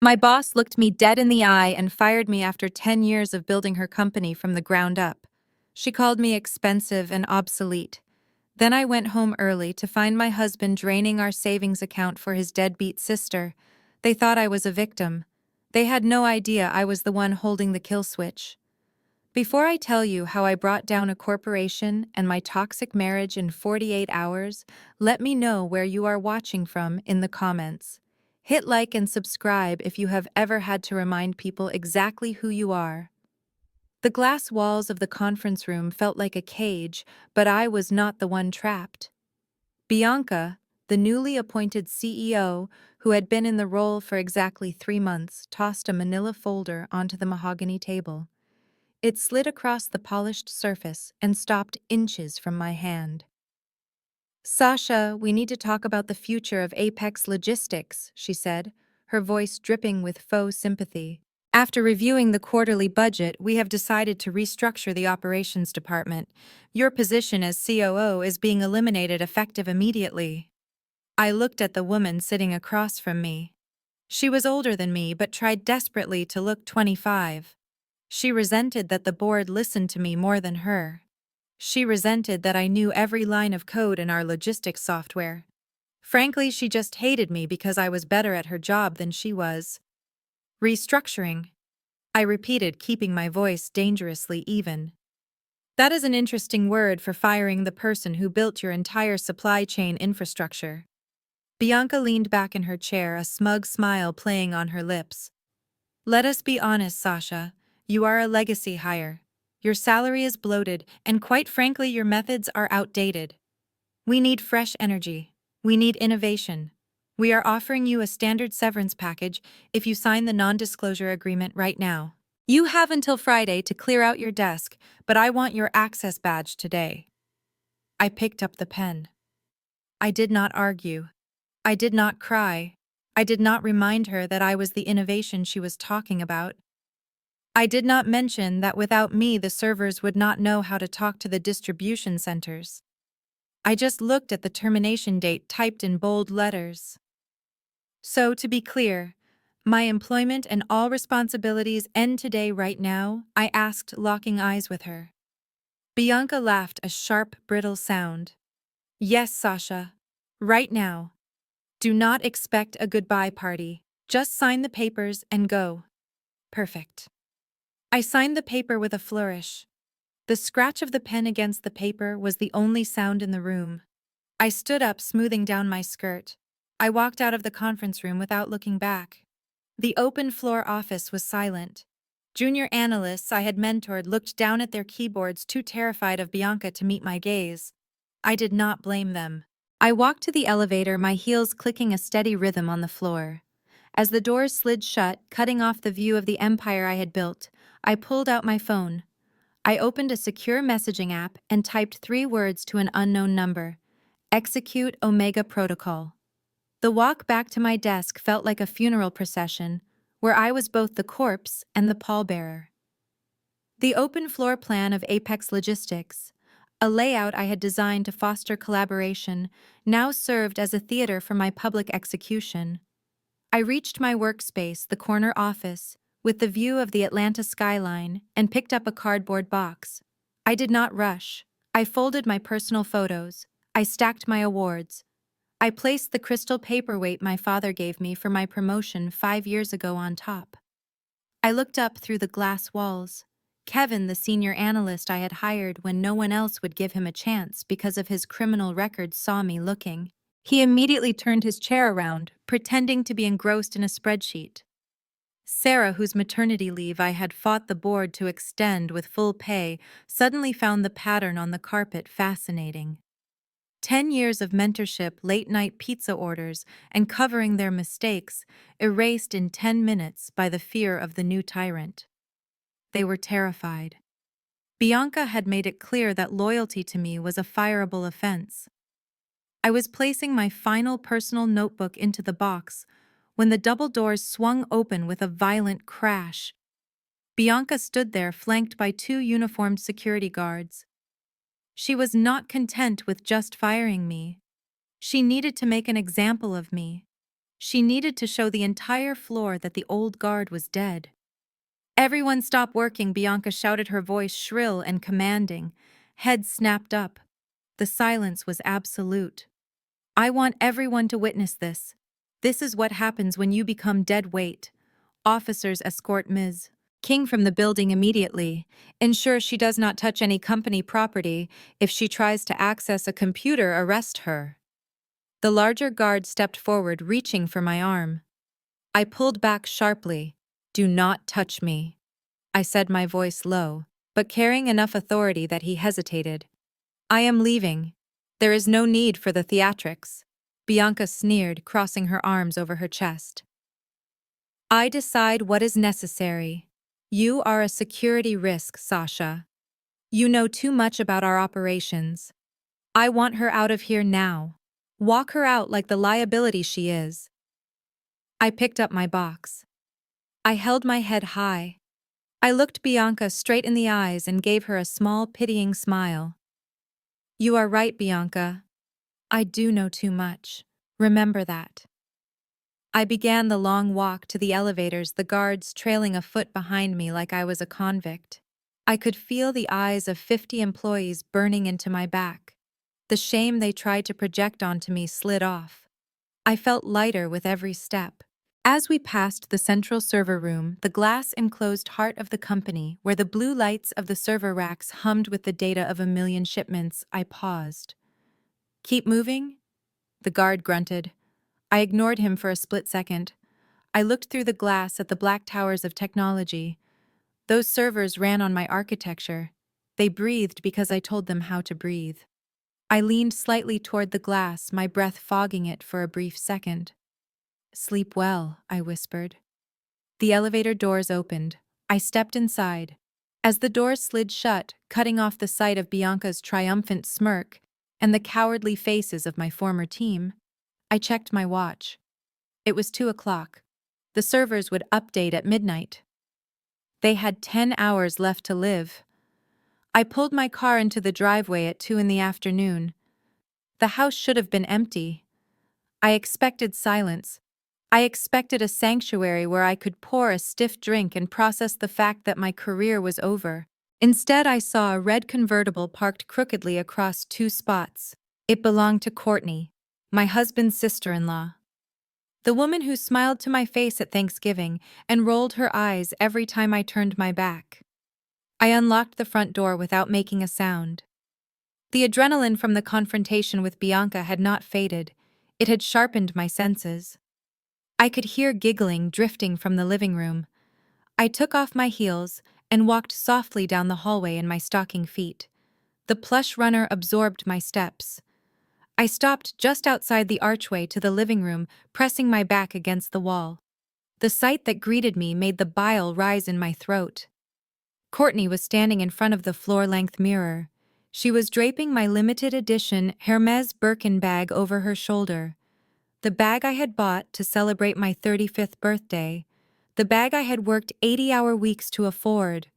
My boss looked me dead in the eye and fired me after 10 years of building her company from the ground up. She called me expensive and obsolete. Then I went home early to find my husband draining our savings account for his deadbeat sister. They thought I was a victim. They had no idea I was the one holding the kill switch. Before I tell you how I brought down a corporation and my toxic marriage in 48 hours, let me know where you are watching from in the comments. Hit like and subscribe if you have ever had to remind people exactly who you are. The glass walls of the conference room felt like a cage, but I was not the one trapped. Bianca, the newly appointed CEO, who had been in the role for exactly 3 months, tossed a manila folder onto the mahogany table. It slid across the polished surface and stopped inches from my hand. "Sasha, we need to talk about the future of Apex Logistics," she said, her voice dripping with faux sympathy. "After reviewing the quarterly budget, we have decided to restructure the operations department. Your position as COO is being eliminated effective immediately." I looked at the woman sitting across from me. She was older than me but tried desperately to look 25. She resented that the board listened to me more than her. She resented that I knew every line of code in our logistics software. Frankly, she just hated me because I was better at her job than she was. "Restructuring," I repeated, keeping my voice dangerously even. "That is an interesting word for firing the person who built your entire supply chain infrastructure." Bianca leaned back in her chair, a smug smile playing on her lips. "Let us be honest, Sasha. You are a legacy hire. Your salary is bloated, and quite frankly, your methods are outdated. We need fresh energy. We need innovation. We are offering you a standard severance package if you sign the non-disclosure agreement right now. You have until Friday to clear out your desk, but I want your access badge today." I picked up the pen. I did not argue. I did not cry. I did not remind her that I was the innovation she was talking about. I did not mention that without me the servers would not know how to talk to the distribution centers. I just looked at the termination date typed in bold letters. "So, to be clear, my employment and all responsibilities end today right now?" I asked, locking eyes with her. Bianca laughed, a sharp, brittle sound. "Yes, Sasha. Right now. Do not expect a goodbye party. Just sign the papers and go." Perfect. I signed the paper with a flourish. The scratch of the pen against the paper was the only sound in the room. I stood up, smoothing down my skirt. I walked out of the conference room without looking back. The open-floor office was silent. Junior analysts I had mentored looked down at their keyboards, too terrified of Bianca to meet my gaze. I did not blame them. I walked to the elevator, my heels clicking a steady rhythm on the floor. As the doors slid shut, cutting off the view of the empire I had built, I pulled out my phone. I opened a secure messaging app and typed 3 words to an unknown number: "Execute Omega Protocol." The walk back to my desk felt like a funeral procession, where I was both the corpse and the pallbearer. The open floor plan of Apex Logistics, a layout I had designed to foster collaboration, now served as a theater for my public execution. I reached my workspace, the corner office, with the view of the Atlanta skyline, and picked up a cardboard box. I did not rush. I folded my personal photos. I stacked my awards. I placed the crystal paperweight my father gave me for my promotion 5 years ago on top. I looked up through the glass walls. Kevin, the senior analyst I had hired when no one else would give him a chance because of his criminal record, saw me looking. He immediately turned his chair around, pretending to be engrossed in a spreadsheet. Sarah, whose maternity leave I had fought the board to extend with full pay, suddenly found the pattern on the carpet fascinating. 10 years of mentorship, late-night pizza orders, and covering their mistakes, erased in 10 minutes by the fear of the new tyrant. They were terrified. Bianca had made it clear that loyalty to me was a fireable offense. I was placing my final personal notebook into the box when the double doors swung open with a violent crash. Bianca stood there, flanked by 2 uniformed security guards. She was not content with just firing me. She needed to make an example of me. She needed to show the entire floor that the old guard was dead. "Everyone stop working," Bianca shouted, her voice shrill and commanding. Heads snapped up. The silence was absolute. "I want everyone to witness this. This is what happens when you become dead weight." Officers escort Ms. King from the building immediately. Ensure she does not touch any company property. If she tries to access a computer, arrest her. The larger guard stepped forward, reaching for my arm. I pulled back sharply. "Do not touch me," I said, my voice low, but carrying enough authority that he hesitated. "I am leaving. There is no need for the theatrics," Bianca sneered, crossing her arms over her chest. "I decide what is necessary. You are a security risk, Sasha. You know too much about our operations. I want her out of here now. Walk her out like the liability she is." I picked up my box. I held my head high. I looked Bianca straight in the eyes and gave her a small, pitying smile. "You are right, Bianca. I do know too much. Remember that." I began the long walk to the elevators, the guards trailing a foot behind me like I was a convict. I could feel the eyes of 50 employees burning into my back. The shame they tried to project onto me slid off. I felt lighter with every step. As we passed the central server room, the glass-enclosed heart of the company, where the blue lights of the server racks hummed with the data of 1,000,000 shipments, I paused. "Keep moving?" The guard grunted. I ignored him for a split second. I looked through the glass at the black towers of technology. Those servers ran on my architecture. They breathed because I told them how to breathe. I leaned slightly toward the glass, my breath fogging it for a brief second. "Sleep well," I whispered. The elevator doors opened. I stepped inside. As the doors slid shut, cutting off the sight of Bianca's triumphant smirk and the cowardly faces of my former team, I checked my watch. It was 2 o'clock. The servers would update at midnight. They had 10 hours left to live. I pulled my car into the driveway at 2 in the afternoon. The house should have been empty. I expected silence. I expected a sanctuary where I could pour a stiff drink and process the fact that my career was over. Instead, I saw a red convertible parked crookedly across 2 spots. It belonged to Courtney, my husband's sister-in-law. The woman who smiled to my face at Thanksgiving and rolled her eyes every time I turned my back. I unlocked the front door without making a sound. The adrenaline from the confrontation with Bianca had not faded. It had sharpened my senses. I could hear giggling drifting from the living room. I took off my heels and walked softly down the hallway in my stocking feet. The plush runner absorbed my steps. I stopped just outside the archway to the living room, pressing my back against the wall. The sight that greeted me made the bile rise in my throat. Courtney was standing in front of the floor-length mirror. She was draping my limited edition Hermes Birkin bag over her shoulder. The bag I had bought to celebrate my 35th birthday. The bag I had worked 80-hour weeks to afford.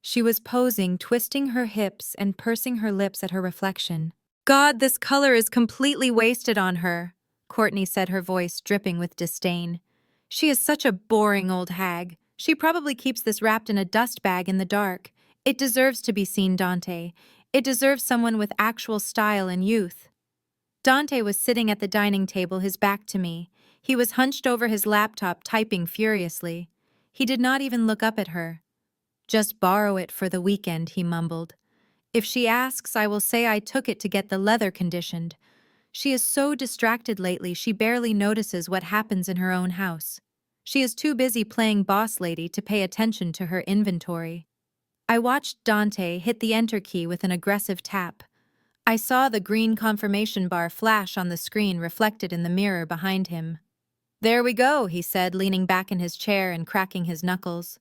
She was posing, twisting her hips and pursing her lips at her reflection. "God, this color is completely wasted on her," Courtney said, her voice dripping with disdain. "She is such a boring old hag. She probably keeps this wrapped in a dust bag in the dark. It deserves to be seen, Dante. It deserves someone with actual style and youth." Dante was sitting at the dining table, his back to me. He was hunched over his laptop, typing furiously. He did not even look up at her. "Just borrow it for the weekend," he mumbled. "If she asks, I will say I took it to get the leather conditioned. She is so distracted lately she barely notices what happens in her own house. She is too busy playing boss lady to pay attention to her inventory." I watched Dante hit the enter key with an aggressive tap. I saw the green confirmation bar flash on the screen reflected in the mirror behind him. "There we go," he said, leaning back in his chair and cracking his knuckles.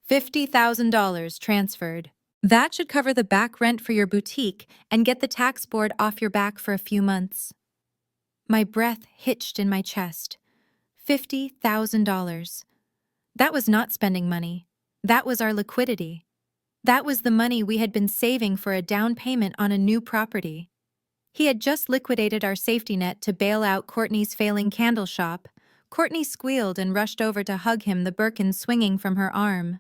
$50,000 transferred. That should cover the back rent for your boutique and get the tax board off your back for a few months." My breath hitched in my chest. $50,000. That was not spending money. That was our liquidity. That was the money we had been saving for a down payment on a new property. He had just liquidated our safety net to bail out Courtney's failing candle shop. Courtney squealed and rushed over to hug him, the Birkin swinging from her arm.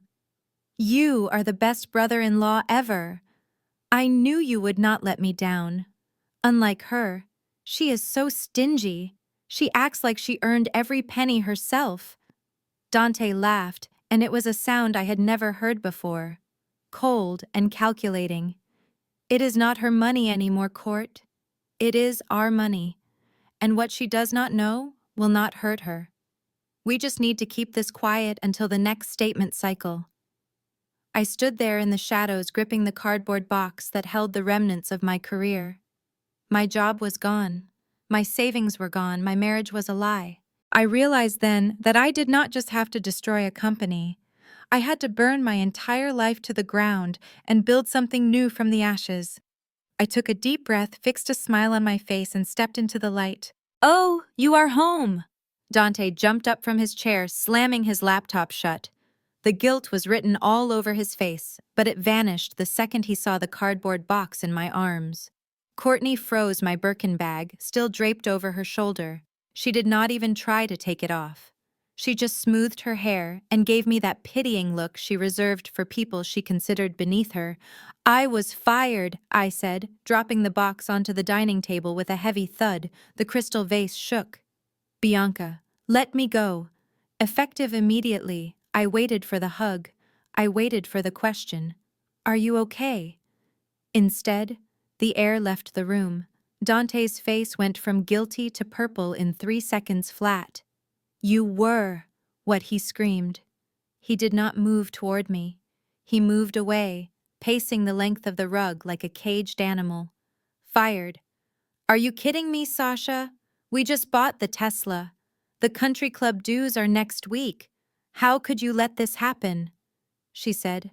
You are the best brother-in-law ever. I knew you would not let me down. Unlike her, she is so stingy. She acts like she earned every penny herself. Dante laughed, and it was a sound I had never heard before. Cold and calculating. It is not her money anymore, Court. It is our money. And what she does not know will not hurt her. We just need to keep this quiet until the next statement cycle. I stood there in the shadows, gripping the cardboard box that held the remnants of my career. My job was gone. My savings were gone. My marriage was a lie. I realized then that I did not just have to destroy a company. I had to burn my entire life to the ground and build something new from the ashes. I took a deep breath, fixed a smile on my face, and stepped into the light. Oh, you are home! Dante jumped up from his chair, slamming his laptop shut. The guilt was written all over his face, but it vanished the second he saw the cardboard box in my arms. Courtney froze my Birkin bag, still draped over her shoulder. She did not even try to take it off. She just smoothed her hair and gave me that pitying look she reserved for people she considered beneath her. I was fired, I said, dropping the box onto the dining table with a heavy thud. The crystal vase shook. Bianca, let me go. Effective immediately, I waited for the hug. I waited for the question. Are you okay? Instead, the air left the room. Dante's face went from guilty to purple in 3 seconds flat. You were, what he screamed. He did not move toward me. He moved away, pacing the length of the rug like a caged animal. Fired. Are you kidding me, Sasha? We just bought the Tesla. The country club dues are next week. How could you let this happen? She said.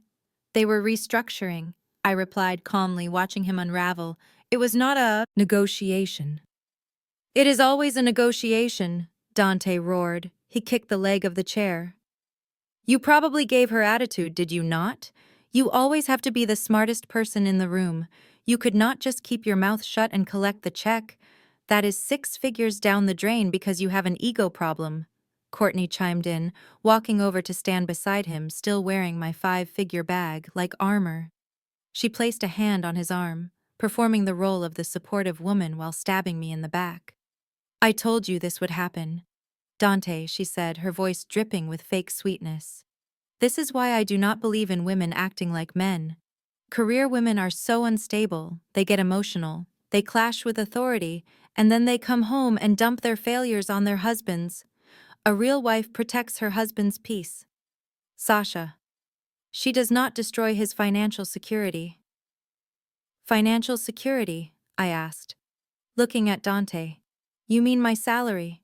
They were restructuring, I replied calmly, watching him unravel. It was not a negotiation. It is always a negotiation, Dante roared. He kicked the leg of the chair. You probably gave her attitude, did you not? You always have to be the smartest person in the room. You could not just keep your mouth shut and collect the check. That is 6 figures down the drain because you have an ego problem. Courtney chimed in, walking over to stand beside him, still wearing my 5-figure bag like armor. She placed a hand on his arm, performing the role of the supportive woman while stabbing me in the back. I told you this would happen. Dante, she said, her voice dripping with fake sweetness. This is why I do not believe in women acting like men. Career women are so unstable, they get emotional, they clash with authority, and then they come home and dump their failures on their husbands. A real wife protects her husband's peace. Sasha. She does not destroy his financial security. Financial security? I asked, looking at Dante. You mean my salary?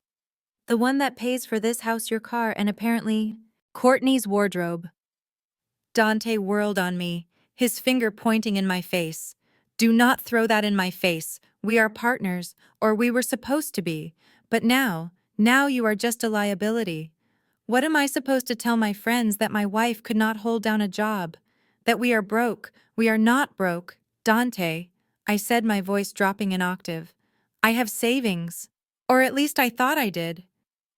The one that pays for this house, your car, and apparently Courtney's wardrobe. Dante whirled on me, his finger pointing in my face. Do not throw that in my face. We are partners, or we were supposed to be. But now you are just a liability. What am I supposed to tell my friends, that my wife could not hold down a job? That we are broke? We are not broke. Dante, I said, my voice dropping an octave. I have savings. Or at least I thought I did.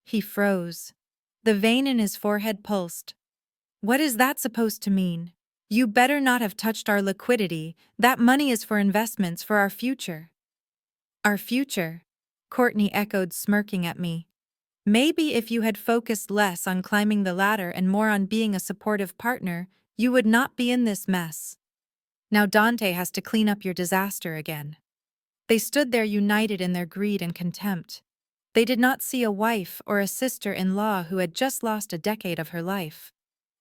He froze. The vein in his forehead pulsed. What is that supposed to mean? You better not have touched our liquidity. That money is for investments, for our future. Our future? Courtney echoed, smirking at me. Maybe if you had focused less on climbing the ladder and more on being a supportive partner, you would not be in this mess. Now Dante has to clean up your disaster again. They stood there united in their greed and contempt. They did not see a wife or a sister-in-law who had just lost a decade of her life.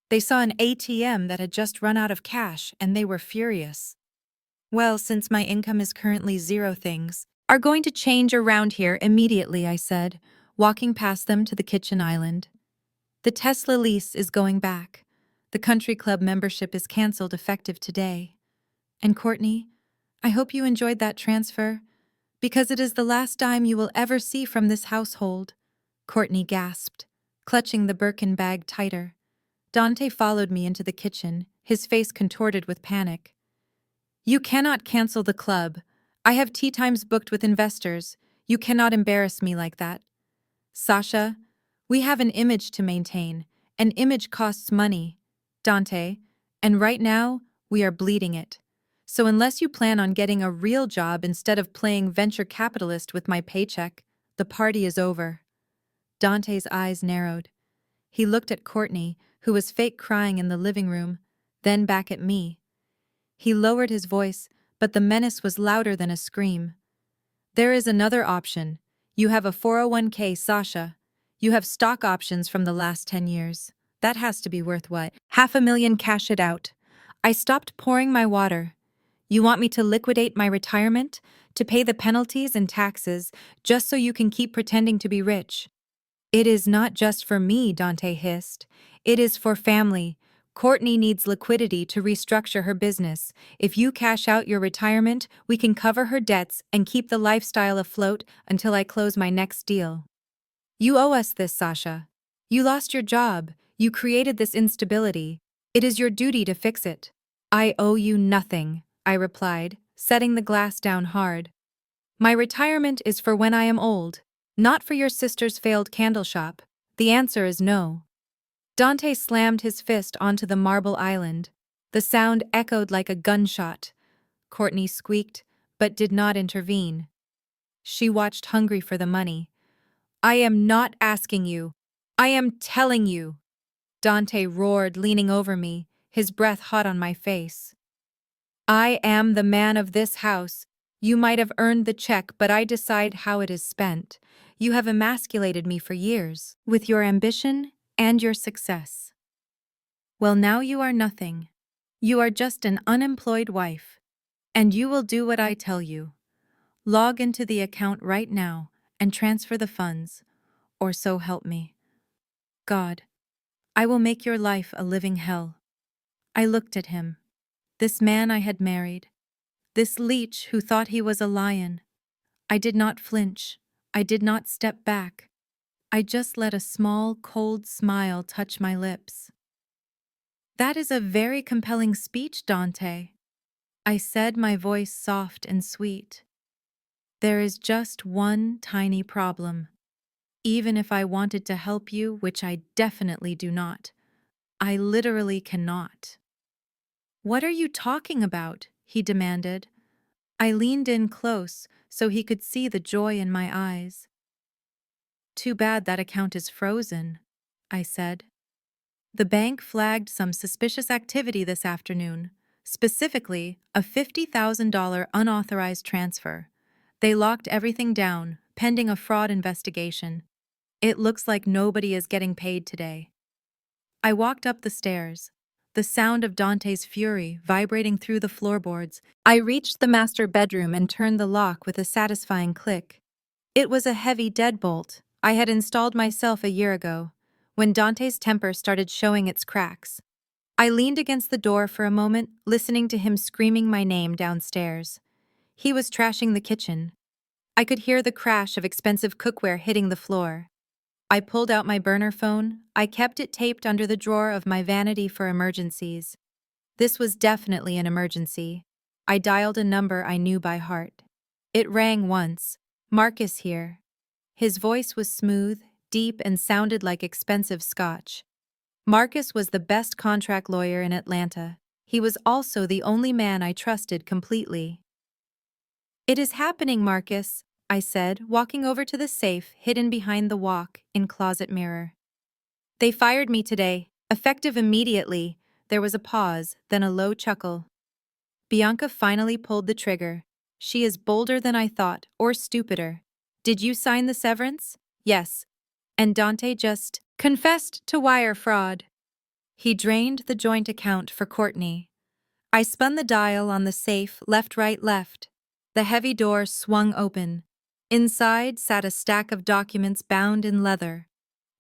They saw an ATM that had just run out of cash, and they were furious. Well, since my income is currently zero, things are going to change around here immediately, I said, walking past them to the kitchen island. The Tesla lease is going back. The country club membership is canceled effective today. And Courtney, I hope you enjoyed that transfer, because it is the last dime you will ever see from this household. Courtney gasped, clutching the Birkin bag tighter. Dante followed me into the kitchen, his face contorted with panic. You cannot cancel the club. I have tea times booked with investors. You cannot embarrass me like that. Sasha, We have an image to maintain. An image costs money, Dante, and right now, we are bleeding it. So unless you plan on getting a real job instead of playing venture capitalist with my paycheck, the party is over. Dante's eyes narrowed. He looked at Courtney, who was fake crying in the living room, then back at me. He lowered his voice, but the menace was louder than a scream. There is another option. You have a 401k, Sasha. You have stock options from the last 10 years. That has to be worth what? $500,000, cash it out. I stopped pouring my water. You want me to liquidate my retirement? To pay the penalties and taxes, just so you can keep pretending to be rich? It is not just for me, Dante hissed. It is for family. Courtney needs liquidity to restructure her business. If you cash out your retirement, we can cover her debts and keep the lifestyle afloat until I close my next deal. You owe us this, Sasha. You lost your job. You created this instability. It is your duty to fix it. I owe you nothing, I replied, setting the glass down hard. My retirement is for when I am old, not for your sister's failed candle shop. The answer is no. Dante slammed his fist onto the marble island. The sound echoed like a gunshot. Courtney squeaked, but did not intervene. She watched, hungry for the money. I am not asking you. I am telling you. Dante roared, leaning over me, his breath hot on my face. I am the man of this house. You might have earned the check, but I decide how it is spent. You have emasculated me for years, with your ambition and your success. Well, now you are nothing. You are just an unemployed wife. And you will do what I tell you. Log into the account right now and transfer the funds, or so help me. God, I will make your life a living hell. I looked at him. This man I had married. This leech who thought he was a lion. I did not flinch. I did not step back. I just let a small, cold smile touch my lips. That is a very compelling speech, Dante, I said, my voice soft and sweet. There is just one tiny problem. Even if I wanted to help you, which I definitely do not, I literally cannot. What are you talking about? He demanded. I leaned in close so he could see the joy in my eyes. Too bad that account is frozen, I said. The bank flagged some suspicious activity this afternoon, specifically a $50,000 unauthorized transfer. They locked everything down, pending a fraud investigation. It looks like nobody is getting paid today. I walked up the stairs, the sound of Dante's fury vibrating through the floorboards. I reached the master bedroom and turned the lock with a satisfying click. It was a heavy deadbolt I had installed myself a year ago, when Dante's temper started showing its cracks. I leaned against the door for a moment, listening to him screaming my name downstairs. He was trashing the kitchen. I could hear the crash of expensive cookware hitting the floor. I pulled out my burner phone. I kept it taped under the drawer of my vanity for emergencies. This was definitely an emergency. I dialed a number I knew by heart. It rang once. Marcus here. His voice was smooth, deep, and sounded like expensive scotch. Marcus was the best contract lawyer in Atlanta. He was also the only man I trusted completely. It is happening, Marcus, I said, walking over to the safe hidden behind the walk-in closet mirror. They fired me today, effective immediately. There was a pause, then a low chuckle. Bianca finally pulled the trigger. She is bolder than I thought, or stupider. Did you sign the severance? Yes. And Dante just confessed to wire fraud. He drained the joint account for Courtney. I spun the dial on the safe, left, right, left. The heavy door swung open. Inside sat a stack of documents bound in leather.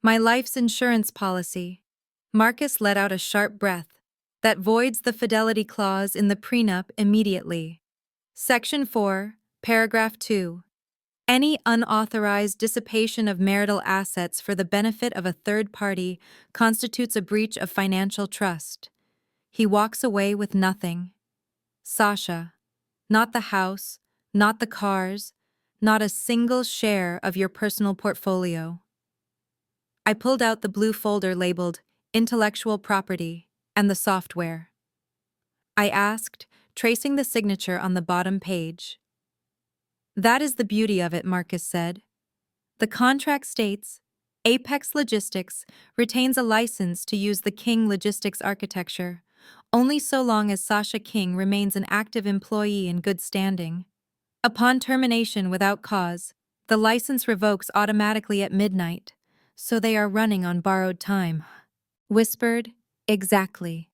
My life's insurance policy. Marcus let out a sharp breath. That voids the fidelity clause in the prenup immediately. Section 4, Paragraph 2. Any unauthorized dissipation of marital assets for the benefit of a third party constitutes a breach of financial trust. He walks away with nothing. Sasha, not the house, not the cars, not a single share of your personal portfolio. I pulled out the blue folder labeled Intellectual Property and the software. I asked, tracing the signature on the bottom page. That is the beauty of it, Marcus said. The contract states, Apex Logistics retains a license to use the King Logistics architecture, only so long as Sasha King remains an active employee in good standing. Upon termination without cause, the license revokes automatically at midnight, so they are running on borrowed time. Whispered, exactly.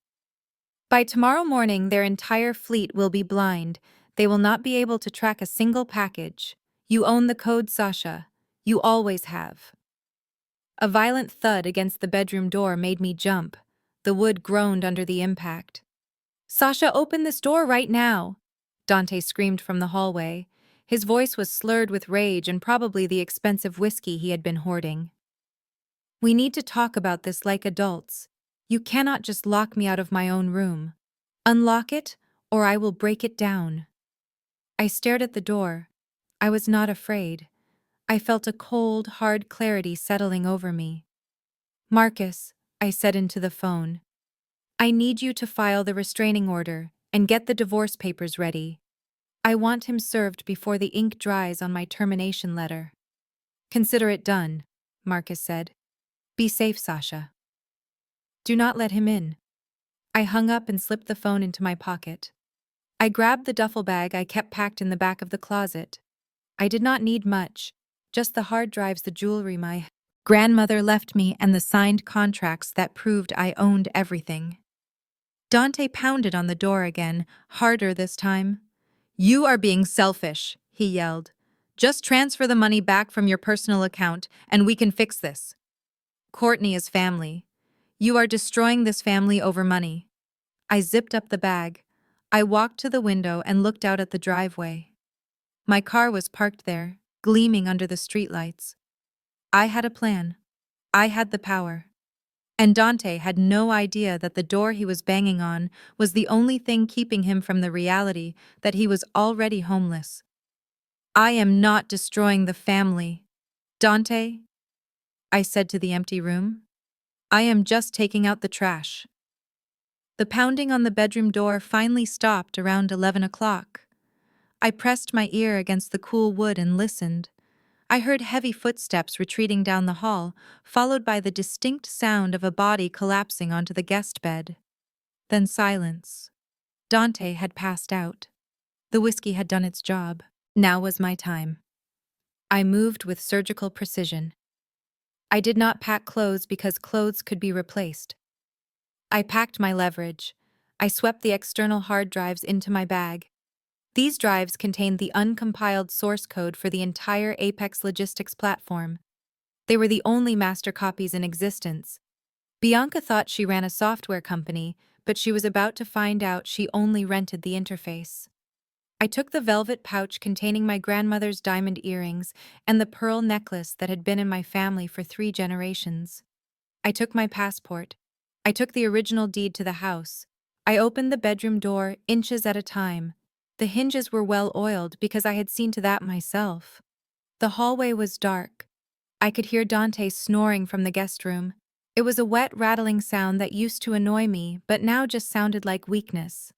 By tomorrow morning, their entire fleet will be blind. They will not be able to track a single package. You own the code, Sasha. You always have. A violent thud against the bedroom door made me jump. The wood groaned under the impact. Sasha, open this door right now! Dante screamed from the hallway. His voice was slurred with rage and probably the expensive whiskey he had been hoarding. We need to talk about this like adults. You cannot just lock me out of my own room. Unlock it, or I will break it down. I stared at the door. I was not afraid. I felt a cold, hard clarity settling over me. Marcus, I said into the phone. I need you to file the restraining order and get the divorce papers ready. I want him served before the ink dries on my termination letter. Consider it done, Marcus said. Be safe, Sasha. Do not let him in. I hung up and slipped the phone into my pocket. I grabbed the duffel bag I kept packed in the back of the closet. I did not need much, just the hard drives, the jewelry my grandmother left me, and the signed contracts that proved I owned everything. Dante pounded on the door again, harder this time. You are being selfish, he yelled. Just transfer the money back from your personal account, and we can fix this. Courtney is family. You are destroying this family over money. I zipped up the bag. I walked to the window and looked out at the driveway. My car was parked there, gleaming under the streetlights. I had a plan. I had the power. And Dante had no idea that the door he was banging on was the only thing keeping him from the reality that he was already homeless. I am not destroying the family. Dante, I said to the empty room. I am just taking out the trash. The pounding on the bedroom door finally stopped around 11 o'clock. I pressed my ear against the cool wood and listened. I heard heavy footsteps retreating down the hall, followed by the distinct sound of a body collapsing onto the guest bed. Then silence. Dante had passed out. The whiskey had done its job. Now was my time. I moved with surgical precision. I did not pack clothes because clothes could be replaced. I packed my leverage. I swept the external hard drives into my bag. These drives contained the uncompiled source code for the entire Apex Logistics platform. They were the only master copies in existence. Bianca thought she ran a software company, but she was about to find out she only rented the interface. I took the velvet pouch containing my grandmother's diamond earrings and the pearl necklace that had been in my family for 3 generations. I took my passport. I took the original deed to the house. I opened the bedroom door inches at a time. The hinges were well oiled because I had seen to that myself. The hallway was dark. I could hear Dante snoring from the guest room. It was a wet, rattling sound that used to annoy me, but now just sounded like weakness.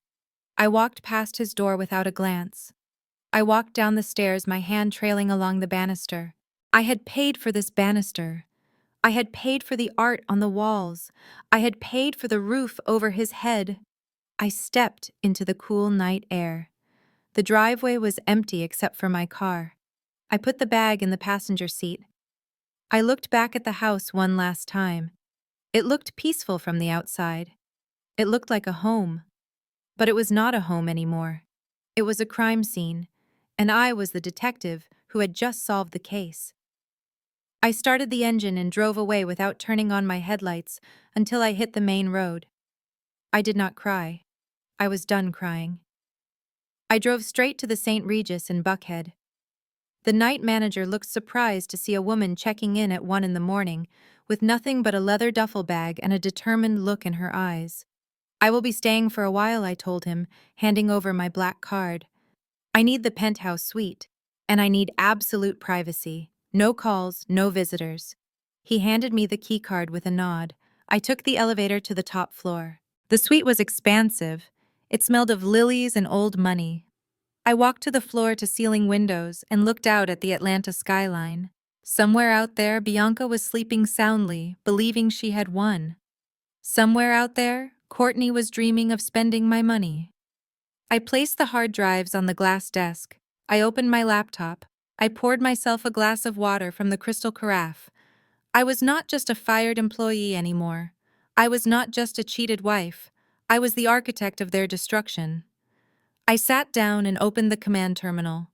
I walked past his door without a glance. I walked down the stairs, my hand trailing along the banister. I had paid for this banister. I had paid for the art on the walls. I had paid for the roof over his head. I stepped into the cool night air. The driveway was empty except for my car. I put the bag in the passenger seat. I looked back at the house one last time. It looked peaceful from the outside. It looked like a home. But it was not a home anymore. It was a crime scene, and I was the detective who had just solved the case. I started the engine and drove away without turning on my headlights until I hit the main road. I did not cry. I was done crying. I drove straight to the St. Regis in Buckhead. The night manager looked surprised to see a woman checking in at 1 in the morning, with nothing but a leather duffel bag and a determined look in her eyes. I will be staying for a while, I told him, handing over my black card. I need the penthouse suite, and I need absolute privacy. No calls, no visitors. He handed me the keycard with a nod. I took the elevator to the top floor. The suite was expansive. It smelled of lilies and old money. I walked to the floor-to-ceiling windows and looked out at the Atlanta skyline. Somewhere out there, Bianca was sleeping soundly, believing she had won. Somewhere out there, Courtney was dreaming of spending my money. I placed the hard drives on the glass desk. I opened my laptop. I poured myself a glass of water from the crystal carafe. I was not just a fired employee anymore. I was not just a cheated wife. I was the architect of their destruction. I sat down and opened the command terminal.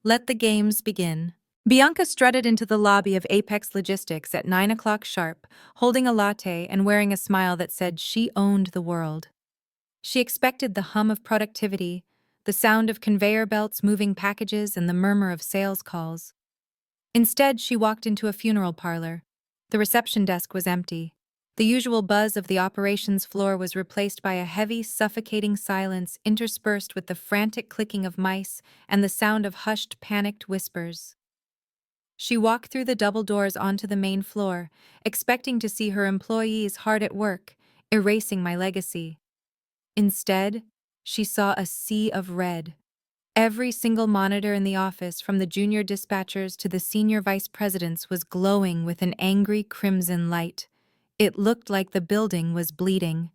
Let the games begin. Bianca strutted into the lobby of Apex Logistics at 9 o'clock sharp, holding a latte and wearing a smile that said she owned the world. She expected the hum of productivity, the sound of conveyor belts moving packages, and the murmur of sales calls. Instead, she walked into a funeral parlor. The reception desk was empty. The usual buzz of the operations floor was replaced by a heavy, suffocating silence interspersed with the frantic clicking of mice and the sound of hushed, panicked whispers. She walked through the double doors onto the main floor, expecting to see her employees hard at work, erasing my legacy. Instead, she saw a sea of red. Every single monitor in the office, from the junior dispatchers to the senior vice presidents, was glowing with an angry crimson light. It looked like the building was bleeding.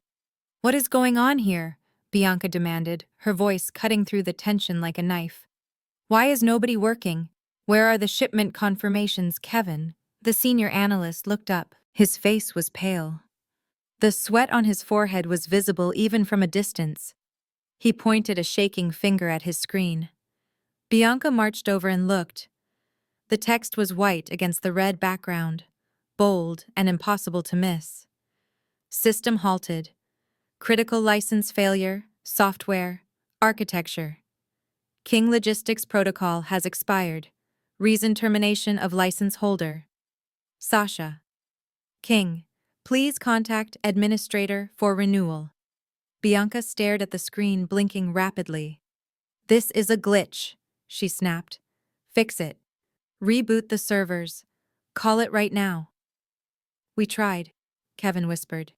"What is going on here?" Bianca demanded, her voice cutting through the tension like a knife. "Why is nobody working? Where are the shipment confirmations, Kevin?" The senior analyst looked up. His face was pale. The sweat on his forehead was visible even from a distance. He pointed a shaking finger at his screen. Bianca marched over and looked. The text was white against the red background, bold and impossible to miss. System halted. Critical license failure, software, architecture. King Logistics protocol has expired. Reason termination of license holder. Sasha. King, please contact administrator for renewal. Bianca stared at the screen, blinking rapidly. "This is a glitch," she snapped. "Fix it. Reboot the servers. Call it right now." "We tried," Kevin whispered.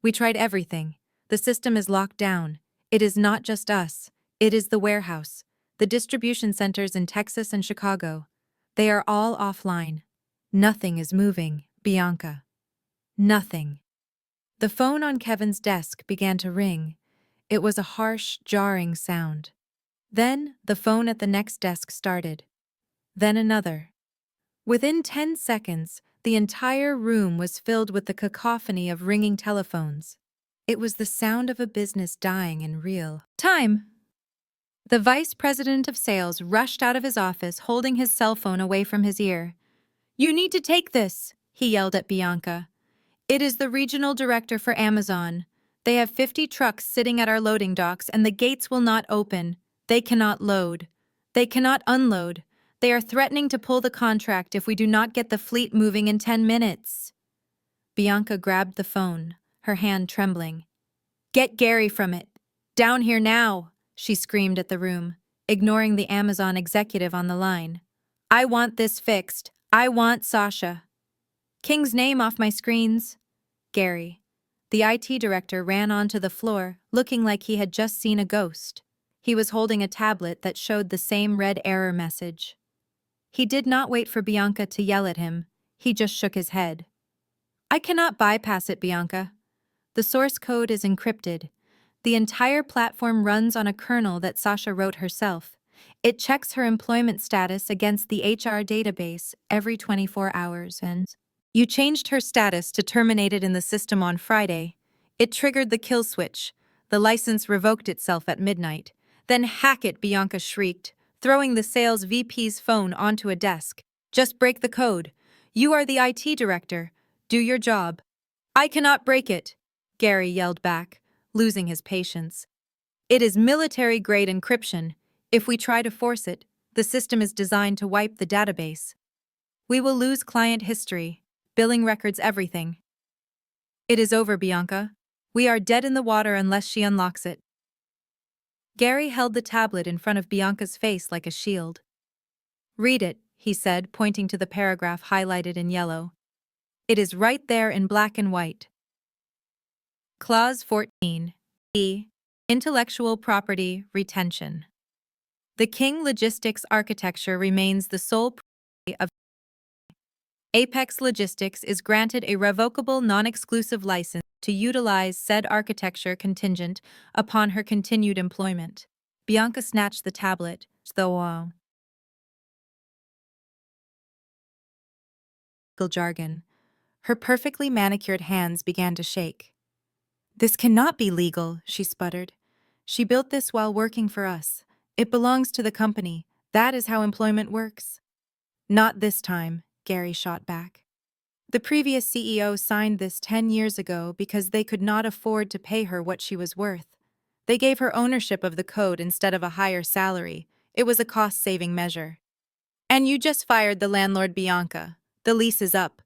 "We tried everything. The system is locked down. It is not just us. It is the warehouse, the distribution centers in Texas and Chicago. They are all offline. Nothing is moving, Bianca. Nothing." The phone on Kevin's desk began to ring. It was a harsh, jarring sound. Then the phone at the next desk started. Then another. Within 10 seconds, the entire room was filled with the cacophony of ringing telephones. It was the sound of a business dying in real time. The vice president of sales rushed out of his office, holding his cell phone away from his ear. "You need to take this," he yelled at Bianca. "It is the regional director for Amazon. They have 50 trucks sitting at our loading docks and the gates will not open. They cannot load. They cannot unload. They are threatening to pull the contract if we do not get the fleet moving in 10 minutes. Bianca grabbed the phone, her hand trembling. "Get Gary from it. Down here now," she screamed at the room, ignoring the Amazon executive on the line. "I want this fixed. I want Sasha." "King's name off my screens." Gary. The IT director ran onto the floor, looking like he had just seen a ghost. He was holding a tablet that showed the same red error message. He did not wait for Bianca to yell at him. He just shook his head. "I cannot bypass it, Bianca. The source code is encrypted. The entire platform runs on a kernel that Sasha wrote herself. It checks her employment status against the HR database every 24 hours and you changed her status to terminated in the system on Friday. It triggered the kill switch. The license revoked itself at midnight. Then hack it," Bianca shrieked, throwing the sales VP's phone onto a desk. "Just break the code. You are the IT director. Do your job." "I cannot break it," Gary yelled back, losing his patience. "It is military-grade encryption. If we try to force it, the system is designed to wipe the database. We will lose client history, billing records, everything. It is over, Bianca. We are dead in the water unless she unlocks it." Gary held the tablet in front of Bianca's face like a shield. "Read it," he said, pointing to the paragraph highlighted in yellow. It is right there in black and white. Clause 14. E. Intellectual property retention. The King Logistics architecture remains the sole property of Apex Logistics is granted a revocable non-exclusive license to utilize said architecture contingent upon her continued employment. Bianca snatched the tablet, though jargon. Her perfectly manicured hands began to shake. "This cannot be legal," she sputtered. "She built this while working for us. It belongs to the company. That is how employment works." "Not this time," Gary shot back. "The previous CEO signed this 10 years ago because they could not afford to pay her what she was worth. They gave her ownership of the code instead of a higher salary. It was a cost-saving measure." "And you just fired the landlord, Bianca. The lease is up.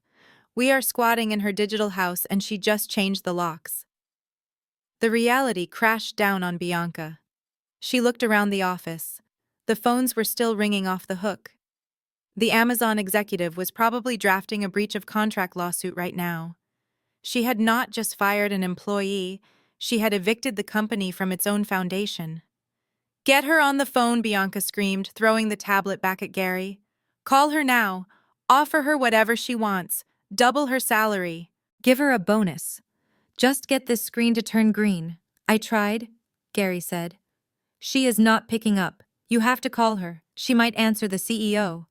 We are squatting in her digital house and she just changed the locks." The reality crashed down on Bianca. She looked around the office. The phones were still ringing off the hook. The Amazon executive was probably drafting a breach of contract lawsuit right now. She had not just fired an employee, she had evicted the company from its own foundation. "Get her on the phone," Bianca screamed, throwing the tablet back at Gary. "Call her now. Offer her whatever she wants. Double her salary. Give her a bonus. Just get this screen to turn green." "I tried," Gary said. "She is not picking up. You have to call her. She might answer the CEO."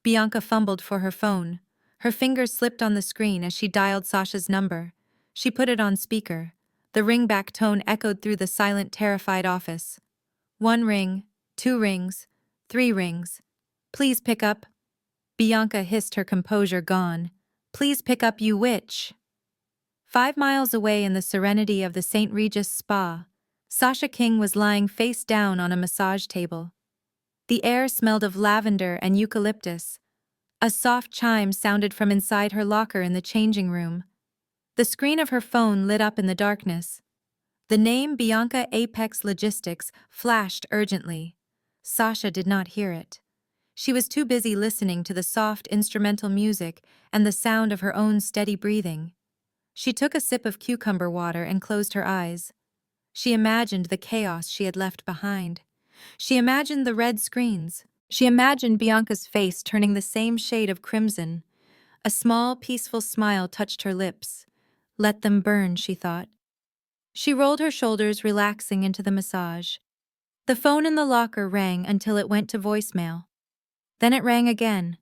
Bianca fumbled for her phone. Her fingers slipped on the screen as she dialed Sasha's number. She put it on speaker. The ringback tone echoed through the silent, terrified office. 1 ring, 2 rings, 3 rings. "Please pick up." Bianca hissed, her composure gone. "Please pick up, you witch." 5 miles away in the serenity of the St. Regis Spa, Sasha King was lying face down on a massage table. The air smelled of lavender and eucalyptus. A soft chime sounded from inside her locker in the changing room. The screen of her phone lit up in the darkness. The name Bianca Apex Logistics flashed urgently. Sasha did not hear it. She was too busy listening to the soft instrumental music and the sound of her own steady breathing. She took a sip of cucumber water and closed her eyes. She imagined the chaos she had left behind. She imagined the red screens. She imagined Bianca's face turning the same shade of crimson. A small, peaceful smile touched her lips. "Let them burn," she thought. She rolled her shoulders, relaxing into the massage. The phone in the locker rang until it went to voicemail. Then it rang again.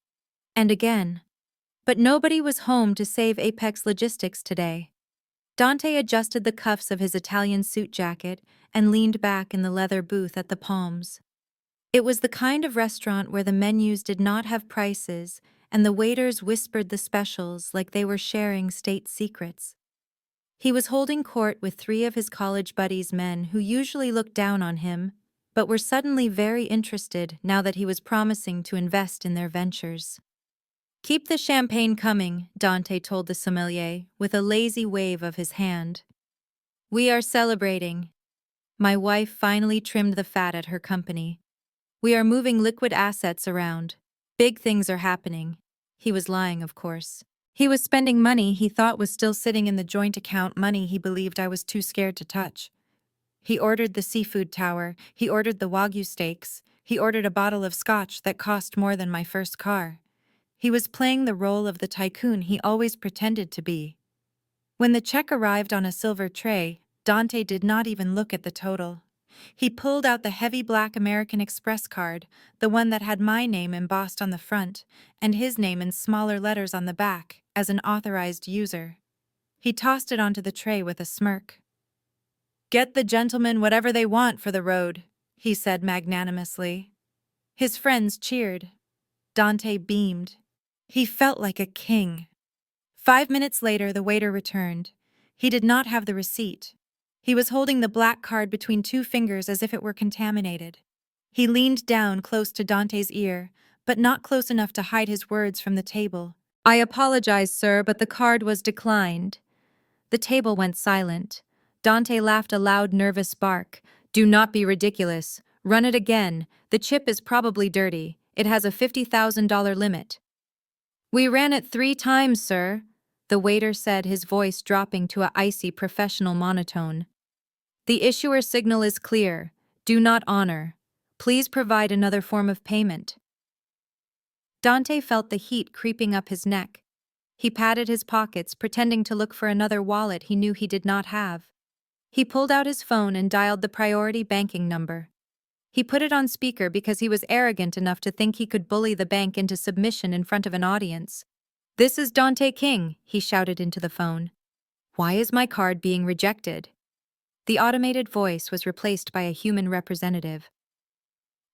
And again. But nobody was home to save Apex Logistics today. Dante adjusted the cuffs of his Italian suit jacket and leaned back in the leather booth at the Palms. It was the kind of restaurant where the menus did not have prices and the waiters whispered the specials like they were sharing state secrets. He was holding court with 3 of his college buddies' men who usually looked down on him, but were suddenly very interested now that he was promising to invest in their ventures. "Keep the champagne coming," Dante told the sommelier, with a lazy wave of his hand. "We are celebrating. My wife finally trimmed the fat at her company. We are moving liquid assets around. Big things are happening." He was lying, of course. He was spending money he thought was still sitting in the joint account, money he believed I was too scared to touch. He ordered the seafood tower, he ordered the Wagyu steaks, he ordered a bottle of scotch that cost more than my first car. He was playing the role of the tycoon he always pretended to be. When the check arrived on a silver tray, Dante did not even look at the total. He pulled out the heavy black American Express card, the one that had my name embossed on the front, and his name in smaller letters on the back, as an authorized user. He tossed it onto the tray with a smirk. "Get the gentlemen whatever they want for the road," he said magnanimously. His friends cheered. Dante beamed. He felt like a king. 5 minutes later, the waiter returned. He did not have the receipt. He was holding the black card between 2 fingers as if it were contaminated. He leaned down close to Dante's ear, but not close enough to hide his words from the table. "I apologize, sir, but the card was declined." The table went silent. Dante laughed a loud, nervous bark. "Do not be ridiculous. Run it again. The chip is probably dirty. It has a $50,000 limit." "We ran it 3 times, sir." the waiter said, his voice dropping to a icy professional monotone. The issuer signal is clear. Do not honor. Please provide another form of payment. Dante felt the heat creeping up his neck. He patted his pockets, pretending to look for another wallet he knew he did not have. He pulled out his phone and dialed the priority banking number. He put it on speaker because he was arrogant enough to think he could bully the bank into submission in front of an audience. "This is Dante King," he shouted into the phone. "Why is my card being rejected?" The automated voice was replaced by a human representative.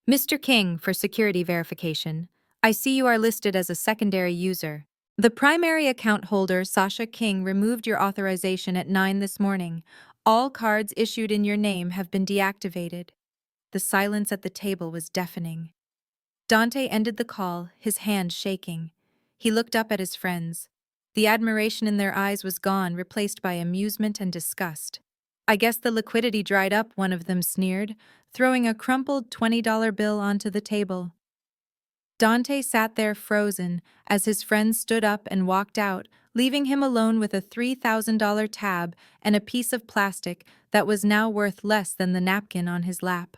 "Mr. King, for security verification, I see you are listed as a secondary user. The primary account holder, Sasha King, removed your authorization at 9 this morning. All cards issued in your name have been deactivated." The silence at the table was deafening. Dante ended the call, his hand shaking. He looked up at his friends. The admiration in their eyes was gone, replaced by amusement and disgust. "I guess the liquidity dried up," one of them sneered, throwing a crumpled $20 bill onto the table. Dante sat there frozen as his friends stood up and walked out, leaving him alone with a $3,000 tab and a piece of plastic that was now worth less than the napkin on his lap.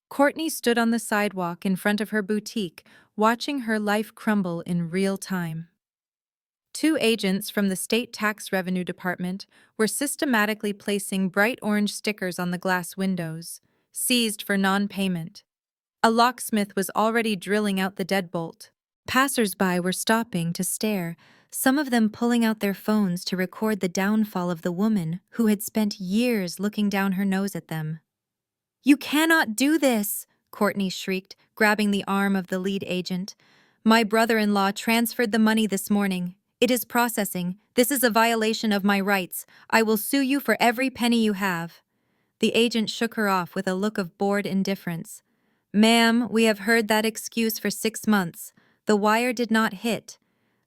Courtney stood on the sidewalk in front of her boutique, watching her life crumble in real time. Two agents from the State Tax Revenue Department were systematically placing bright orange stickers on the glass windows, seized for non-payment. A locksmith was already drilling out the deadbolt. Passers-by were stopping to stare, some of them pulling out their phones to record the downfall of the woman who had spent years looking down her nose at them. "You cannot do this!" Courtney shrieked, grabbing the arm of the lead agent. "My brother-in-law transferred the money this morning. It is processing. This is a violation of my rights. I will sue you for every penny you have." The agent shook her off with a look of bored indifference. "Ma'am, we have heard that excuse for 6 months. The wire did not hit.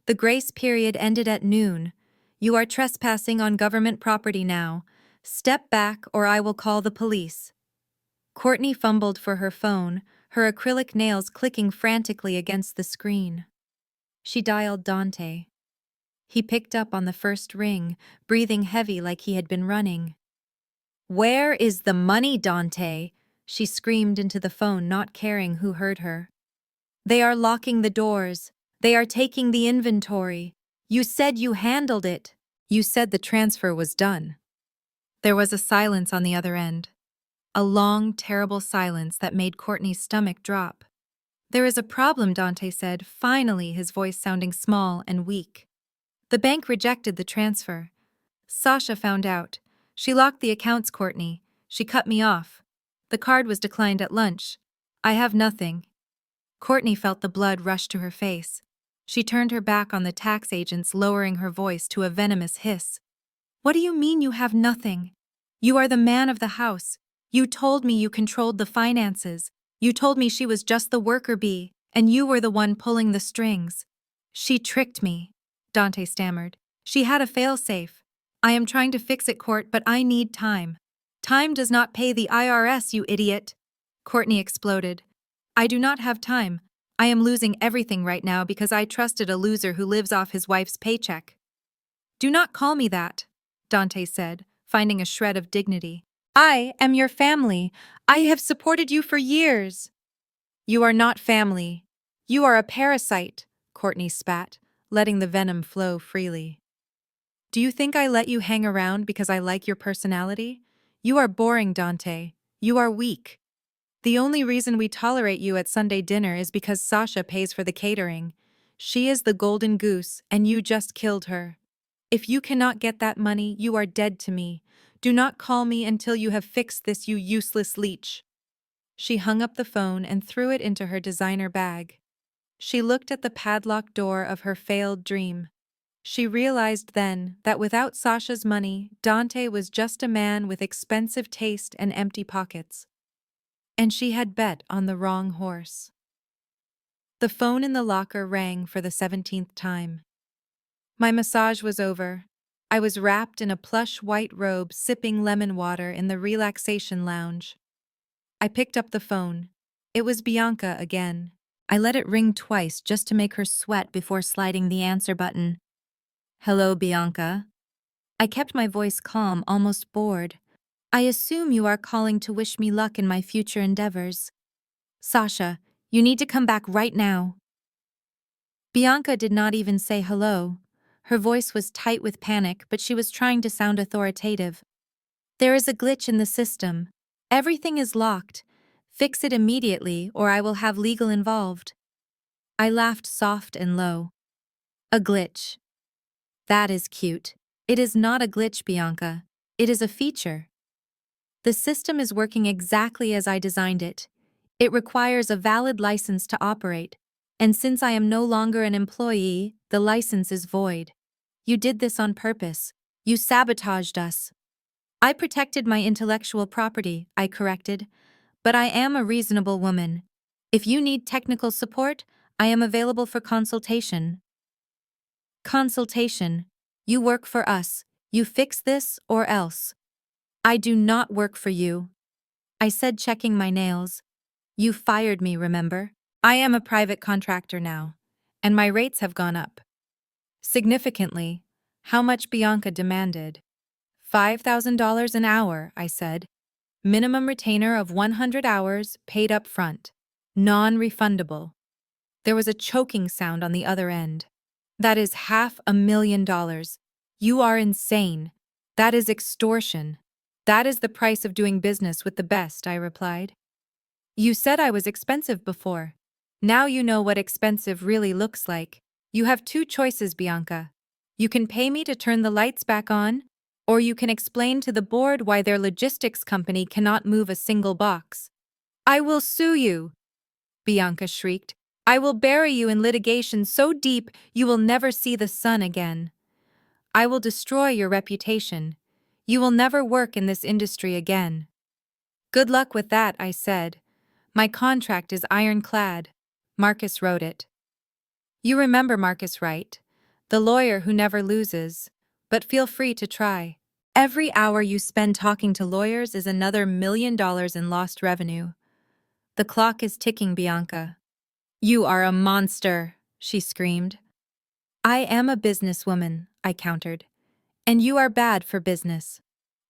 The grace period ended at noon. You are trespassing on government property now. Step back or I will call the police." Courtney fumbled for her phone, her acrylic nails clicking frantically against the screen. She dialed Dante. He picked up on the first ring, breathing heavy like he had been running. "Where is the money, Dante?" she screamed into the phone, not caring who heard her. "They are locking the doors. They are taking the inventory. You said you handled it. You said the transfer was done." There was a silence on the other end. A long, terrible silence that made Courtney's stomach drop. "There is a problem," Dante said, finally, his voice sounding small and weak. "The bank rejected the transfer. Sasha found out. She locked the accounts, Courtney. She cut me off. The card was declined at lunch. I have nothing." Courtney felt the blood rush to her face. She turned her back on the tax agents, lowering her voice to a venomous hiss. "What do you mean you have nothing? You are the man of the house. You told me you controlled the finances. You told me she was just the worker bee, and you were the one pulling the strings." "She tricked me," Dante stammered. "She had a failsafe. I am trying to fix it, Court, but I need time." "Time does not pay the IRS, you idiot!" Courtney exploded. "I do not have time. I am losing everything right now because I trusted a loser who lives off his wife's paycheck." "Do not call me that," Dante said, finding a shred of dignity. "I am your family. I have supported you for years." "You are not family. You are a parasite," Courtney spat, letting the venom flow freely. "Do you think I let you hang around because I like your personality? You are boring, Dante. You are weak. The only reason we tolerate you at Sunday dinner is because Sasha pays for the catering. She is the golden goose, and you just killed her. If you cannot get that money, you are dead to me. Do not call me until you have fixed this, you useless leech." She hung up the phone and threw it into her designer bag. She looked at the padlocked door of her failed dream. She realized then that without Sasha's money, Dante was just a man with expensive taste and empty pockets. And she had bet on the wrong horse. The phone in the locker rang for the 17th time. My massage was over. I was wrapped in a plush white robe, sipping lemon water in the relaxation lounge. I picked up the phone. It was Bianca again. I let it ring twice just to make her sweat before sliding the answer button. Hello, Bianca. I kept my voice calm, almost bored. I assume you are calling to wish me luck in my future endeavors. Sasha, you need to come back right now. Bianca did not even say hello. Her voice was tight with panic, but she was trying to sound authoritative. There is a glitch in the system. Everything is locked. Fix it immediately, or I will have legal involved. I laughed soft and low. A glitch. That is cute. It is not a glitch, Bianca. It is a feature. The system is working exactly as I designed it. It requires a valid license to operate, and since I am no longer an employee, the license is void. You did this on purpose. You sabotaged us. I protected my intellectual property, I corrected, but I am a reasonable woman. If you need technical support, I am available for consultation. Consultation. You work for us. You fix this or else. I do not work for you. I said, checking my nails. You fired me, remember? I am a private contractor now, and my rates have gone up. Significantly. How much? Bianca demanded. $5,000 an hour, I said. Minimum retainer of 100 hours, paid up front. Non-refundable. There was a choking sound on the other end. That is $500,000. You are insane. That is extortion. That is the price of doing business with the best, I replied. You said I was expensive before. Now you know what expensive really looks like. You have two choices, Bianca. You can pay me to turn the lights back on, or you can explain to the board why their logistics company cannot move a single box. I will sue you, Bianca shrieked. I will bury you in litigation so deep you will never see the sun again. I will destroy your reputation. You will never work in this industry again. Good luck with that, I said. My contract is ironclad. Marcus wrote it. You remember Marcus, right? The lawyer who never loses. But feel free to try. Every hour you spend talking to lawyers is another $1,000,000 in lost revenue. The clock is ticking, Bianca. You are a monster, she screamed. I am a businesswoman, I countered. And you are bad for business.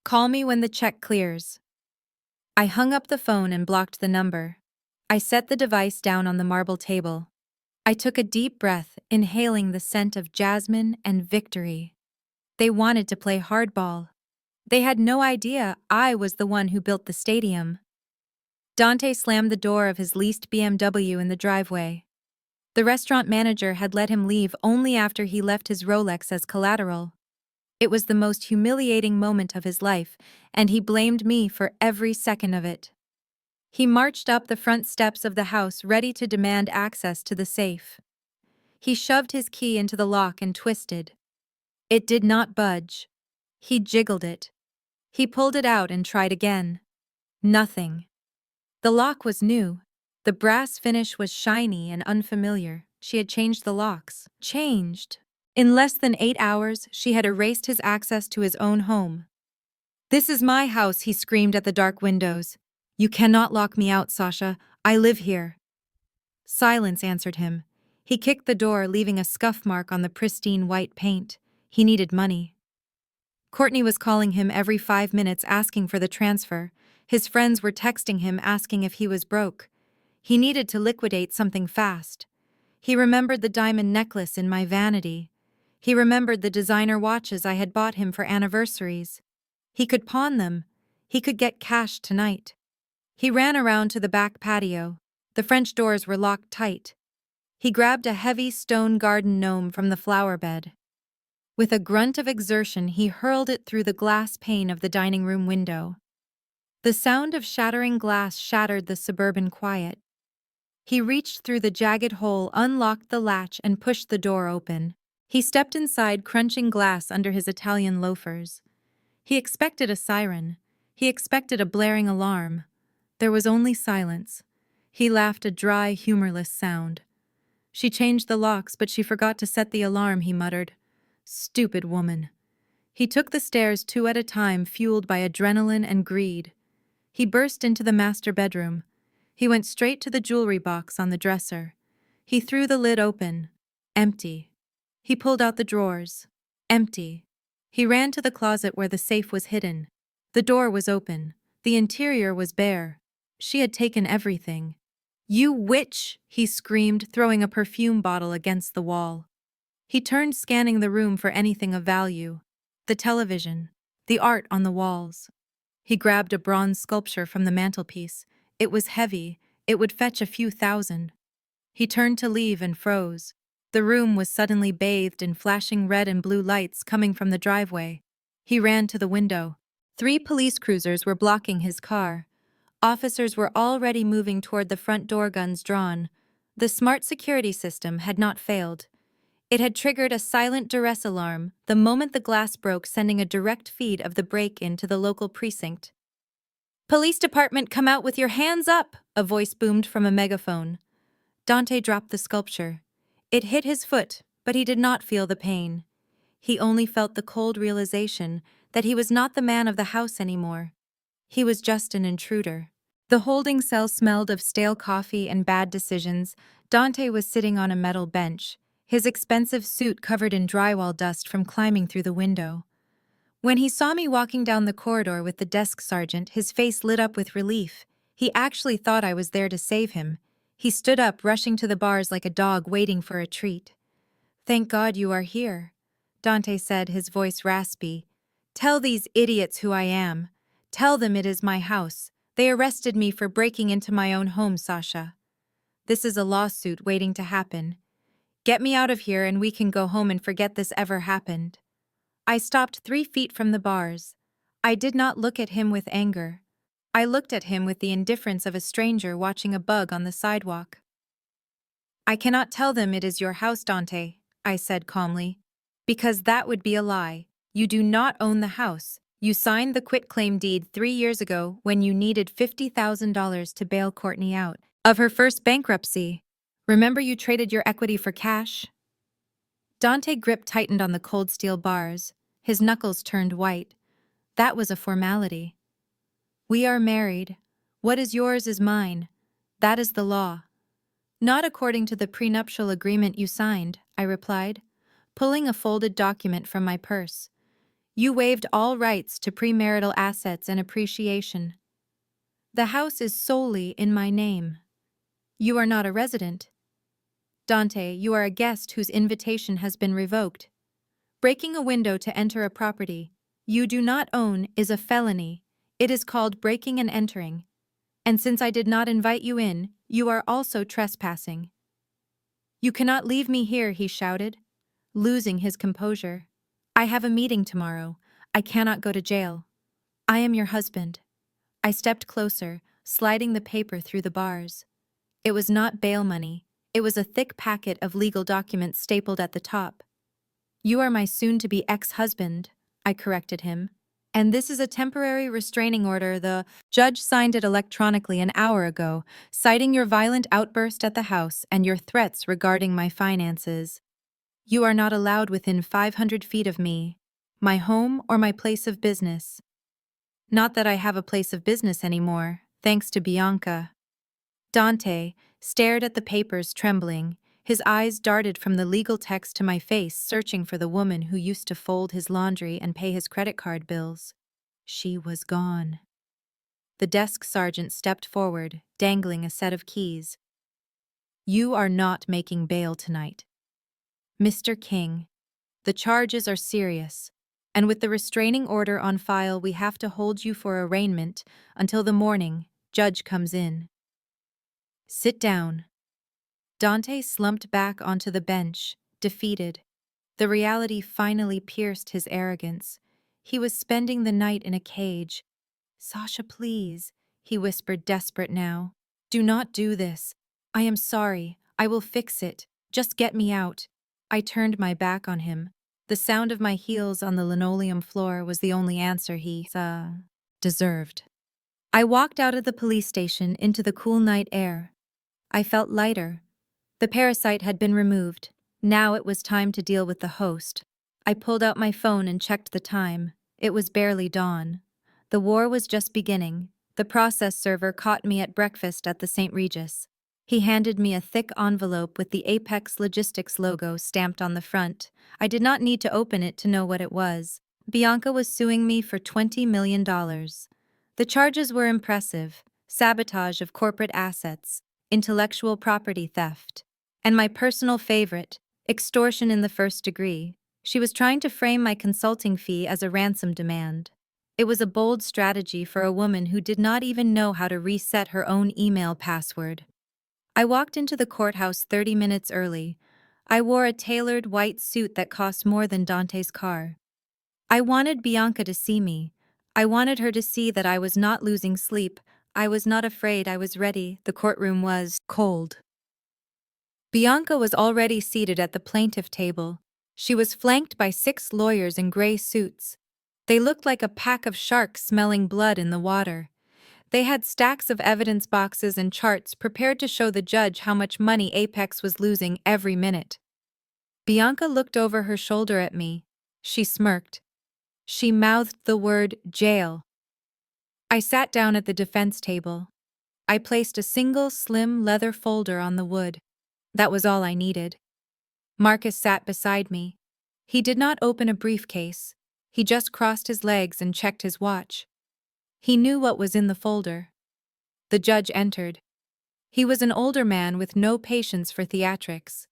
Call me when the check clears. I hung up the phone and blocked the number. I set the device down on the marble table. I took a deep breath, inhaling the scent of jasmine and victory. They wanted to play hardball. They had no idea I was the one who built the stadium. Dante slammed the door of his leased BMW in the driveway. The restaurant manager had let him leave only after he left his Rolex as collateral. It was the most humiliating moment of his life, and he blamed me for every second of it. He marched up the front steps of the house, ready to demand access to the safe. He shoved his key into the lock and twisted. It did not budge. He jiggled it. He pulled it out and tried again. Nothing. The lock was new. The brass finish was shiny and unfamiliar. She had changed the locks. Changed. In less than 8 hours, she had erased his access to his own home. This is my house, he screamed at the dark windows. You cannot lock me out, Sasha. I live here. Silence answered him. He kicked the door, leaving a scuff mark on the pristine white paint. He needed money. Courtney was calling him every 5 minutes asking for the transfer. His friends were texting him asking if he was broke. He needed to liquidate something fast. He remembered the diamond necklace in my vanity. He remembered the designer watches I had bought him for anniversaries. He could pawn them. He could get cash tonight. He ran around to the back patio. The French doors were locked tight. He grabbed a heavy stone garden gnome from the flower bed. With a grunt of exertion, he hurled it through the glass pane of the dining room window. The sound of shattering glass shattered the suburban quiet. He reached through the jagged hole, unlocked the latch, and pushed the door open. He stepped inside, crunching glass under his Italian loafers. He expected a siren. He expected a blaring alarm. There was only silence. He laughed, a dry, humorless sound. She changed the locks, but she forgot to set the alarm, he muttered. Stupid woman. He took the stairs 2 at a time, fueled by adrenaline and greed. He burst into the master bedroom. He went straight to the jewelry box on the dresser. He threw the lid open. Empty. He pulled out the drawers. Empty. He ran to the closet where the safe was hidden. The door was open. The interior was bare. She had taken everything. "You witch!" he screamed, throwing a perfume bottle against the wall. He turned, scanning the room for anything of value. The television. The art on the walls. He grabbed a bronze sculpture from the mantelpiece. It was heavy. It would fetch a few thousand. He turned to leave and froze. The room was suddenly bathed in flashing red and blue lights coming from the driveway. He ran to the window. 3 police cruisers were blocking his car. Officers were already moving toward the front door, guns drawn. The smart security system had not failed. It had triggered a silent duress alarm the moment the glass broke, sending a direct feed of the break-in to the local precinct. "Police department, come out with your hands up!" a voice boomed from a megaphone. Dante dropped the sculpture. It hit his foot, but he did not feel the pain. He only felt the cold realization that he was not the man of the house anymore. He was just an intruder. The holding cell smelled of stale coffee and bad decisions. Dante was sitting on a metal bench, his expensive suit covered in drywall dust from climbing through the window. When he saw me walking down the corridor with the desk sergeant, his face lit up with relief. He actually thought I was there to save him. He stood up, rushing to the bars like a dog waiting for a treat. "Thank God you are here," Dante said, his voice raspy. "Tell these idiots who I am. Tell them it is my house. They arrested me for breaking into my own home, Sasha. This is a lawsuit waiting to happen. Get me out of here and we can go home and forget this ever happened." I stopped 3 feet from the bars. I did not look at him with anger. I looked at him with the indifference of a stranger watching a bug on the sidewalk. "I cannot tell them it is your house, Dante," I said calmly, "because that would be a lie. You do not own the house. You signed the quitclaim deed 3 years ago when you needed $50,000 to bail Courtney out of her first bankruptcy. Remember, you traded your equity for cash?" Dante's grip tightened on the cold steel bars. His knuckles turned white. "That was a formality. We are married. What is yours is mine. That is the law." "Not according to the prenuptial agreement you signed," I replied, pulling a folded document from my purse. "You waived all rights to premarital assets and appreciation. The house is solely in my name. You are not a resident. Dante, you are a guest whose invitation has been revoked. Breaking a window to enter a property you do not own is a felony. It is called breaking and entering. And since I did not invite you in, you are also trespassing." "You cannot leave me here," he shouted, losing his composure. "I have a meeting tomorrow. I cannot go to jail. I am your husband." I stepped closer, sliding the paper through the bars. It was not bail money. It was a thick packet of legal documents stapled at the top. "You are my soon-to-be ex-husband," I corrected him. "And this is a temporary restraining order. The judge signed it electronically an hour ago, citing your violent outburst at the house and your threats regarding my finances. You are not allowed within 500 feet of me, my home or my place of business. Not that I have a place of business anymore, thanks to Bianca." Dante stared at the papers, trembling. His eyes darted from the legal text to my face, searching for the woman who used to fold his laundry and pay his credit card bills. She was gone. The desk sergeant stepped forward, dangling a set of keys. "You are not making bail tonight. Mr. King, the charges are serious, and with the restraining order on file, we have to hold you for arraignment until the morning judge comes in. Sit down." Dante slumped back onto the bench, defeated. The reality finally pierced his arrogance. He was spending the night in a cage. "Sasha, please," he whispered, desperate now. "Do not do this. I am sorry. I will fix it. Just get me out." I turned my back on him. The sound of my heels on the linoleum floor was the only answer he deserved. I walked out of the police station into the cool night air. I felt lighter. The parasite had been removed. Now it was time to deal with the host. I pulled out my phone and checked the time. It was barely dawn. The war was just beginning. The process server caught me at breakfast at the St. Regis. He handed me a thick envelope with the Apex Logistics logo stamped on the front. I did not need to open it to know what it was. Bianca was suing me for $20 million. The charges were impressive: sabotage of corporate assets, intellectual property theft, and my personal favorite, extortion in the first degree. She was trying to frame my consulting fee as a ransom demand. It was a bold strategy for a woman who did not even know how to reset her own email password. I walked into the courthouse 30 minutes early. I wore a tailored white suit that cost more than Dante's car. I wanted Bianca to see me. I wanted her to see that I was not losing sleep. I was not afraid, I was ready. The courtroom was cold. Bianca was already seated at the plaintiff table. She was flanked by 6 lawyers in gray suits. They looked like a pack of sharks smelling blood in the water. They had stacks of evidence boxes and charts prepared to show the judge how much money Apex was losing every minute. Bianca looked over her shoulder at me. She smirked. She mouthed the word jail. I sat down at the defense table. I placed a single slim leather folder on the wood. That was all I needed. Marcus sat beside me. He did not open a briefcase. He just crossed his legs and checked his watch. He knew what was in the folder. The judge entered. He was an older man with no patience for theatrics.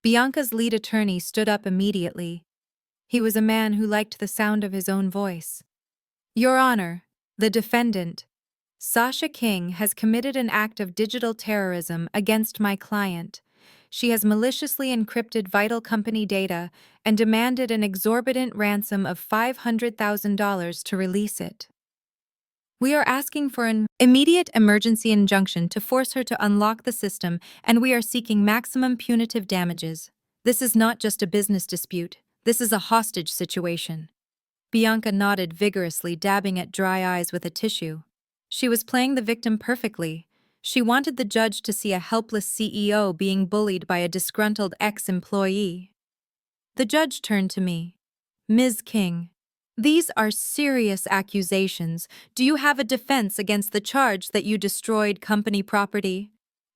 Bianca's lead attorney stood up immediately. He was a man who liked the sound of his own voice. Your Honor, the defendant, Sasha King, has committed an act of digital terrorism against my client. She has maliciously encrypted vital company data and demanded an exorbitant ransom of $500,000 to release it. We are asking for an immediate emergency injunction to force her to unlock the system, and we are seeking maximum punitive damages. This is not just a business dispute. This is a hostage situation. Bianca nodded vigorously, dabbing at dry eyes with a tissue. She was playing the victim perfectly. She wanted the judge to see a helpless CEO being bullied by a disgruntled ex-employee. The judge turned to me. Ms. King, these are serious accusations. Do you have a defense against the charge that you destroyed company property?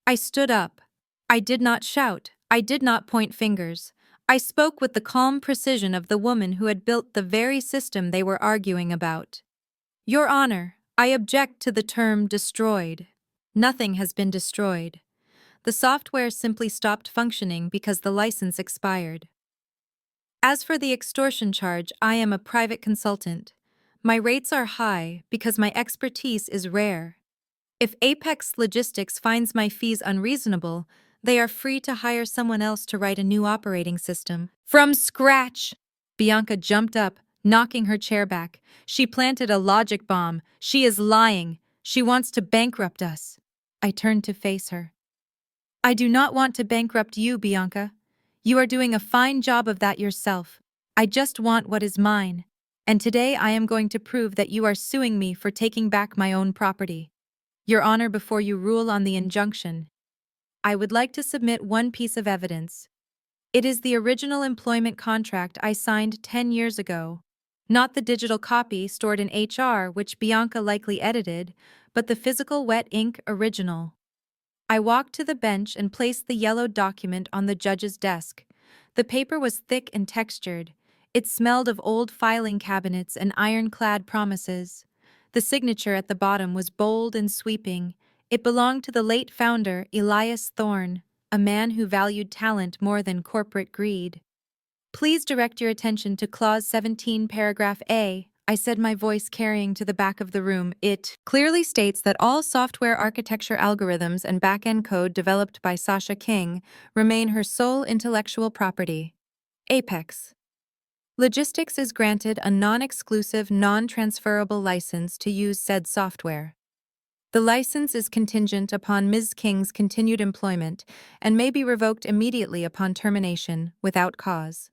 I stood up. I did not shout. I did not point fingers. I spoke with the calm precision of the woman who had built the very system they were arguing about. Your Honor, I object to the term destroyed. Nothing has been destroyed. The software simply stopped functioning because the license expired. As for the extortion charge, I am a private consultant. My rates are high because my expertise is rare. If Apex Logistics finds my fees unreasonable, they are free to hire someone else to write a new operating system. From scratch! Bianca jumped up, knocking her chair back. She planted a logic bomb. She is lying. She wants to bankrupt us. I turned to face her. I do not want to bankrupt you, Bianca. You are doing a fine job of that yourself. I just want what is mine. And today I am going to prove that you are suing me for taking back my own property. Your Honor, before you rule on the injunction, I would like to submit one piece of evidence. It is the original employment contract I signed 10 years ago. Not the digital copy stored in HR, which Bianca likely edited, but the physical wet ink original. I walked to the bench and placed the yellowed document on the judge's desk. The paper was thick and textured. It smelled of old filing cabinets and ironclad promises. The signature at the bottom was bold and sweeping. It belonged to the late founder, Elias Thorne, a man who valued talent more than corporate greed. Please direct your attention to Clause 17, Paragraph A, I said, my voice carrying to the back of the room. It clearly states that all software architecture algorithms and back-end code developed by Sasha King remain her sole intellectual property. Apex Logistics is granted a non-exclusive, non-transferable license to use said software. The license is contingent upon Ms. King's continued employment and may be revoked immediately upon termination without cause.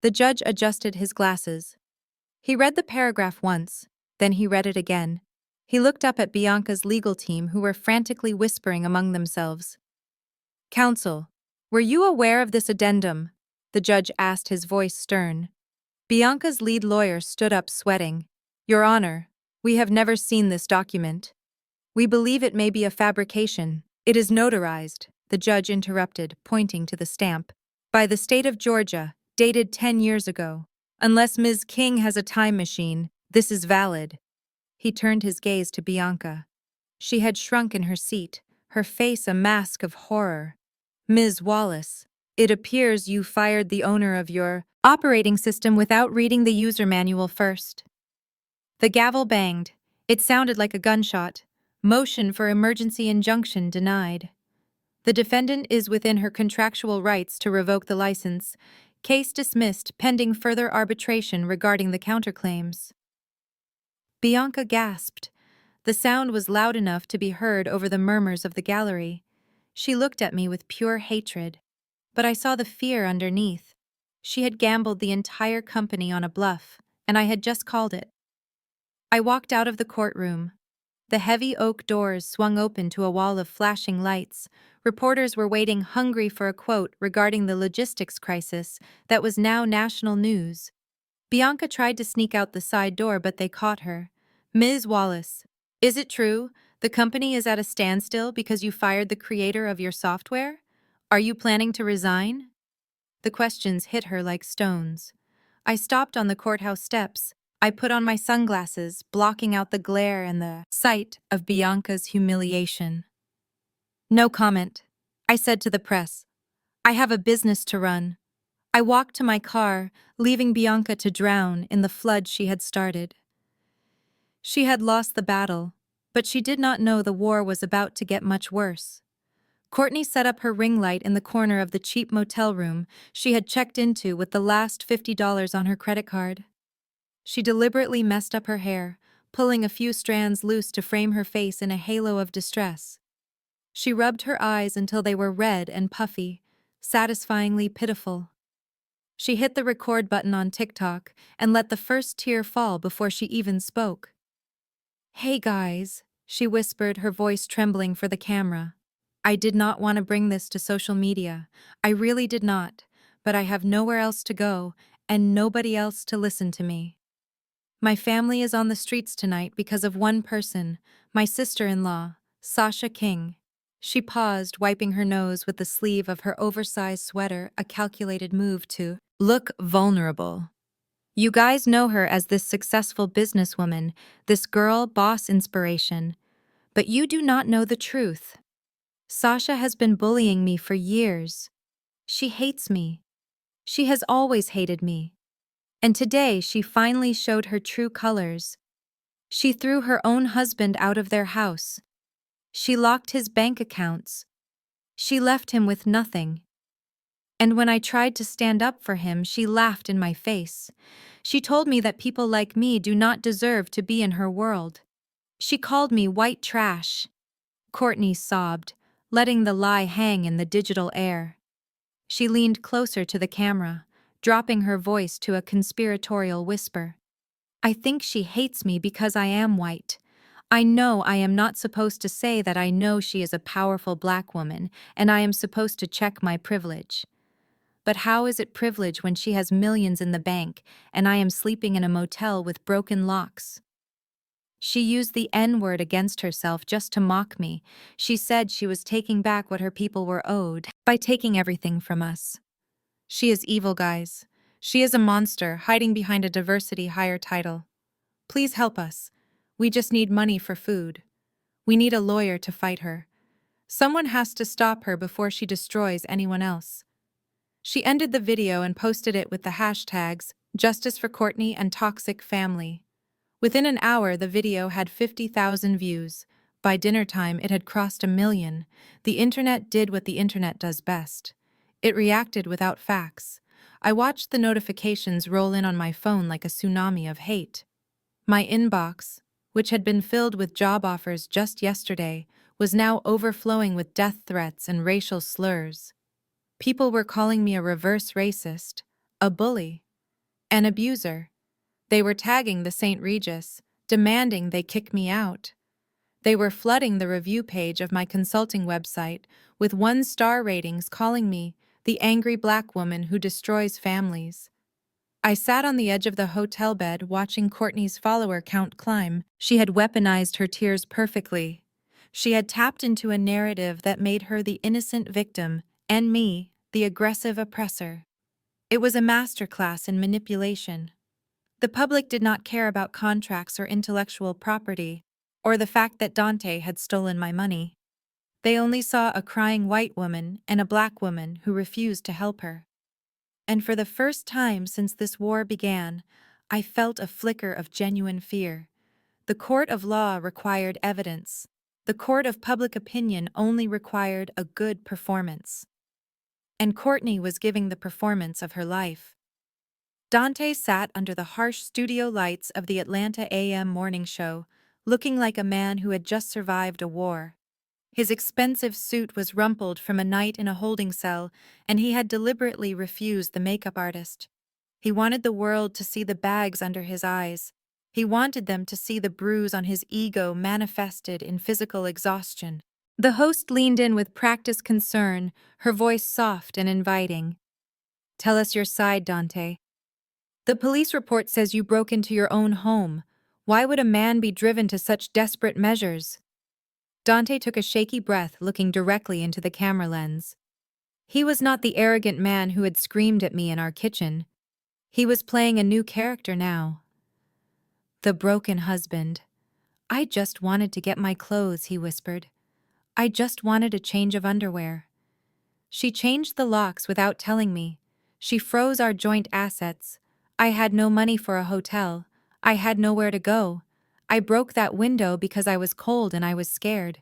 The judge adjusted his glasses. He read the paragraph once, then he read it again. He looked up at Bianca's legal team, who were frantically whispering among themselves. Counsel, were you aware of this addendum? The judge asked, his voice stern. Bianca's lead lawyer stood up, sweating. Your Honor, we have never seen this document. We believe it may be a fabrication. It is notarized, the judge interrupted, pointing to the stamp. By the state of Georgia, dated 10 years ago. Unless Ms. King has a time machine, this is valid. He turned his gaze to Bianca. She had shrunk in her seat, her face a mask of horror. Ms. Wallace, it appears you fired the owner of your operating system without reading the user manual first. The gavel banged. It sounded like a gunshot. Motion for emergency injunction denied. The defendant is within her contractual rights to revoke the license. Case dismissed pending further arbitration regarding the counterclaims. Bianca gasped. The sound was loud enough to be heard over the murmurs of the gallery. She looked at me with pure hatred. But I saw the fear underneath. She had gambled the entire company on a bluff, and I had just called it. I walked out of the courtroom. The heavy oak doors swung open to a wall of flashing lights. Reporters were waiting hungry for a quote regarding the logistics crisis that was now national news. Bianca tried to sneak out the side door, but they caught her. Ms. Wallace, is it true the company is at a standstill because you fired the creator of your software? Are you planning to resign? The questions hit her like stones. I stopped on the courthouse steps. I put on my sunglasses, blocking out the glare and the sight of Bianca's humiliation. No comment, I said to the press. I have a business to run. I walked to my car, leaving Bianca to drown in the flood she had started. She had lost the battle, but she did not know the war was about to get much worse. Courtney set up her ring light in the corner of the cheap motel room she had checked into with the last $50 on her credit card. She deliberately messed up her hair, pulling a few strands loose to frame her face in a halo of distress. She rubbed her eyes until they were red and puffy, satisfyingly pitiful. She hit the record button on TikTok and let the first tear fall before she even spoke. Hey guys, she whispered, her voice trembling for the camera. I did not want to bring this to social media. I really did not, but I have nowhere else to go and nobody else to listen to me. My family is on the streets tonight because of one person, my sister-in-law, Sasha King. She paused, wiping her nose with the sleeve of her oversized sweater, a calculated move to look vulnerable. You guys know her as this successful businesswoman, this girl boss inspiration, but you do not know the truth. Sasha has been bullying me for years. She hates me. She has always hated me. And today she finally showed her true colors. She threw her own husband out of their house. She locked his bank accounts. She left him with nothing. And when I tried to stand up for him, she laughed in my face. She told me that people like me do not deserve to be in her world. She called me white trash. Courtney sobbed, letting the lie hang in the digital air. She leaned closer to the camera, dropping her voice to a conspiratorial whisper. I think she hates me because I am white. I know I am not supposed to say that. I know she is a powerful black woman, and I am supposed to check my privilege. But how is it privilege when she has millions in the bank, and I am sleeping in a motel with broken locks? She used the N-word against herself just to mock me. She said she was taking back what her people were owed by taking everything from us. She is evil, guys. She is a monster hiding behind a diversity hire title. Please help us. We just need money for food. We need a lawyer to fight her. Someone has to stop her before she destroys anyone else. She ended the video and posted it with the hashtags Justice for Courtney and Toxic Family. Within an hour, the video had 50,000 views. By dinner time, it had crossed 1 million. The internet did what the internet does best. It reacted without facts. I watched the notifications roll in on my phone like a tsunami of hate. My inbox, which had been filled with job offers just yesterday, was now overflowing with death threats and racial slurs. People were calling me a reverse racist, a bully, an abuser. They were tagging the St. Regis, demanding they kick me out. They were flooding the review page of my consulting website with 1-star ratings, calling me the angry black woman who destroys families. I sat on the edge of the hotel bed watching Courtney's follower count climb. She had weaponized her tears perfectly. She had tapped into a narrative that made her the innocent victim, and me, the aggressive oppressor. It was a masterclass in manipulation. The public did not care about contracts or intellectual property, or the fact that Dante had stolen my money. They only saw a crying white woman and a black woman who refused to help her. And for the first time since this war began, I felt a flicker of genuine fear. The court of law required evidence. The court of public opinion only required a good performance. And Courtney was giving the performance of her life. Dante sat under the harsh studio lights of the Atlanta AM morning show, looking like a man who had just survived a war. His expensive suit was rumpled from a night in a holding cell, and he had deliberately refused the makeup artist. He wanted the world to see the bags under his eyes. He wanted them to see the bruise on his ego manifested in physical exhaustion. The host leaned in with practiced concern, her voice soft and inviting. "Tell us your side, Dante. The police report says you broke into your own home. Why would a man be driven to such desperate measures?" Dante took a shaky breath, looking directly into the camera lens. He was not the arrogant man who had screamed at me in our kitchen. He was playing a new character now. The broken husband. "I just wanted to get my clothes," he whispered. "I just wanted a change of underwear." She changed the locks without telling me. She froze our joint assets. I had no money for a hotel. I had nowhere to go. I broke that window because I was cold and I was scared.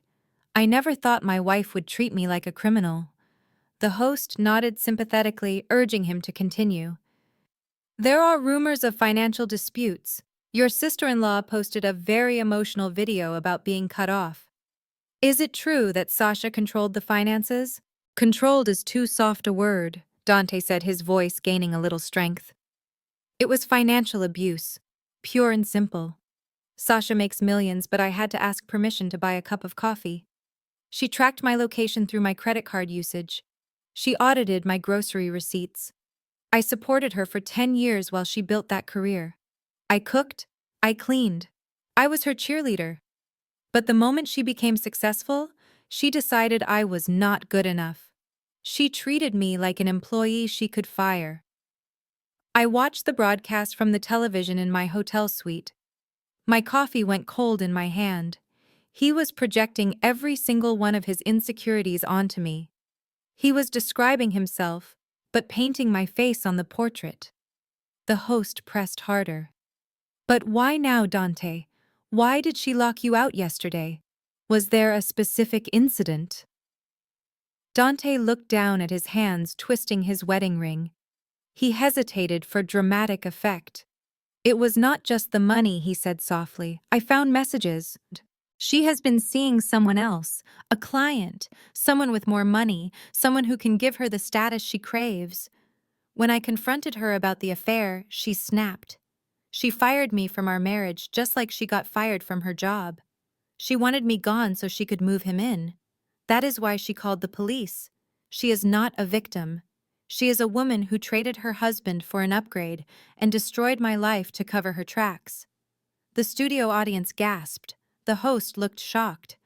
I never thought my wife would treat me like a criminal. The host nodded sympathetically, urging him to continue. "There are rumors of financial disputes. Your sister-in-law posted a very emotional video about being cut off. Is it true that Sasha controlled the finances?" "Controlled is too soft a word," Dante said, his voice gaining a little strength. "It was financial abuse, pure and simple. Sasha makes millions, but I had to ask permission to buy a cup of coffee. She tracked my location through my credit card usage. She audited my grocery receipts. I supported her for 10 years while she built that career. I cooked, I cleaned. I was her cheerleader. But the moment she became successful, she decided I was not good enough. She treated me like an employee she could fire." I watched the broadcast from the television in my hotel suite. My coffee went cold in my hand. He was projecting every single one of his insecurities onto me. He was describing himself, but painting my face on the portrait. The host pressed harder. "But why now, Dante? Why did she lock you out yesterday? Was there a specific incident?" Dante looked down at his hands, twisting his wedding ring. He hesitated for dramatic effect. "It was not just the money," he said softly. "I found messages. She has been seeing someone else, a client, someone with more money, someone who can give her the status she craves." When I confronted her about the affair, she snapped. She fired me from our marriage just like she got fired from her job. She wanted me gone so she could move him in. That is why she called the police. She is not a victim. She is a woman who traded her husband for an upgrade and destroyed my life to cover her tracks. The studio audience gasped. The host looked shocked.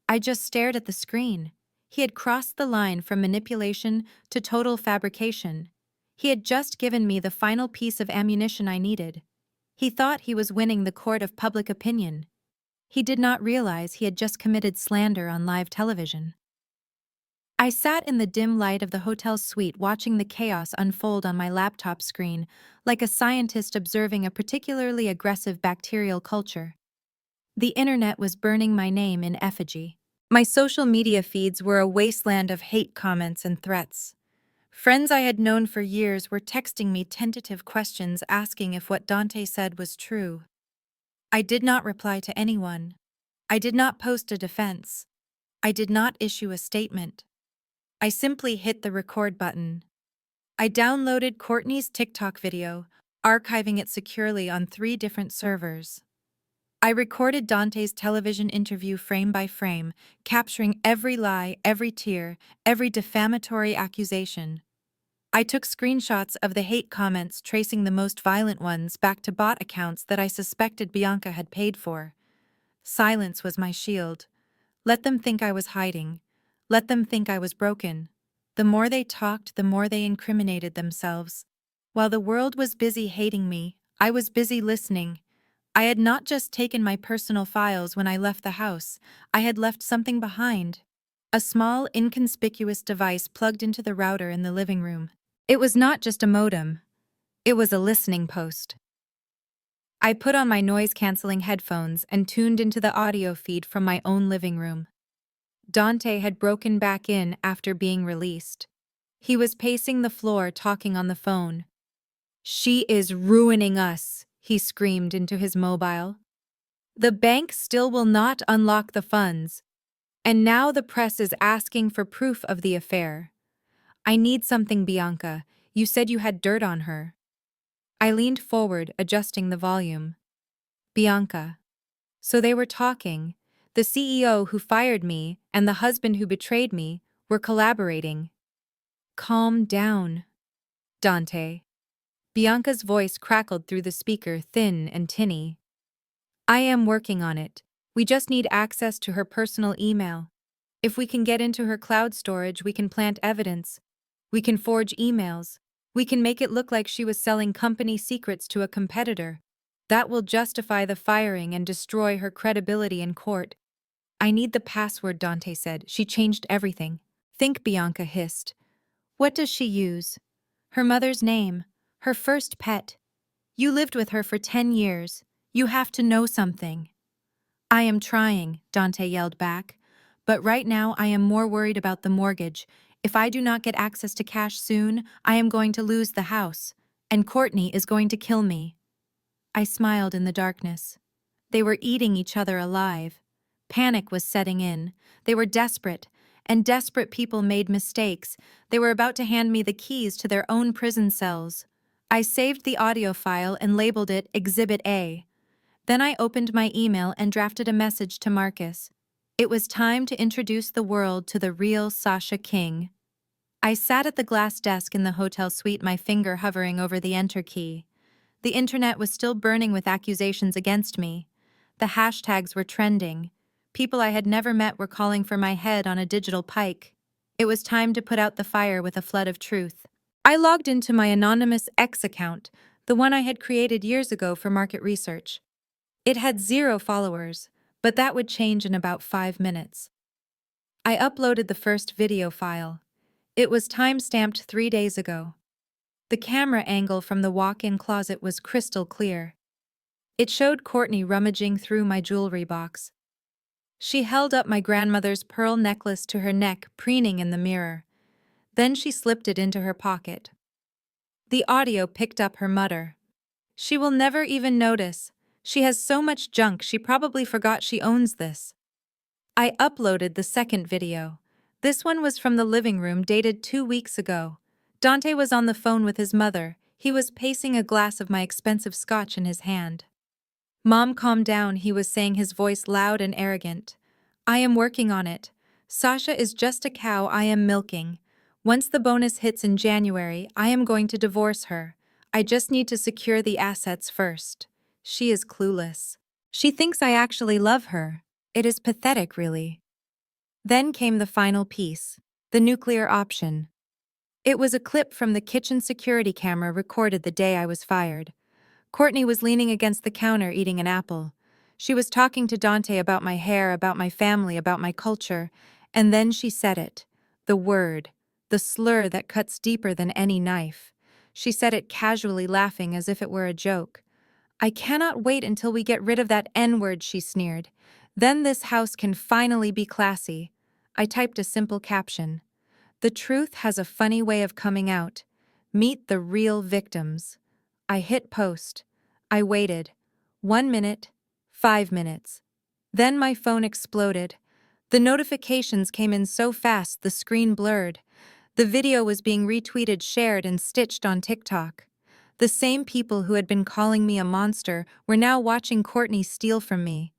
I just stared at the screen. He had crossed the line from manipulation to total fabrication. He had just given me the final piece of ammunition I needed. He thought he was winning the court of public opinion. He did not realize he had just committed slander on live television. I sat in the dim light of the hotel suite watching the chaos unfold on my laptop screen, like a scientist observing a particularly aggressive bacterial culture. The internet was burning my name in effigy. My social media feeds were a wasteland of hate comments and threats. Friends I had known for years were texting me tentative questions asking if what Dante said was true. I did not reply to anyone. I did not post a defense. I did not issue a statement. I simply hit the record button. I downloaded Courtney's TikTok video, archiving it securely on 3 different servers. I recorded Dante's television interview frame by frame, capturing every lie, every tear, every defamatory accusation. I took screenshots of the hate comments, tracing the most violent ones back to bot accounts that I suspected Bianca had paid for. Silence was my shield. Let them think I was hiding. Let them think I was broken. The more they talked, the more they incriminated themselves. While the world was busy hating me, I was busy listening. I had not just taken my personal files when I left the house, I had left something behind. A small, inconspicuous device plugged into the router in the living room. It was not just a modem. It was a listening post. I put on my noise-canceling headphones and tuned into the audio feed from my own living room. Dante had broken back in after being released. He was pacing the floor talking on the phone. "She is ruining us," he screamed into his mobile. "The bank still will not unlock the funds. And now the press is asking for proof of the affair. I need something, Bianca. You said you had dirt on her." I leaned forward, adjusting the volume. Bianca. So they were talking. The CEO who fired me and the husband who betrayed me were collaborating. "Calm down, Dante." Bianca's voice crackled through the speaker, thin and tinny. "I am working on it. We just need access to her personal email. If we can get into her cloud storage, we can plant evidence. We can forge emails. We can make it look like she was selling company secrets to a competitor. That will justify the firing and destroy her credibility in court." "I need the password," Dante said. "She changed everything." "Think," Bianca hissed. "What does she use? Her mother's name. Her first pet. You lived with her for 10 years. You have to know something." "I am trying," Dante yelled back. "But right now I am more worried about the mortgage. If I do not get access to cash soon, I am going to lose the house. And Courtney is going to kill me." I smiled in the darkness. They were eating each other alive. Panic was setting in. They were desperate, and desperate people made mistakes. They were about to hand me the keys to their own prison cells. I saved the audio file and labeled it Exhibit A. Then I opened my email and drafted a message to Marcus. It was time to introduce the world to the real Sasha King. I sat at the glass desk in the hotel suite, my finger hovering over the enter key. The internet was still burning with accusations against me. The hashtags were trending. People I had never met were calling for my head on a digital pike. It was time to put out the fire with a flood of truth. I logged into my anonymous X account, the one I had created years ago for market research. It had 0 followers, but that would change in about 5 minutes. I uploaded the first video file. It was time-stamped 3 days ago. The camera angle from the walk-in closet was crystal clear. It showed Courtney rummaging through my jewelry box. She held up my grandmother's pearl necklace to her neck, preening in the mirror. Then she slipped it into her pocket. The audio picked up her mutter. "She will never even notice. She has so much junk she probably forgot she owns this." I uploaded the second video. This one was from the living room, dated 2 weeks ago. Dante was on the phone with his mother. He was pacing a glass of my expensive scotch in his hand. "Mom, calm down," he was saying, his voice loud and arrogant. "I am working on it. Sasha is just a cow I am milking. Once the bonus hits in January, I am going to divorce her. I just need to secure the assets first." She is clueless. She thinks I actually love her. It is pathetic, really. Then came the final piece, the nuclear option. It was a clip from the kitchen security camera recorded the day I was fired. Courtney was leaning against the counter eating an apple. She was talking to Dante about my hair, about my family, about my culture, and then she said it. The word, the slur that cuts deeper than any knife. She said it casually, laughing as if it were a joke. "I cannot wait until we get rid of that N-word," she sneered. "Then this house can finally be classy." I typed a simple caption. "The truth has a funny way of coming out. Meet the real victims." I hit post. I waited. 1 minute, 5 minutes. Then my phone exploded. The notifications came in so fast the screen blurred. The video was being retweeted, shared, and stitched on TikTok. The same people who had been calling me a monster were now watching Courtney steal from me.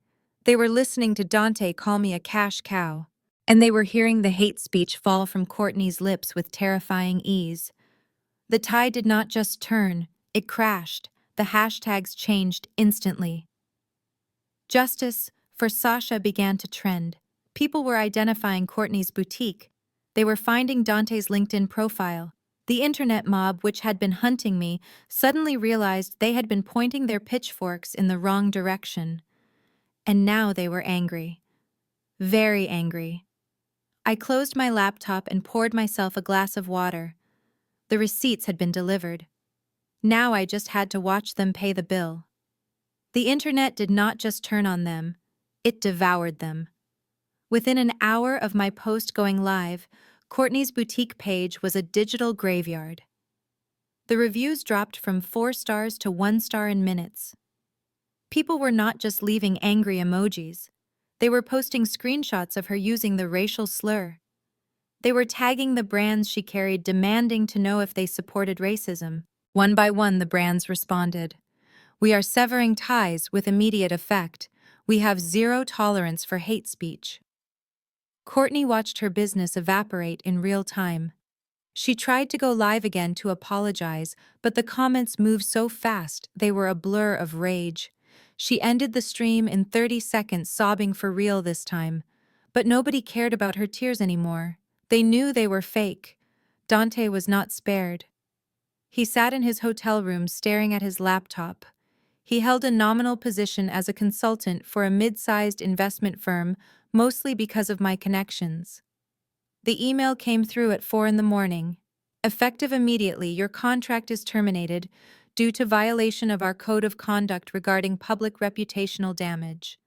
They were listening to Dante call me a cash cow. And they were hearing the hate speech fall from Courtney's lips with terrifying ease. The tide did not just turn, it crashed. The hashtags changed instantly. Justice for Sasha began to trend. People were identifying Courtney's boutique. They were finding Dante's LinkedIn profile. The internet mob, which had been hunting me, suddenly realized they had been pointing their pitchforks in the wrong direction. And now they were angry. Very angry. I closed my laptop and poured myself a glass of water. The receipts had been delivered. Now I just had to watch them pay the bill. The internet did not just turn on them, it devoured them. Within an hour of my post going live, Courtney's boutique page was a digital graveyard. The reviews dropped from 4 stars to 1 star in minutes. People were not just leaving angry emojis. They were posting screenshots of her using the racial slur. They were tagging the brands she carried, demanding to know if they supported racism. One by one, the brands responded. "We are severing ties with immediate effect. We have zero tolerance for hate speech." Courtney watched her business evaporate in real time. She tried to go live again to apologize, but the comments moved so fast they were a blur of rage. She ended the stream in 30 seconds, sobbing for real this time. But nobody cared about her tears anymore. They knew they were fake. Dante was not spared. He sat in his hotel room staring at his laptop. He held a nominal position as a consultant for a mid-sized investment firm, mostly because of my connections. The email came through at 4 in the morning. "Effective immediately, your contract is terminated due to violation of our code of conduct regarding public reputational damage."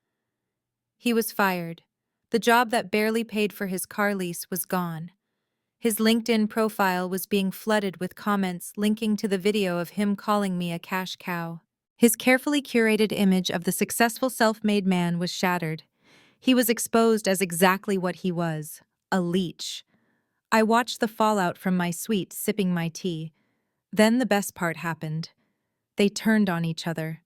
He was fired. The job that barely paid for his car lease was gone. His LinkedIn profile was being flooded with comments linking to the video of him calling me a cash cow. His carefully curated image of the successful self-made man was shattered. He was exposed as exactly what he was, a leech. I watched the fallout from my suite, sipping my tea. Then the best part happened. They turned on each other.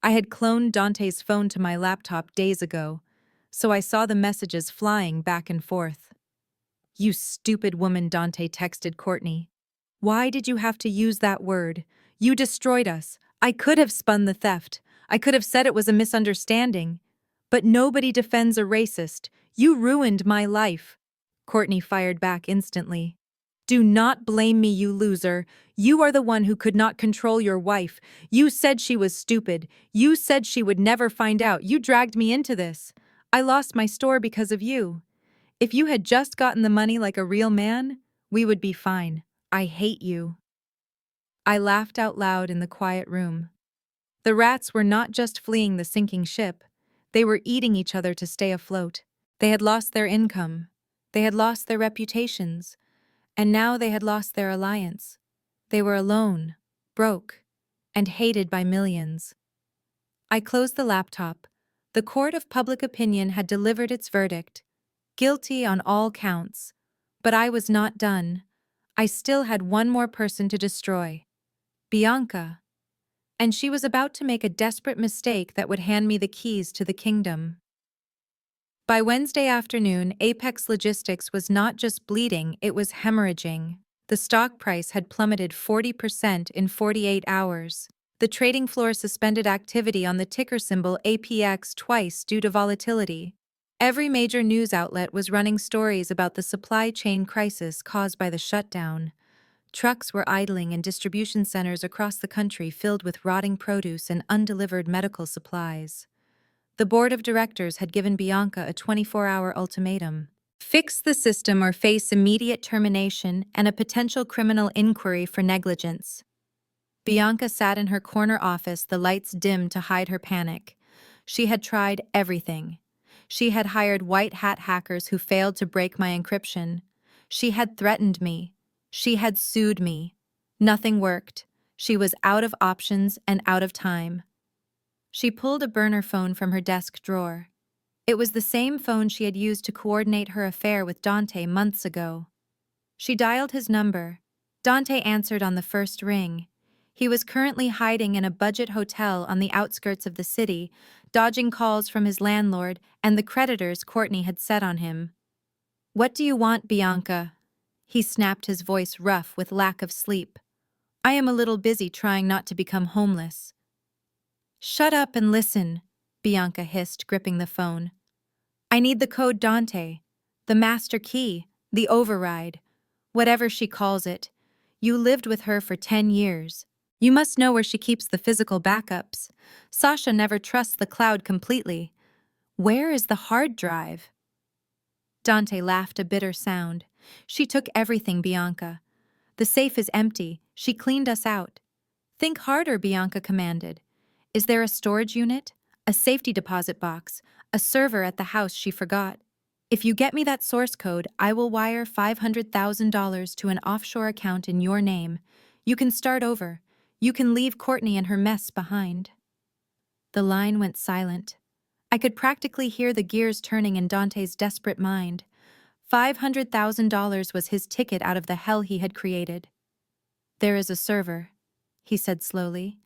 I had cloned Dante's phone to my laptop days ago, so I saw the messages flying back and forth. "You stupid woman," Dante texted Courtney. "Why did you have to use that word? You destroyed us. I could have spun the theft. I could have said it was a misunderstanding. But nobody defends a racist. You ruined my life." Courtney fired back instantly. "Do not blame me, you loser. You are the one who could not control your wife. You said she was stupid. You said she would never find out. You dragged me into this. I lost my store because of you. If you had just gotten the money like a real man, we would be fine. I hate you." I laughed out loud in the quiet room. The rats were not just fleeing the sinking ship, they were eating each other to stay afloat. They had lost their income. They had lost their reputations. And now they had lost their alliance. They were alone, broke, and hated by millions. I closed the laptop. The court of public opinion had delivered its verdict. Guilty on all counts. But I was not done. I still had one more person to destroy. Bianca. And she was about to make a desperate mistake that would hand me the keys to the kingdom. By Wednesday afternoon, Apex Logistics was not just bleeding, it was hemorrhaging. The stock price had plummeted 40% in 48 hours. The trading floor suspended activity on the ticker symbol APX twice due to volatility. Every major news outlet was running stories about the supply chain crisis caused by the shutdown. Trucks were idling in distribution centers across the country filled with rotting produce and undelivered medical supplies. The board of directors had given Bianca a 24-hour ultimatum. Fix the system or face immediate termination and a potential criminal inquiry for negligence. Bianca sat in her corner office, the lights dim to hide her panic. She had tried everything. She had hired white hat hackers who failed to break my encryption. She had threatened me. She had sued me. Nothing worked. She was out of options and out of time. She pulled a burner phone from her desk drawer. It was the same phone she had used to coordinate her affair with Dante months ago. She dialed his number. Dante answered on the first ring. He was currently hiding in a budget hotel on the outskirts of the city, dodging calls from his landlord and the creditors Courtney had set on him. "What do you want, Bianca?" He snapped, his voice rough with lack of sleep. "I am a little busy trying not to become homeless." "Shut up and listen," Bianca hissed, gripping the phone. I need the code Dante, the master key, the override, whatever she calls it. You lived with her for 10 years. You must know where she keeps the physical backups. Sasha never trusts the cloud completely. Where is the hard drive? Dante laughed a bitter sound. She took everything, Bianca. The safe is empty. She cleaned us out. Think harder, Bianca commanded. Is there a storage unit? A safety deposit box? A server at the house she forgot? If you get me that source code, I will wire $500,000 to an offshore account in your name. You can start over. You can leave Courtney and her mess behind. The line went silent. I could practically hear the gears turning in Dante's desperate mind. $500,000 was his ticket out of the hell he had created. There is a server, he said slowly.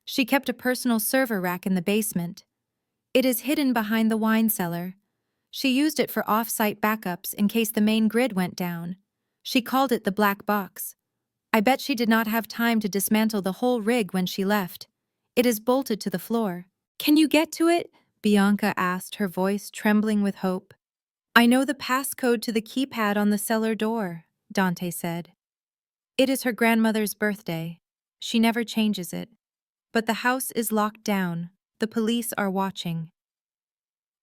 She kept a personal server rack in the basement. It is hidden behind the wine cellar. She used it for off-site backups in case the main grid went down. She called it the black box. I bet she did not have time to dismantle the whole rig when she left. It is bolted to the floor. Can you get to it? Bianca asked, her voice trembling with hope. I know the passcode to the keypad on the cellar door, Dante said. It is her grandmother's birthday. She never changes it. But the house is locked down. The police are watching.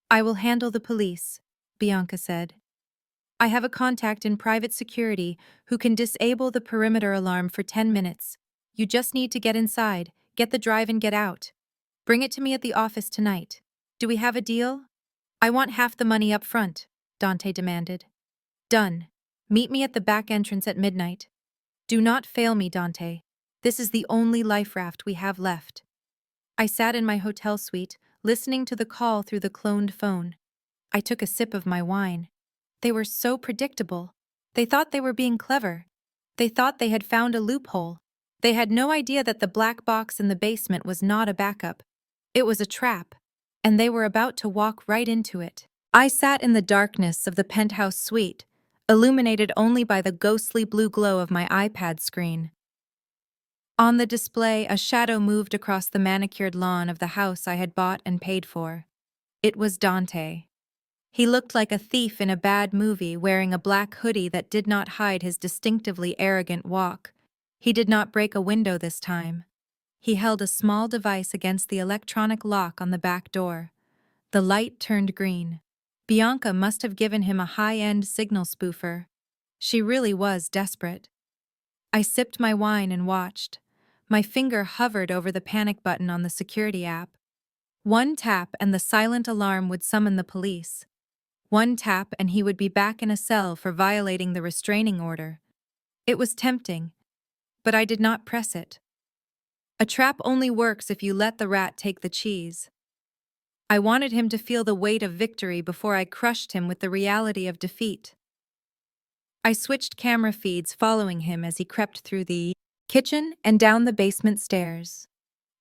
I will handle the police, Bianca said. I have a contact in private security who can disable the perimeter alarm for 10 minutes. You just need to get inside, get the drive and get out. Bring it to me at the office tonight. Do we have a deal? I want half the money up front, Dante demanded. Done. Meet me at the back entrance at midnight. Do not fail me, Dante. This is the only life raft we have left. I sat in my hotel suite, listening to the call through the cloned phone. I took a sip of my wine. They were so predictable. They thought they were being clever. They thought they had found a loophole. They had no idea that the black box in the basement was not a backup. It was a trap, and they were about to walk right into it. I sat in the darkness of the penthouse suite, illuminated only by the ghostly blue glow of my iPad screen. On the display, a shadow moved across the manicured lawn of the house I had bought and paid for. It was Dante. He looked like a thief in a bad movie, wearing a black hoodie that did not hide his distinctively arrogant walk. He did not break a window this time. He held a small device against the electronic lock on the back door. The light turned green. Bianca must have given him a high-end signal spoofer. She really was desperate. I sipped my wine and watched. My finger hovered over the panic button on the security app. One tap and the silent alarm would summon the police. One tap and he would be back in a cell for violating the restraining order. It was tempting, but I did not press it. A trap only works if you let the rat take the cheese. I wanted him to feel the weight of victory before I crushed him with the reality of defeat. I switched camera feeds, following him as he crept through the kitchen and down the basement stairs.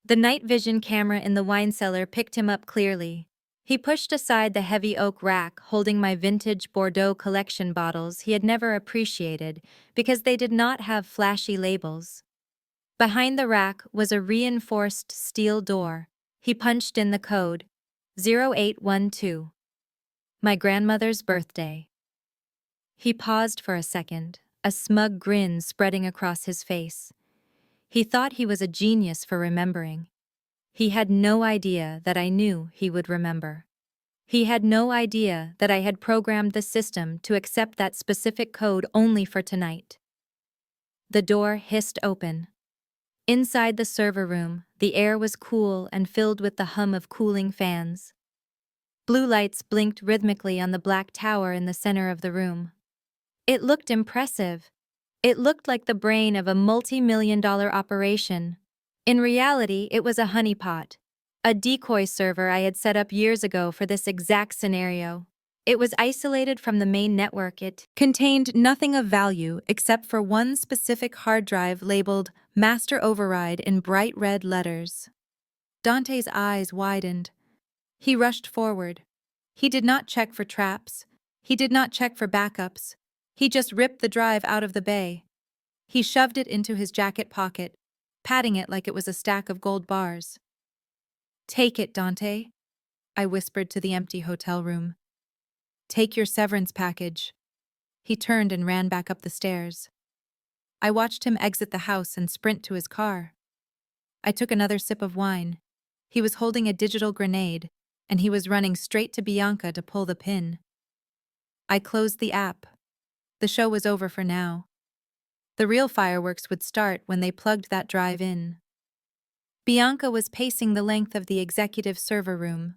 The night vision camera in the wine cellar picked him up clearly. He pushed aside the heavy oak rack holding my vintage Bordeaux collection bottles he had never appreciated because they did not have flashy labels. Behind the rack was a reinforced steel door. He punched in the code, 0812. My grandmother's birthday. He paused for a second, a smug grin spreading across his face. He thought he was a genius for remembering. He had no idea that I knew he would remember. He had no idea that I had programmed the system to accept that specific code only for tonight. The door hissed open. Inside the server room, the air was cool and filled with the hum of cooling fans. Blue lights blinked rhythmically on the black tower in the center of the room. It looked impressive. It looked like the brain of a multi-million-dollar operation. In reality, it was a honeypot, a decoy server I had set up years ago for this exact scenario. It was isolated from the main network. It contained nothing of value except for one specific hard drive labeled Master Override in bright red letters. Dante's eyes widened. He rushed forward. He did not check for traps. He did not check for backups. He just ripped the drive out of the bay. He shoved it into his jacket pocket, patting it like it was a stack of gold bars. Take it, Dante, I whispered to the empty hotel room. Take your severance package." He turned and ran back up the stairs. I watched him exit the house and sprint to his car. I took another sip of wine. He was holding a digital grenade, and he was running straight to Bianca to pull the pin. I closed the app. The show was over for now. The real fireworks would start when they plugged that drive in. Bianca was pacing the length of the executive server room,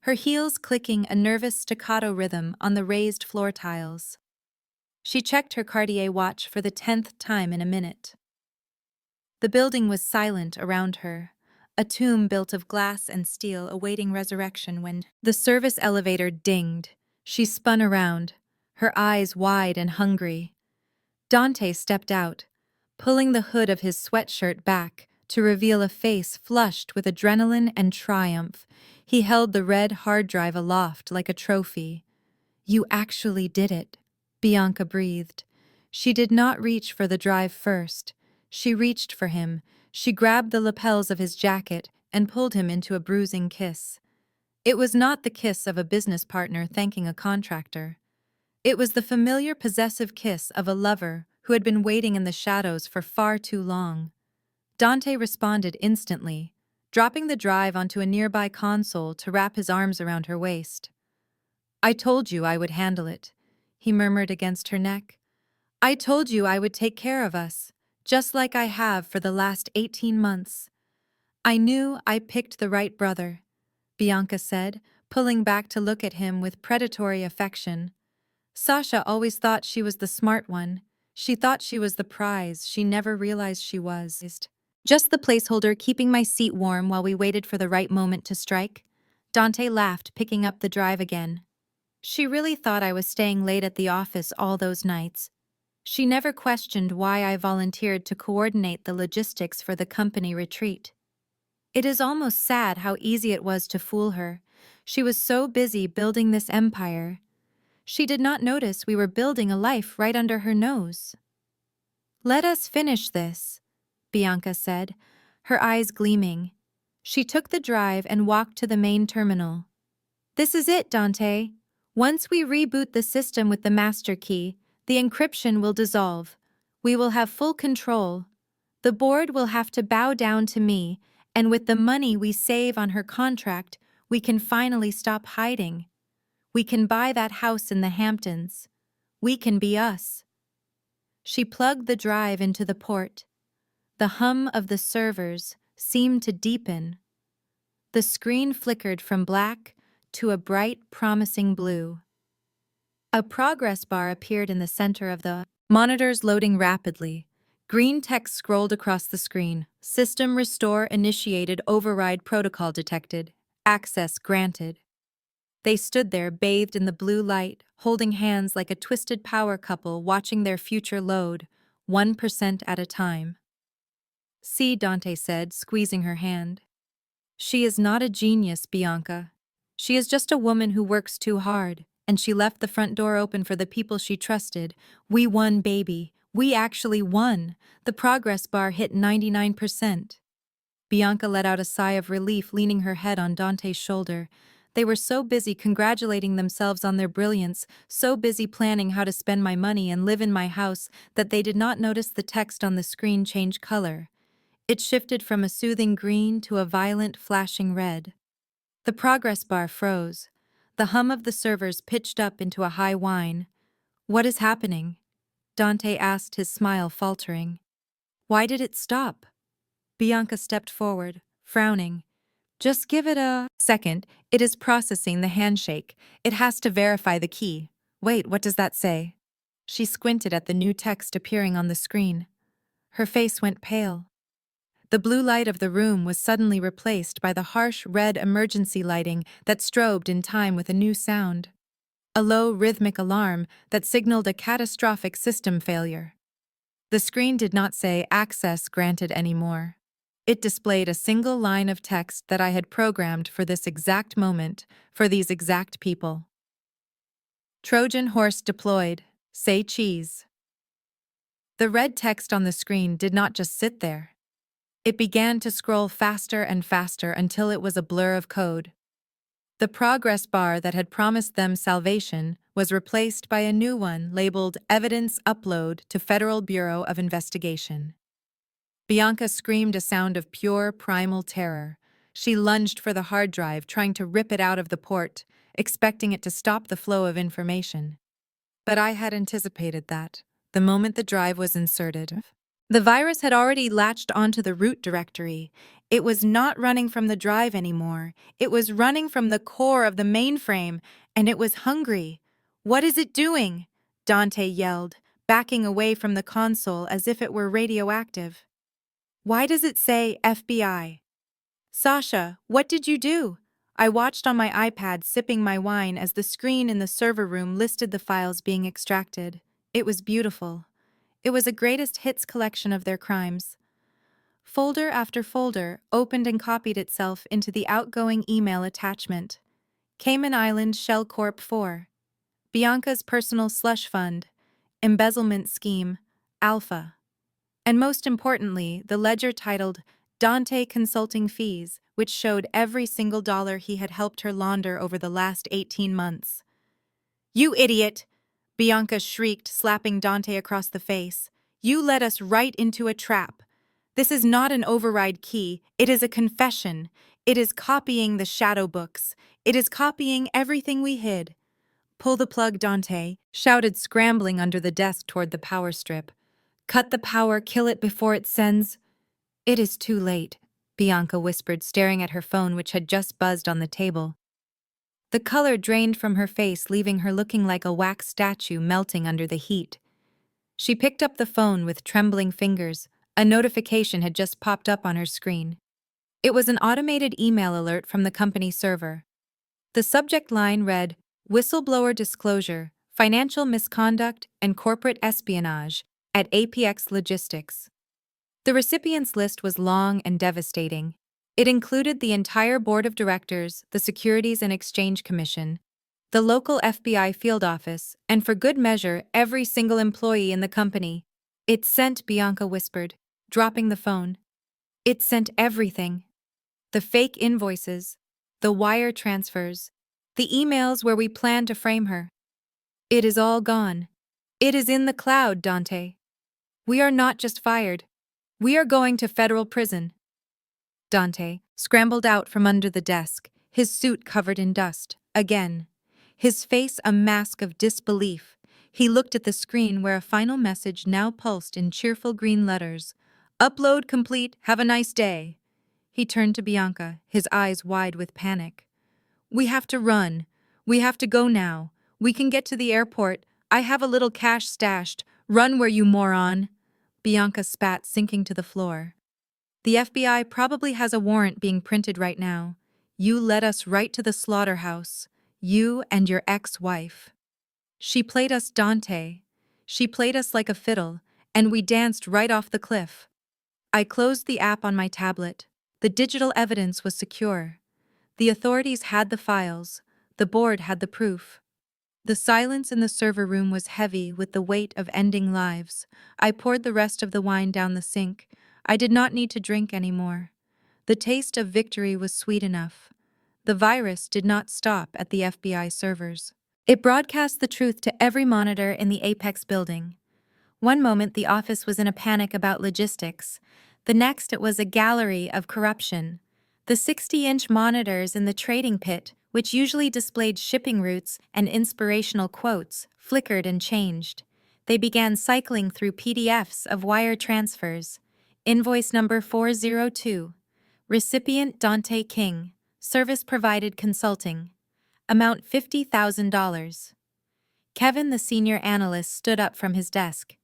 her heels clicking a nervous staccato rhythm on the raised floor tiles. She checked her Cartier watch for the 10th time in a minute. The building was silent around her, a tomb built of glass and steel awaiting resurrection when the service elevator dinged. She spun around, her eyes wide and hungry. Dante stepped out, pulling the hood of his sweatshirt back to reveal a face flushed with adrenaline and triumph. He held the red hard drive aloft like a trophy. "You actually did it," Bianca breathed. She did not reach for the drive first. She reached for him. She grabbed the lapels of his jacket and pulled him into a bruising kiss. It was not the kiss of a business partner thanking a contractor. It was the familiar possessive kiss of a lover who had been waiting in the shadows for far too long. Dante responded instantly, dropping the drive onto a nearby console to wrap his arms around her waist. "I told you I would handle it," he murmured against her neck. "I told you I would take care of us, just like I have for the last 18 months. I knew I picked the right brother," Bianca said, pulling back to look at him with predatory affection. Sasha always thought she was the smart one. She thought she was the prize she never realized she was. "Just the placeholder keeping my seat warm while we waited for the right moment to strike." Dante laughed, picking up the drive again. "She really thought I was staying late at the office all those nights. She never questioned why I volunteered to coordinate the logistics for the company retreat. It is almost sad how easy it was to fool her. She was so busy building this empire. She did not notice we were building a life right under her nose." "Let us finish this," Bianca said, her eyes gleaming. She took the drive and walked to the main terminal. "This is it, Dante. Once we reboot the system with the master key, the encryption will dissolve. We will have full control. The board will have to bow down to me, and with the money we save on her contract, we can finally stop hiding. We can buy that house in the Hamptons. We can be us." She plugged the drive into the port. The hum of the servers seemed to deepen. The screen flickered from black to a bright, promising blue. A progress bar appeared in the center of the monitors, loading rapidly. Green text scrolled across the screen. "System restore initiated, override protocol detected. Access granted." They stood there, bathed in the blue light, holding hands like a twisted power couple watching their future load, 1% at a time. "See," Dante said, squeezing her hand. "She is not a genius, Bianca. She is just a woman who works too hard, and she left the front door open for the people she trusted. We won, baby. We actually won." The progress bar hit 99%. Bianca let out a sigh of relief, leaning her head on Dante's shoulder. They were so busy congratulating themselves on their brilliance, so busy planning how to spend my money and live in my house, that they did not notice the text on the screen change color. It shifted from a soothing green to a violent, flashing red. The progress bar froze. The hum of the servers pitched up into a high whine. "What is happening?" Dante asked, his smile faltering. "Why did it stop?" Bianca stepped forward, frowning. "Just give it a second. It is processing the handshake. It has to verify the key. Wait, what does that say?" She squinted at the new text appearing on the screen. Her face went pale. The blue light of the room was suddenly replaced by the harsh red emergency lighting that strobed in time with a new sound. A low, rhythmic alarm that signaled a catastrophic system failure. The screen did not say "access granted" anymore. It displayed a single line of text that I had programmed for this exact moment, for these exact people. "Trojan horse deployed. Say cheese." The red text on the screen did not just sit there. It began to scroll faster and faster until it was a blur of code. The progress bar that had promised them salvation was replaced by a new one labeled Evidence Upload to Federal Bureau of Investigation. Bianca screamed a sound of pure, primal terror. She lunged for the hard drive, trying to rip it out of the port, expecting it to stop the flow of information. But I had anticipated that, the moment the drive was inserted. The virus had already latched onto the root directory. It was not running from the drive anymore. It was running from the core of the mainframe, and it was hungry. "What is it doing?" Dante yelled, backing away from the console as if it were radioactive. "Why does it say FBI?" "Sasha, what did you do?" I watched on my iPad, sipping my wine as the screen in the server room listed the files being extracted. It was beautiful. It was a greatest hits collection of their crimes. Folder after folder opened and copied itself into the outgoing email attachment. Cayman Island Shell Corp 4. Bianca's personal slush fund. Embezzlement scheme. Alpha. And most importantly, the ledger titled Dante Consulting Fees, which showed every single dollar he had helped her launder over the last 18 months. "You idiot!" Bianca shrieked, slapping Dante across the face. "You led us right into a trap. This is not an override key, it is a confession. It is copying the shadow books. It is copying everything we hid." "Pull the plug, Dante," shouted, scrambling under the desk toward the power strip. "Cut the power, kill it before it sends—" "It is too late," Bianca whispered, staring at her phone, which had just buzzed on the table. The color drained from her face, leaving her looking like a wax statue melting under the heat. She picked up the phone with trembling fingers. A notification had just popped up on her screen. It was an automated email alert from the company server. The subject line read, "Whistleblower Disclosure, Financial Misconduct and Corporate Espionage at APX Logistics." The recipients list was long and devastating. It included the entire board of directors, the Securities and Exchange Commission, the local FBI field office, and for good measure, every single employee in the company. "It sent," Bianca whispered, dropping the phone. "It sent everything. The fake invoices, the wire transfers, the emails where we planned to frame her. It is all gone. It is in the cloud, Dante. We are not just fired. We are going to federal prison." Dante scrambled out from under the desk, his suit covered in dust, again. His face a mask of disbelief. He looked at the screen where a final message now pulsed in cheerful green letters. "Upload complete, have a nice day." He turned to Bianca, his eyes wide with panic. "We have to run. We have to go now. We can get to the airport. I have a little cash stashed. Run where you moron." Bianca spat, sinking to the floor. "The FBI probably has a warrant being printed right now. You led us right to the slaughterhouse. You and your ex-wife. She played us, Dante. She played us like a fiddle, and we danced right off the cliff." I closed the app on my tablet. The digital evidence was secure. The authorities had the files. The board had the proof. The silence in the server room was heavy with the weight of ending lives. I poured the rest of the wine down the sink. I did not need to drink anymore. The taste of victory was sweet enough. The virus did not stop at the FBI servers. It broadcast the truth to every monitor in the Apex building. One moment the office was in a panic about logistics. The next it was a gallery of corruption. The 60-inch monitors in the trading pit, which usually displayed shipping routes and inspirational quotes, flickered and changed. They began cycling through PDFs of wire transfers. Invoice number 402. Recipient Dante King. Service provided consulting. Amount $50,000. Kevin, the senior analyst, stood up from his desk.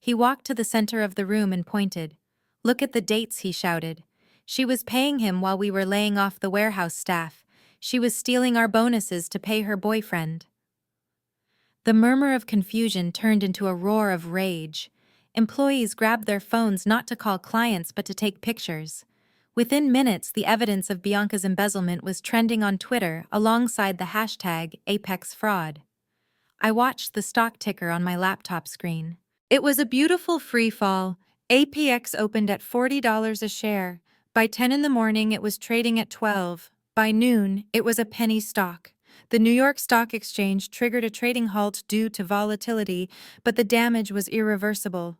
He walked to the center of the room and pointed. "Look at the dates," he shouted. "She was paying him while we were laying off the warehouse staff. She was stealing our bonuses to pay her boyfriend." The murmur of confusion turned into a roar of rage. Employees grabbed their phones not to call clients but to take pictures. Within minutes, the evidence of Bianca's embezzlement was trending on Twitter alongside the hashtag #ApexFraud. I watched the stock ticker on my laptop screen. It was a beautiful free fall. APX opened at $40 a share. By 10 in the morning, it was trading at 12. By noon, it was a penny stock. The New York Stock Exchange triggered a trading halt due to volatility, but the damage was irreversible.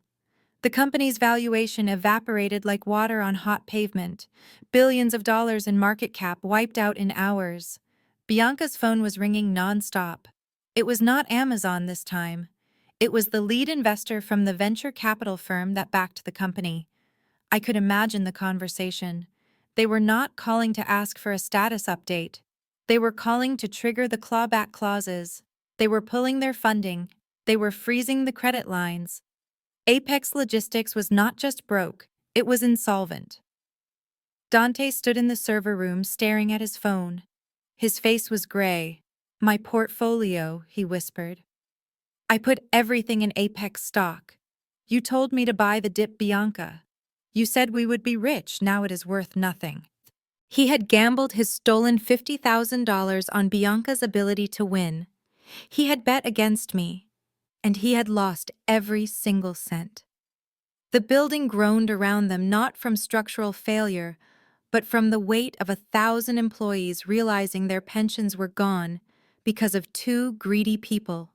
The company's valuation evaporated like water on hot pavement. Billions of dollars in market cap wiped out in hours. Bianca's phone was ringing nonstop. It was not Amazon this time. It was the lead investor from the venture capital firm that backed the company. I could imagine the conversation. They were not calling to ask for a status update. They were calling to trigger the clawback clauses. They were pulling their funding. They were freezing the credit lines. Apex Logistics was not just broke, it was insolvent. Dante stood in the server room staring at his phone. His face was gray. "My portfolio," he whispered. "I put everything in Apex stock. You told me to buy the dip, Bianca. You said we would be rich, now it is worth nothing." He had gambled his stolen $50,000 on Bianca's ability to win. He had bet against me, and he had lost every single cent. The building groaned around them not from structural failure, but from the weight of 1,000 employees realizing their pensions were gone because of two greedy people.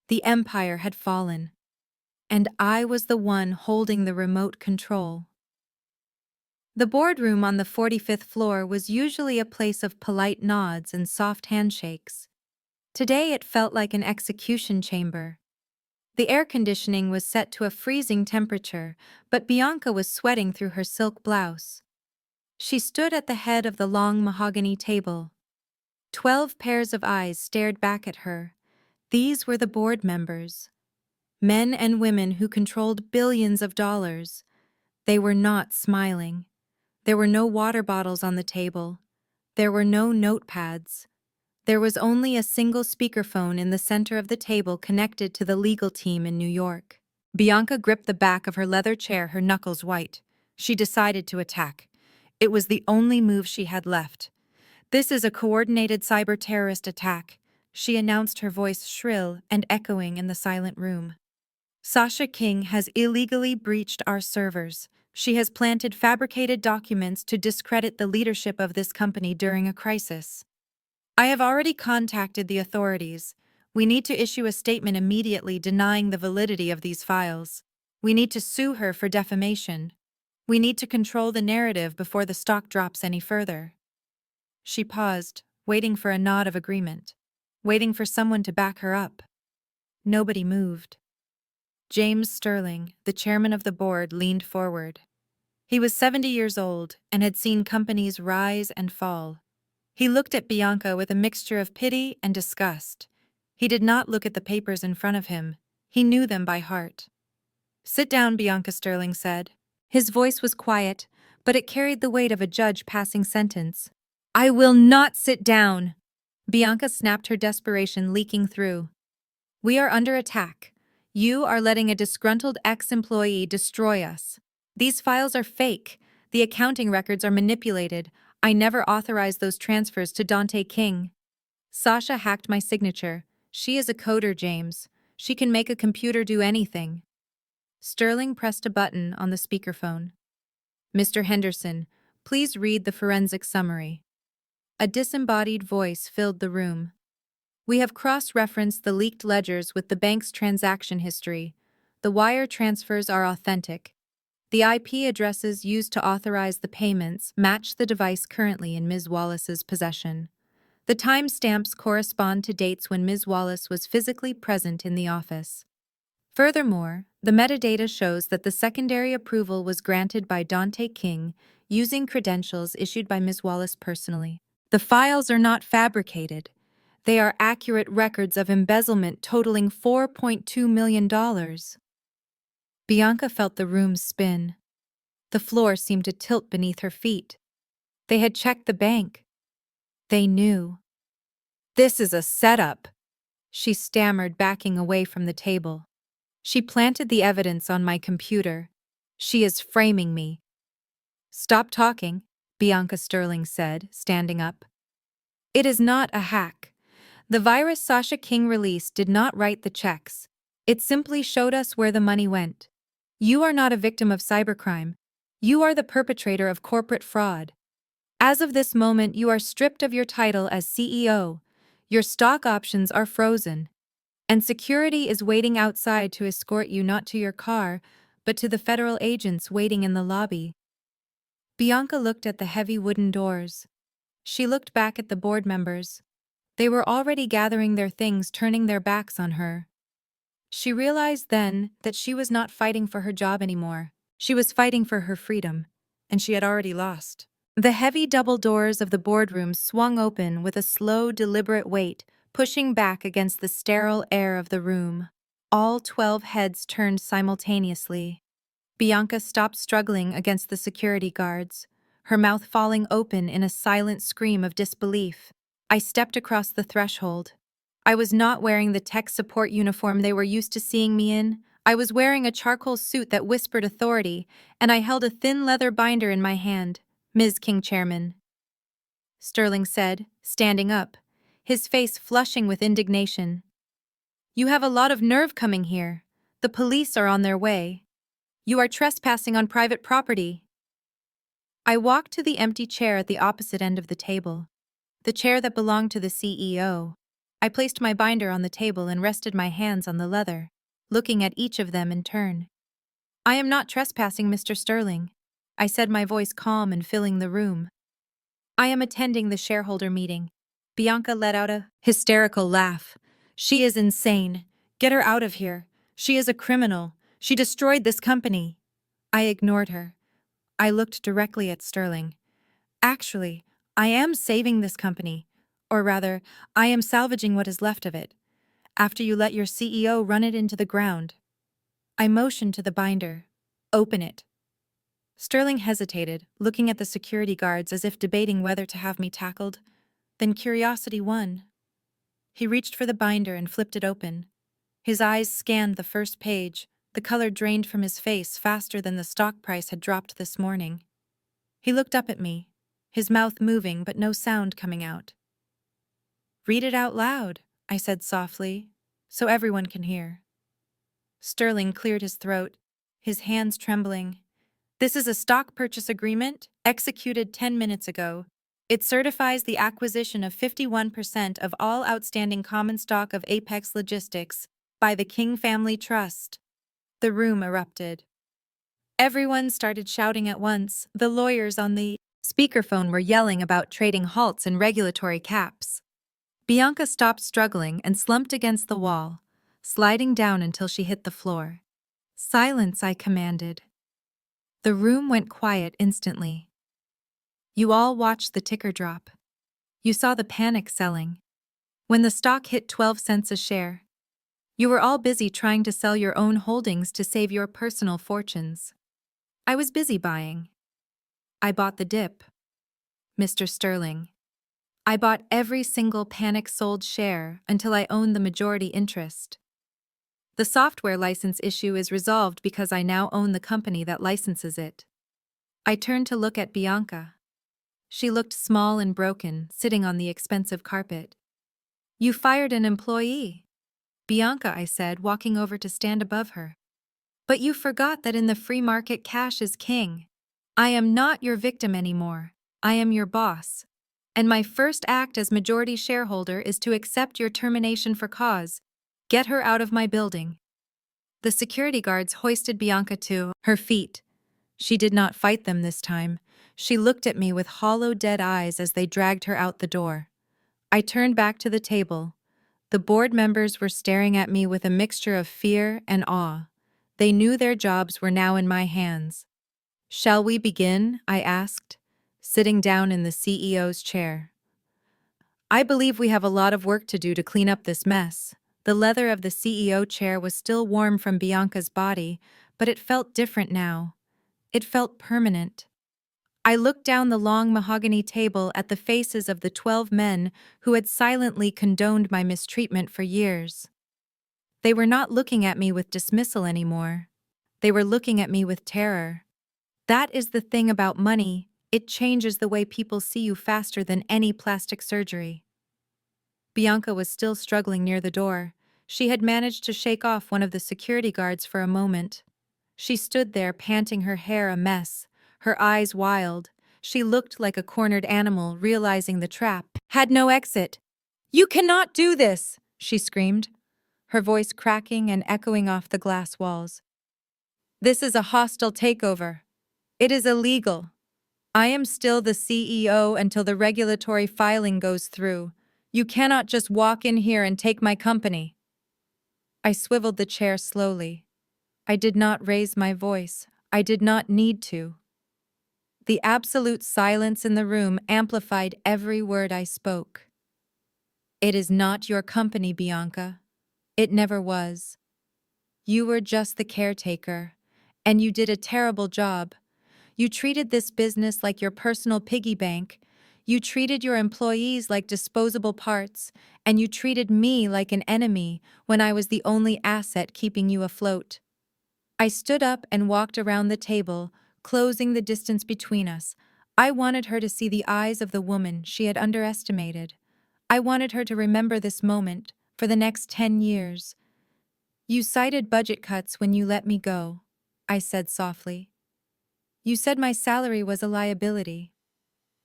The empire had fallen, and I was the one holding the remote control. The boardroom on the 45th floor was usually a place of polite nods and soft handshakes. Today it felt like an execution chamber. The air conditioning was set to a freezing temperature, but Bianca was sweating through her silk blouse. She stood at the head of the long mahogany table. 12 pairs of eyes stared back at her. These were the board members. Men and women who controlled billions of dollars. They were not smiling. There were no water bottles on the table. There were no notepads. There was only a single speakerphone in the center of the table connected to the legal team in New York. Bianca gripped the back of her leather chair, her knuckles white. She decided to attack. It was the only move she had left. "This is a coordinated cyber-terrorist attack," she announced, her voice shrill and echoing in the silent room. "Sasha King has illegally breached our servers. She has planted fabricated documents to discredit the leadership of this company during a crisis. I have already contacted the authorities. We need to issue a statement immediately denying the validity of these files. We need to sue her for defamation. We need to control the narrative before the stock drops any further." She paused, waiting for a nod of agreement, waiting for someone to back her up. Nobody moved. James Sterling, the chairman of the board, leaned forward. He was 70 years old and had seen companies rise and fall. He looked at Bianca with a mixture of pity and disgust. He did not look at the papers in front of him. He knew them by heart. "Sit down," Bianca Sterling said. His voice was quiet, but it carried the weight of a judge passing sentence. "I will not sit down!" Bianca snapped, her desperation leaking through. "We are under attack. You are letting a disgruntled ex-employee destroy us. These files are fake. The accounting records are manipulated. I never authorized those transfers to Dante King. Sasha hacked my signature. She is a coder, James. She can make a computer do anything." Sterling pressed a button on the speakerphone. "Mr. Henderson, please read the forensic summary." A disembodied voice filled the room. "We have cross-referenced the leaked ledgers with the bank's transaction history. The wire transfers are authentic. The IP addresses used to authorize the payments match the device currently in Ms. Wallace's possession. The timestamps correspond to dates when Ms. Wallace was physically present in the office. Furthermore, the metadata shows that the secondary approval was granted by Dante King using credentials issued by Ms. Wallace personally. The files are not fabricated. They are accurate records of embezzlement totaling $4.2 million. Bianca felt the room spin. The floor seemed to tilt beneath her feet. They had checked the bank. They knew. "This is a setup," she stammered, backing away from the table. "She planted the evidence on my computer. She is framing me." "Stop talking," Bianca Sterling said, standing up. "It is not a hack. The virus Sasha King released did not write the checks. It simply showed us where the money went. You are not a victim of cybercrime. You are the perpetrator of corporate fraud." As of this moment, you are stripped of your title as CEO. Your stock options are frozen, and security is waiting outside to escort you not to your car, but to the federal agents waiting in the lobby. Bianca looked at the heavy wooden doors. She looked back at the board members. They were already gathering their things, turning their backs on her. She realized then that she was not fighting for her job anymore. She was fighting for her freedom, and she had already lost. The heavy double doors of the boardroom swung open with a slow, deliberate weight, pushing back against the sterile air of the room. All 12 heads turned simultaneously. Bianca stopped struggling against the security guards, her mouth falling open in a silent scream of disbelief. I stepped across the threshold. I was not wearing the tech support uniform they were used to seeing me in. I was wearing a charcoal suit that whispered authority, and I held a thin leather binder in my hand. "Ms. King Chairman," Sterling said, standing up, his face flushing with indignation. "You have a lot of nerve coming here. The police are on their way. You are trespassing on private property." I walked to the empty chair at the opposite end of the table, the chair that belonged to the CEO. I placed my binder on the table and rested my hands on the leather, looking at each of them in turn. "I am not trespassing, Mr. Sterling," I said, my voice calm and filling the room. "I am attending the shareholder meeting." Bianca let out a hysterical laugh. "She is insane. Get her out of here. She is a criminal. She destroyed this company." I ignored her. I looked directly at Sterling. "Actually, I am saving this company. Or rather, I am salvaging what is left of it, after you let your CEO run it into the ground." I motioned to the binder. "Open it." Sterling hesitated, looking at the security guards as if debating whether to have me tackled. Then curiosity won. He reached for the binder and flipped it open. His eyes scanned the first page. The color drained from his face faster than the stock price had dropped this morning. He looked up at me, his mouth moving but no sound coming out. "Read it out loud," I said softly, "so everyone can hear." Sterling cleared his throat, his hands trembling. "This is a stock purchase agreement executed 10 minutes ago. It certifies the acquisition of 51% of all outstanding common stock of Apex Logistics by the King Family Trust." The room erupted. Everyone started shouting at once. The lawyers on the speakerphone were yelling about trading halts and regulatory caps. Bianca stopped struggling and slumped against the wall, sliding down until she hit the floor. "Silence," I commanded. The room went quiet instantly. You all watched the ticker drop. You saw the panic selling. When the stock hit 12 cents a share, you were all busy trying to sell your own holdings to save your personal fortunes. I was busy buying. I bought the dip, Mr. Sterling. I bought every single panic-sold share until I owned the majority interest. The software license issue is resolved because I now own the company that licenses it. I turned to look at Bianca. She looked small and broken, sitting on the expensive carpet. "You fired an employee." "Bianca," I said, walking over to stand above her. "But you forgot that in the free market cash is king. I am not your victim anymore. I am your boss. And my first act as majority shareholder is to accept your termination for cause. Get her out of my building." The security guards hoisted Bianca to her feet. She did not fight them this time. She looked at me with hollow, dead eyes as they dragged her out the door. I turned back to the table. The board members were staring at me with a mixture of fear and awe. They knew their jobs were now in my hands. "Shall we begin?" I asked, sitting down in the CEO's chair. "I believe we have a lot of work to do to clean up this mess." The leather of the CEO chair was still warm from Bianca's body, but it felt different now. It felt permanent. I looked down the long mahogany table at the faces of the 12 men who had silently condoned my mistreatment for years. They were not looking at me with dismissal anymore. They were looking at me with terror. That is the thing about money. It changes the way people see you faster than any plastic surgery. Bianca was still struggling near the door. She had managed to shake off one of the security guards for a moment. She stood there, panting, her hair a mess, her eyes wild. She looked like a cornered animal, realizing the trap had no exit. "You cannot do this!" she screamed, her voice cracking and echoing off the glass walls. "This is a hostile takeover. It is illegal. I am still the CEO until the regulatory filing goes through. You cannot just walk in here and take my company." I swiveled the chair slowly. I did not raise my voice. I did not need to. The absolute silence in the room amplified every word I spoke. "It is not your company, Bianca. It never was. You were just the caretaker, and you did a terrible job. You treated this business like your personal piggy bank. You treated your employees like disposable parts, and you treated me like an enemy when I was the only asset keeping you afloat." I stood up and walked around the table, closing the distance between us. I wanted her to see the eyes of the woman she had underestimated. I wanted her to remember this moment for the next 10 years. "You cited budget cuts when you let me go," I said softly. "You said my salary was a liability.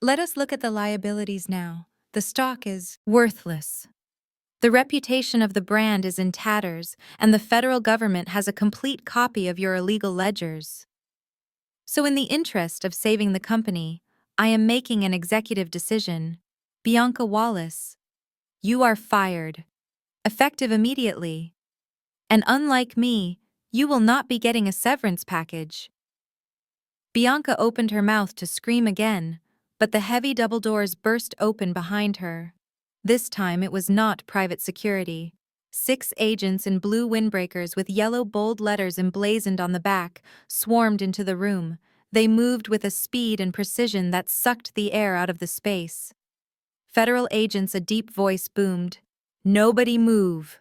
Let us look at the liabilities now. The stock is worthless. The reputation of the brand is in tatters, and the federal government has a complete copy of your illegal ledgers. So in the interest of saving the company, I am making an executive decision. Bianca Wallace, you are fired, effective immediately. And unlike me, you will not be getting a severance package." Bianca opened her mouth to scream again, but the heavy double doors burst open behind her. This time it was not private security. 6 agents in blue windbreakers with yellow bold letters emblazoned on the back swarmed into the room. They moved with a speed and precision that sucked the air out of the space. Federal agents, a deep voice boomed, "Nobody move."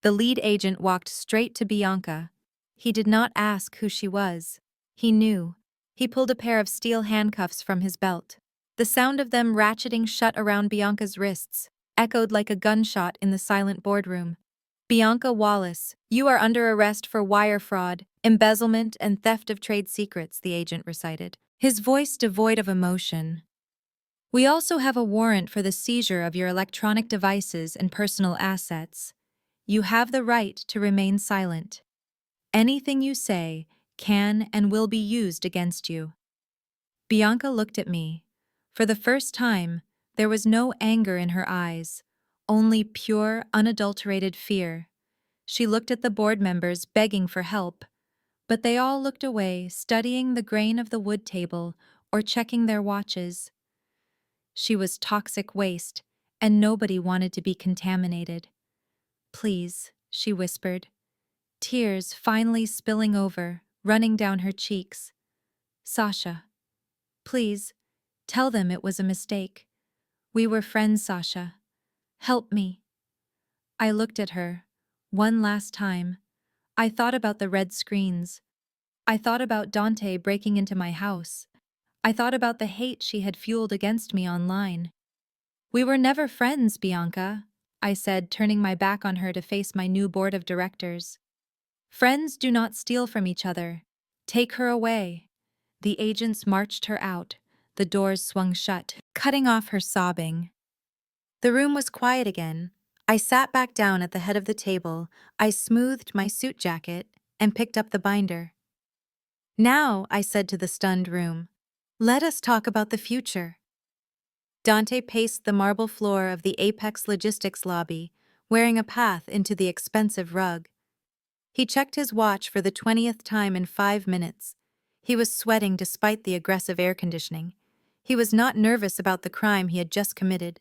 The lead agent walked straight to Bianca. He did not ask who she was. He knew. He pulled a pair of steel handcuffs from his belt. The sound of them ratcheting shut around Bianca's wrists echoed like a gunshot in the silent boardroom. "Bianca Wallace, you are under arrest for wire fraud, embezzlement, and theft of trade secrets," the agent recited, his voice devoid of emotion. "We also have a warrant for the seizure of your electronic devices and personal assets. You have the right to remain silent. Anything you say can and will be used against you." Bianca looked at me. For the first time, there was no anger in her eyes, only pure, unadulterated fear. She looked at the board members begging for help, but they all looked away, studying the grain of the wood table or checking their watches. She was toxic waste, and nobody wanted to be contaminated. "Please," she whispered, tears finally spilling over, running down her cheeks. "Sasha, please, tell them it was a mistake. We were friends, Sasha. Help me." I looked at her, one last time. I thought about the red screens. I thought about Dante breaking into my house. I thought about the hate she had fueled against me online. "We were never friends, Bianca," I said, turning my back on her to face my new board of directors. "Friends do not steal from each other. Take her away." The agents marched her out. The doors swung shut, cutting off her sobbing. The room was quiet again. I sat back down at the head of the table. I smoothed my suit jacket and picked up the binder. "Now," I said to the stunned room, "let us talk about the future." Dante paced the marble floor of the Apex Logistics lobby, wearing a path into the expensive rug. He checked his watch for the 20th time in 5 minutes. He was sweating despite the aggressive air conditioning. He was not nervous about the crime he had just committed.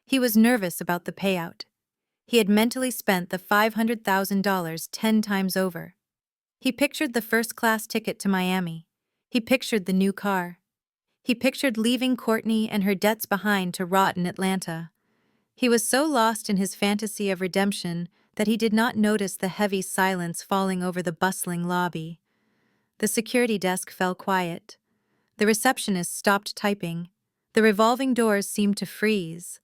He was nervous about the payout. He had mentally spent the $500,000 10 times over. He pictured the first-class ticket to Miami. He pictured the new car. He pictured leaving Courtney and her debts behind to rot in Atlanta. He was so lost in his fantasy of redemption that he did not notice the heavy silence falling over the bustling lobby. The security desk fell quiet. The receptionist stopped typing. The revolving doors seemed to freeze.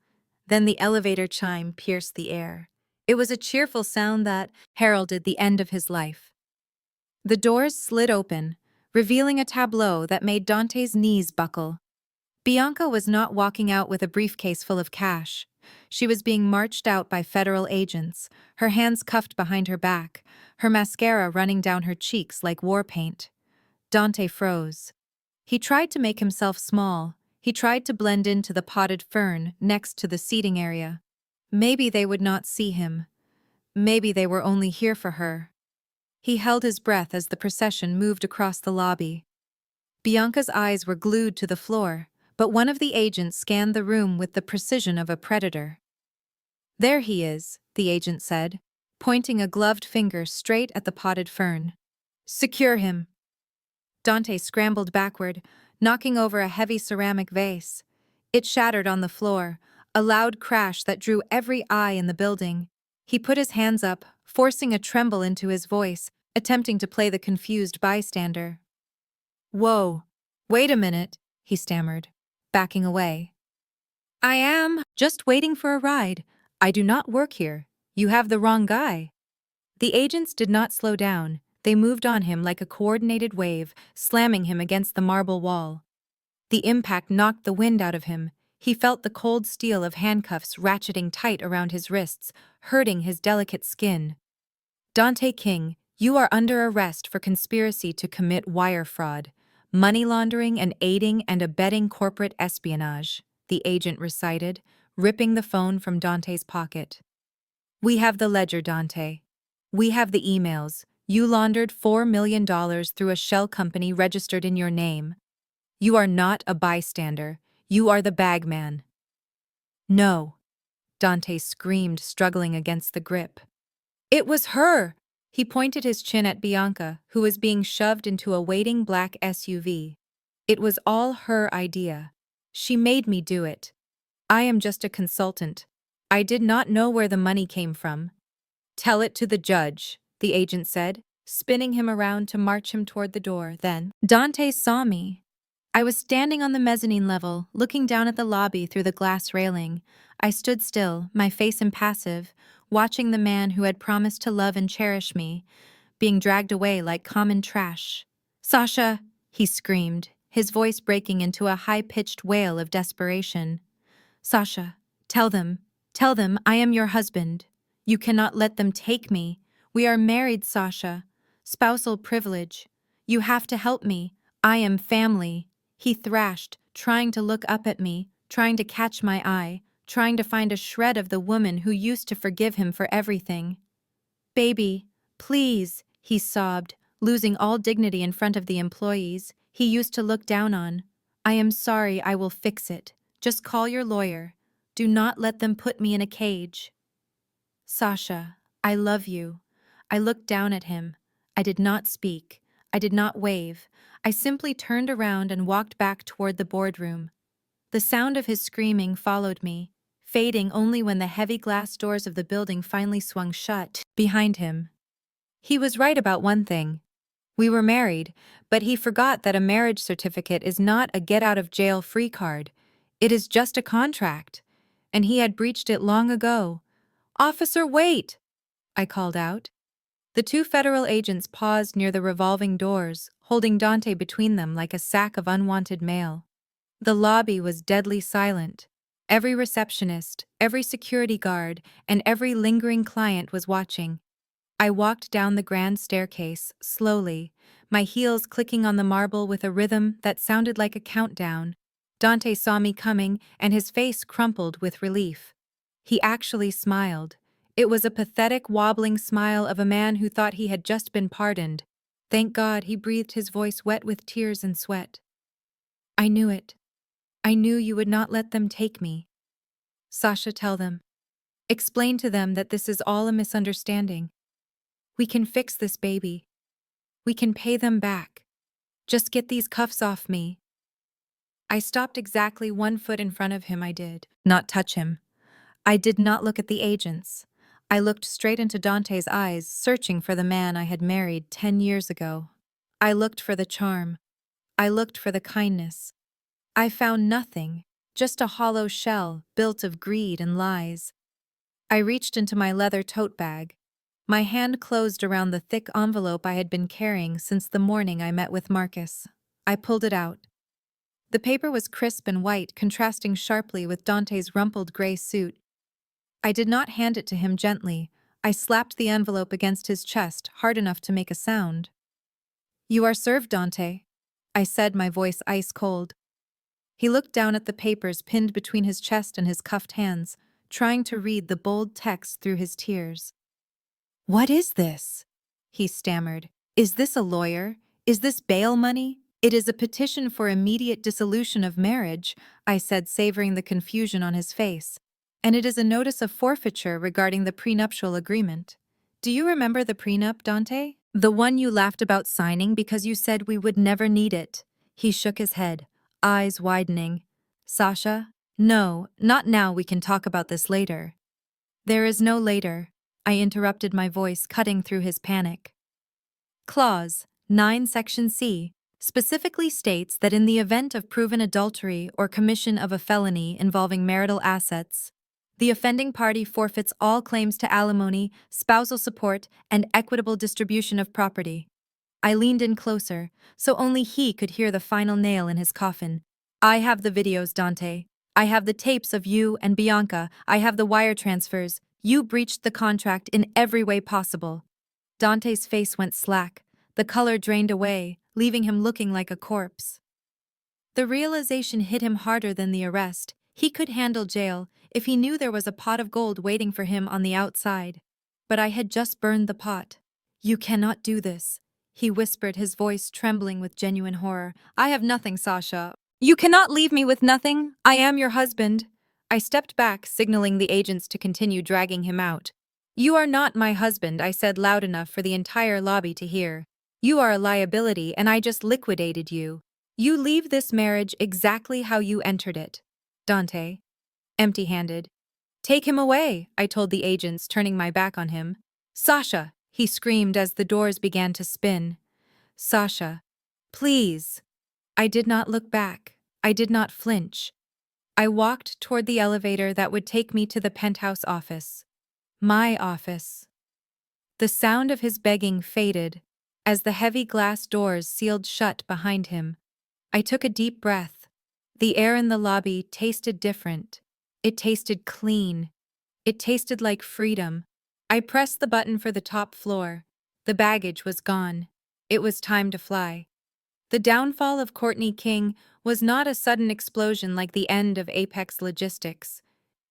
Then the elevator chime pierced the air. It was a cheerful sound that heralded the end of his life. The doors slid open, revealing a tableau that made Dante's knees buckle. Bianca was not walking out with a briefcase full of cash. She was being marched out by federal agents, her hands cuffed behind her back, her mascara running down her cheeks like war paint. Dante froze. He tried to make himself small. He tried to blend into the potted fern next to the seating area. Maybe they would not see him. Maybe they were only here for her. He held his breath as the procession moved across the lobby. Bianca's eyes were glued to the floor, but one of the agents scanned the room with the precision of a predator. "There he is," the agent said, pointing a gloved finger straight at the potted fern. "Secure him." Dante scrambled backward, knocking over a heavy ceramic vase. It shattered on the floor, a loud crash that drew every eye in the building. He put his hands up, forcing a tremble into his voice, attempting to play the confused bystander. "Whoa, wait a minute," he stammered, backing away. "I am just waiting for a ride. I do not work here. You have the wrong guy." The agents did not slow down. They moved on him like a coordinated wave, slamming him against the marble wall. The impact knocked the wind out of him. He felt the cold steel of handcuffs ratcheting tight around his wrists, hurting his delicate skin. "Dante King, you are under arrest for conspiracy to commit wire fraud, money laundering and aiding and abetting corporate espionage," the agent recited, ripping the phone from Dante's pocket. "We have the ledger, Dante. We have the emails. You laundered $4 million through a shell company registered in your name. You are not a bystander. You are the bagman." "No," Dante screamed, struggling against the grip. "It was her!" He pointed his chin at Bianca, who was being shoved into a waiting black SUV. "It was all her idea. She made me do it. I am just a consultant. I did not know where the money came from." "Tell it to the judge," the agent said, spinning him around to march him toward the door. Then, Dante saw me. I was standing on the mezzanine level, looking down at the lobby through the glass railing. I stood still, my face impassive, watching the man who had promised to love and cherish me, being dragged away like common trash. "Sasha!" he screamed, his voice breaking into a high-pitched wail of desperation. "Sasha, tell them I am your husband. You cannot let them take me. We are married, Sasha. Spousal privilege. You have to help me. I am family." He thrashed, trying to look up at me, trying to catch my eye, trying to find a shred of the woman who used to forgive him for everything. "Baby, please," he sobbed, losing all dignity in front of the employees he used to look down on. "I am sorry, I will fix it. Just call your lawyer. Do not let them put me in a cage." "Sasha, I love you." I looked down at him. I did not speak. I did not wave. I simply turned around and walked back toward the boardroom. The sound of his screaming followed me, fading only when the heavy glass doors of the building finally swung shut behind him. He was right about one thing. We were married, but he forgot that a marriage certificate is not a get-out-of-jail-free card. It is just a contract, and he had breached it long ago. "Officer, wait!" I called out. The two federal agents paused near the revolving doors, holding Dante between them like a sack of unwanted mail. The lobby was deadly silent. Every receptionist, every security guard, and every lingering client was watching. I walked down the grand staircase, slowly, my heels clicking on the marble with a rhythm that sounded like a countdown. Dante saw me coming, and his face crumpled with relief. He actually smiled. It was a pathetic, wobbling smile of a man who thought he had just been pardoned. Thank God, he breathed, his voice wet with tears and sweat. "I knew it. I knew you would not let them take me. Sasha, tell them. Explain to them that this is all a misunderstanding. We can fix this, baby. We can pay them back. Just get these cuffs off me." I stopped exactly 1 foot in front of him. I did not touch him. I did not look at the agents. I looked straight into Dante's eyes, searching for the man I had married 10 years ago. I looked for the charm. I looked for the kindness. I found nothing, just a hollow shell built of greed and lies. I reached into my leather tote bag. My hand closed around the thick envelope I had been carrying since the morning I met with Marcus. I pulled it out. The paper was crisp and white, contrasting sharply with Dante's rumpled gray suit. I did not hand it to him gently. I slapped the envelope against his chest, hard enough to make a sound. "You are served, Dante," I said, my voice ice cold. He looked down at the papers pinned between his chest and his cuffed hands, trying to read the bold text through his tears. "What is this?" he stammered. "Is this a lawyer? Is this bail money?" "It is a petition for immediate dissolution of marriage," I said, savoring the confusion on his face. "And it is a notice of forfeiture regarding the prenuptial agreement. Do you remember the prenup, Dante? The one you laughed about signing because you said we would never need it." He shook his head, eyes widening. "Sasha? No, not now, we can talk about this later." "There is no later," I interrupted, my voice cutting through his panic. Clause 9 Section C specifically states that in the event of proven adultery or commission of a felony involving marital assets, the offending party forfeits all claims to alimony, spousal support, and equitable distribution of property. I leaned in closer, so only he could hear the final nail in his coffin. "I have the videos, Dante. I have the tapes of you and Bianca. I have the wire transfers. You breached the contract in every way possible." Dante's face went slack. The color drained away, leaving him looking like a corpse. The realization hit him harder than the arrest. He could handle jail if he knew there was a pot of gold waiting for him on the outside. But I had just burned the pot. "You cannot do this," he whispered, his voice trembling with genuine horror. "I have nothing, Sasha. You cannot leave me with nothing. I am your husband." I stepped back, signaling the agents to continue dragging him out. "You are not my husband," I said loud enough for the entire lobby to hear. "You are a liability, and I just liquidated you. You leave this marriage exactly how you entered it." Dante, empty-handed. "Take him away," I told the agents, turning my back on him. "Sasha," he screamed as the doors began to spin. "Sasha, please." I did not look back. I did not flinch. I walked toward the elevator that would take me to the penthouse office. My office. The sound of his begging faded as the heavy glass doors sealed shut behind him. I took a deep breath. The air in the lobby tasted different. It tasted clean. It tasted like freedom. I pressed the button for the top floor. The baggage was gone. It was time to fly. The downfall of Courtney King was not a sudden explosion like the end of Apex Logistics.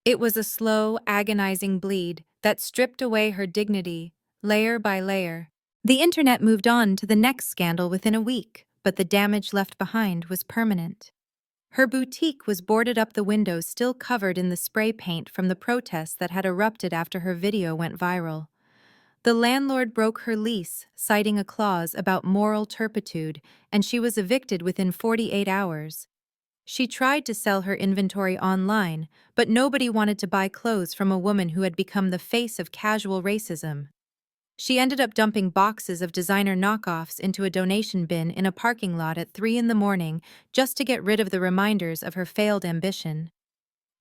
It was a slow, agonizing bleed that stripped away her dignity, layer by layer. The internet moved on to the next scandal within a week, but the damage left behind was permanent. Her boutique was boarded up, the windows still covered in the spray paint from the protests that had erupted after her video went viral. The landlord broke her lease, citing a clause about moral turpitude, and she was evicted within 48 hours. She tried to sell her inventory online, but nobody wanted to buy clothes from a woman who had become the face of casual racism. She ended up dumping boxes of designer knockoffs into a donation bin in a parking lot at 3 in the morning just to get rid of the reminders of her failed ambition.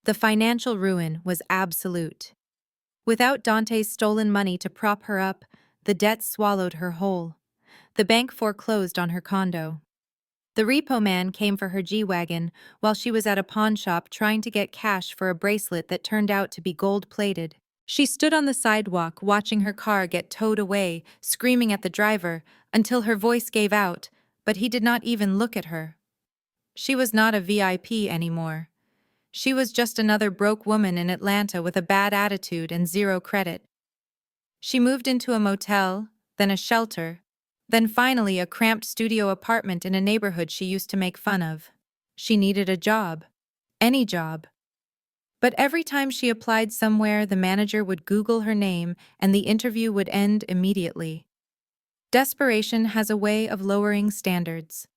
The financial ruin was absolute. Without Dante's stolen money to prop her up, the debt swallowed her whole. The bank foreclosed on her condo. The repo man came for her G-Wagon while she was at a pawn shop trying to get cash for a bracelet that turned out to be gold-plated. She stood on the sidewalk watching her car get towed away, screaming at the driver, until her voice gave out, but he did not even look at her. She was not a VIP anymore. She was just another broke woman in Atlanta with a bad attitude and zero credit. She moved into a motel, then a shelter, then finally a cramped studio apartment in a neighborhood she used to make fun of. She needed a job. Any job. But every time she applied somewhere, the manager would Google her name and the interview would end immediately. Desperation has a way of lowering standards.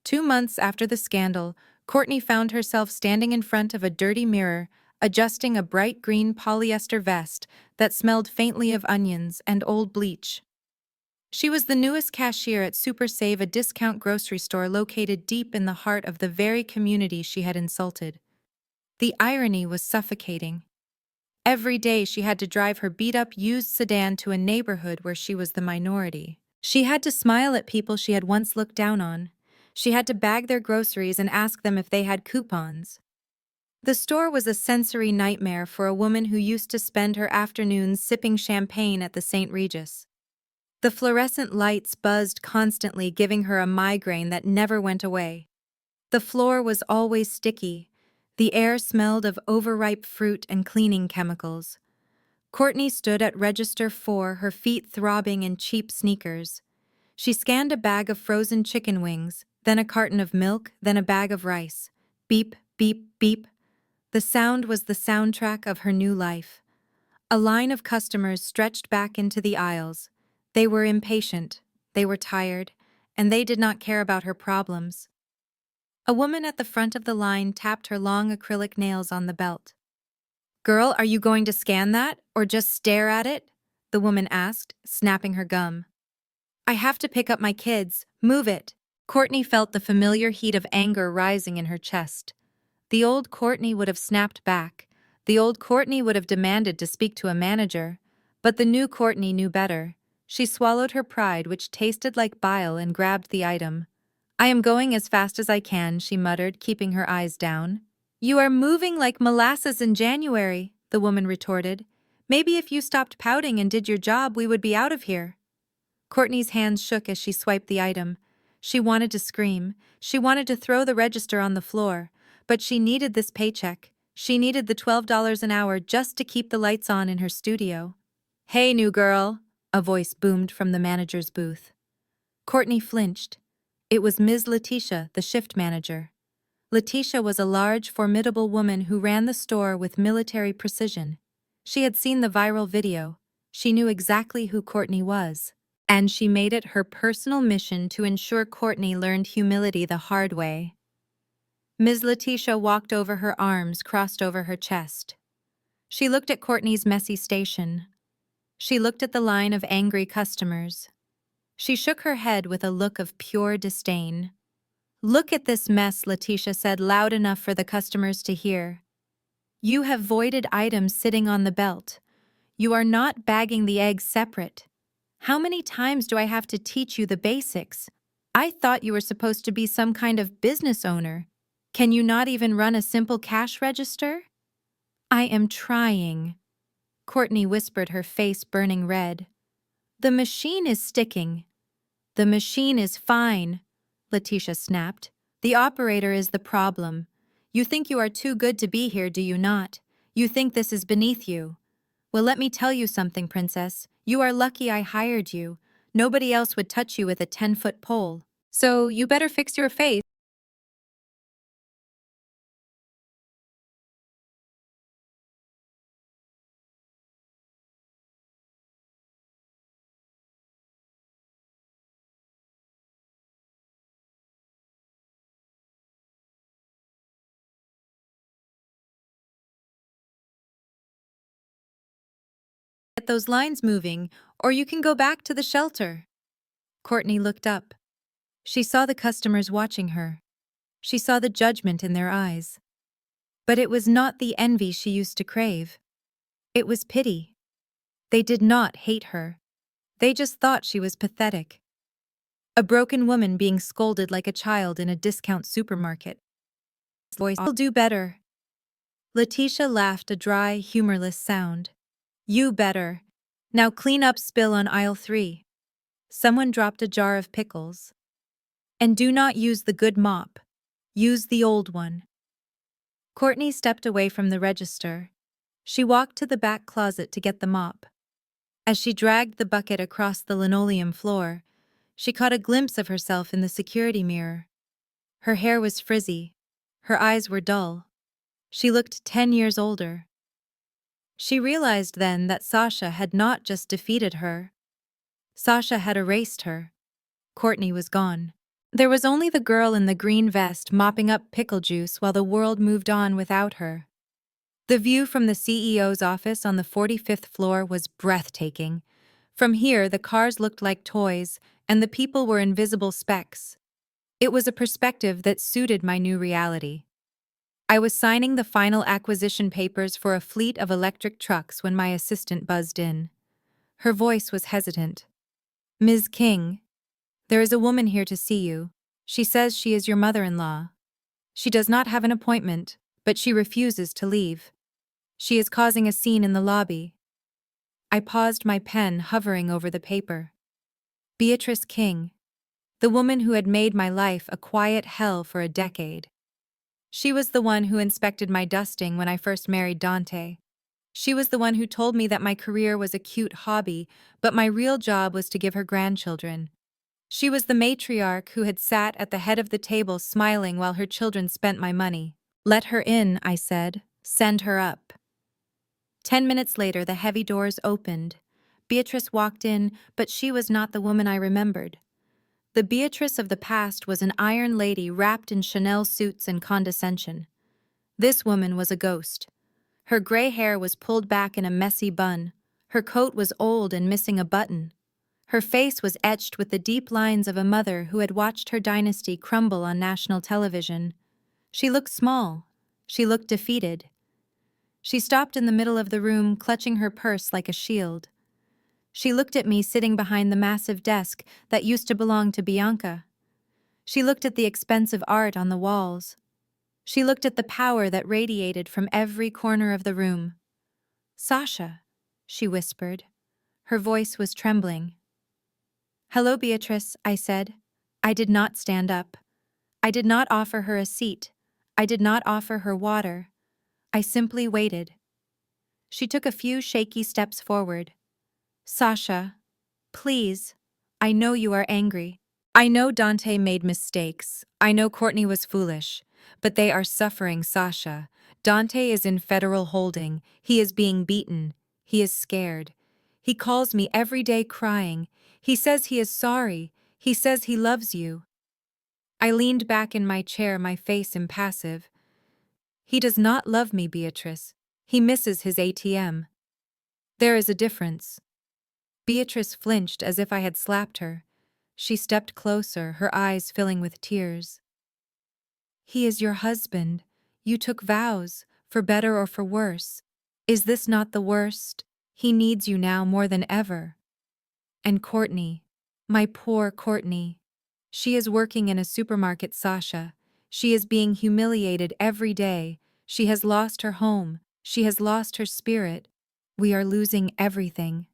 2 months after the scandal, Courtney found herself standing in front of a dirty mirror, adjusting a bright green polyester vest that smelled faintly of onions and old bleach. She was the newest cashier at Super Save, a discount grocery store located deep in the heart of the very community she had insulted. The irony was suffocating. Every day she had to drive her beat-up used sedan to a neighborhood where she was the minority. She had to smile at people she had once looked down on. She had to bag their groceries and ask them if they had coupons. The store was a sensory nightmare for a woman who used to spend her afternoons sipping champagne at the St. Regis. The fluorescent lights buzzed constantly, giving her a migraine that never went away. The floor was always sticky. The air smelled of overripe fruit and cleaning chemicals. Courtney stood at register 4, her feet throbbing in cheap sneakers. She scanned a bag of frozen chicken wings, then a carton of milk, then a bag of rice. Beep, beep, beep. The sound was the soundtrack of her new life. A line of customers stretched back into the aisles. They were impatient, they were tired, and they did not care about her problems. A woman at the front of the line tapped her long acrylic nails on the belt. "Girl, are you going to scan that, or just stare at it?" the woman asked, snapping her gum. "I have to pick up my kids. Move it." Courtney felt the familiar heat of anger rising in her chest. The old Courtney would have snapped back. The old Courtney would have demanded to speak to a manager. But the new Courtney knew better. She swallowed her pride, which tasted like bile, and grabbed the item. "I am going as fast as I can," she muttered, keeping her eyes down. "You are moving like molasses in January," the woman retorted. "Maybe if you stopped pouting and did your job, we would be out of here." Courtney's hands shook as she swiped the item. She wanted to scream. She wanted to throw the register on the floor. But she needed this paycheck. She needed the $12 an hour just to keep the lights on in her studio. "Hey, new girl," a voice boomed from the manager's booth. Courtney flinched. It was Ms. Letitia, the shift manager. Letitia was a large, formidable woman who ran the store with military precision. She had seen the viral video. She knew exactly who Courtney was. And she made it her personal mission to ensure Courtney learned humility the hard way. Ms. Letitia walked over, her arms crossed over her chest. She looked at Courtney's messy station. She looked at the line of angry customers. She shook her head with a look of pure disdain. "Look at this mess," Letitia said loud enough for the customers to hear. "You have voided items sitting on the belt. You are not bagging the eggs separate. How many times do I have to teach you the basics? I thought you were supposed to be some kind of business owner. Can you not even run a simple cash register?" "I am trying," Courtney whispered, her face burning red. "The machine is sticking." "The machine is fine," Letitia snapped. "The operator is the problem. You think you are too good to be here, do you not? You think this is beneath you. Well, let me tell you something, princess. You are lucky I hired you. Nobody else would touch you with a 10-foot pole. So you better fix your face." "Get those lines moving, or you can go back to the shelter." Courtney looked up. She saw the customers watching her. She saw the judgment in their eyes. But it was not the envy she used to crave. It was pity. They did not hate her. They just thought she was pathetic. A broken woman being scolded like a child in a discount supermarket. "Voice will do better." Letitia laughed, a dry, humorless sound. "You better. Now clean up spill on aisle 3. Someone dropped a jar of pickles. And do not use the good mop. Use the old one." Courtney stepped away from the register. She walked to the back closet to get the mop. As she dragged the bucket across the linoleum floor, she caught a glimpse of herself in the security mirror. Her hair was frizzy. Her eyes were dull. She looked 10 years older. She realized then that Sasha had not just defeated her. Sasha had erased her. Courtney was gone. There was only the girl in the green vest mopping up pickle juice while the world moved on without her. The view from the CEO's office on the 45th floor was breathtaking. From here, the cars looked like toys, and the people were invisible specks. It was a perspective that suited my new reality. I was signing the final acquisition papers for a fleet of electric trucks when my assistant buzzed in. Her voice was hesitant. "Ms. King, there is a woman here to see you." She says she is your mother-in-law. She does not have an appointment, but she refuses to leave. She is causing a scene in the lobby. I paused, my pen hovering over the paper. Beatrice King, the woman who had made my life a quiet hell for a decade. She was the one who inspected my dusting when I first married Dante. She was the one who told me that my career was a cute hobby, but my real job was to give her grandchildren. She was the matriarch who had sat at the head of the table smiling while her children spent my money. Let her in, I said. Send her up. 10 minutes later, the heavy doors opened. Beatrice walked in, but she was not the woman I remembered. The Beatrice of the past was an iron lady wrapped in Chanel suits and condescension. This woman was a ghost. Her gray hair was pulled back in a messy bun. Her coat was old and missing a button. Her face was etched with the deep lines of a mother who had watched her dynasty crumble on national television. She looked small. She looked defeated. She stopped in the middle of the room, clutching her purse like a shield. She looked at me sitting behind the massive desk that used to belong to Bianca. She looked at the expensive art on the walls. She looked at the power that radiated from every corner of the room. "Sasha," she whispered. Her voice was trembling. "Hello, Beatrice," I said. I did not stand up. I did not offer her a seat. I did not offer her water. I simply waited. She took a few shaky steps forward. "Sasha, please. I know you are angry. I know Dante made mistakes. I know Courtney was foolish. But they are suffering, Sasha. Dante is in federal holding. He is being beaten. He is scared. He calls me every day crying. He says he is sorry. He says he loves you." I leaned back in my chair, my face impassive. "He does not love me, Beatrice. He misses his ATM. There is a difference." Beatrice flinched as if I had slapped her. She stepped closer, her eyes filling with tears. "He is your husband. You took vows, for better or for worse. Is this not the worst? He needs you now more than ever. And Courtney, my poor Courtney. She is working in a supermarket, Sasha. She is being humiliated every day. She has lost her home. She has lost her spirit. We are losing everything.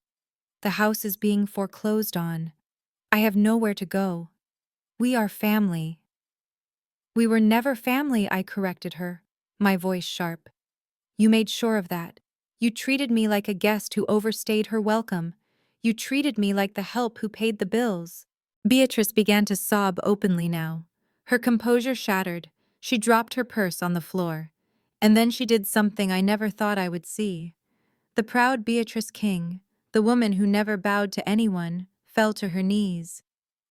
The house is being foreclosed on. I have nowhere to go. We are family." "We were never family," I corrected her, my voice sharp. "You made sure of that. You treated me like a guest who overstayed her welcome. You treated me like the help who paid the bills." Beatrice began to sob openly now. Her composure shattered. She dropped her purse on the floor. And then she did something I never thought I would see. The proud Beatrice King, the woman who never bowed to anyone, fell to her knees.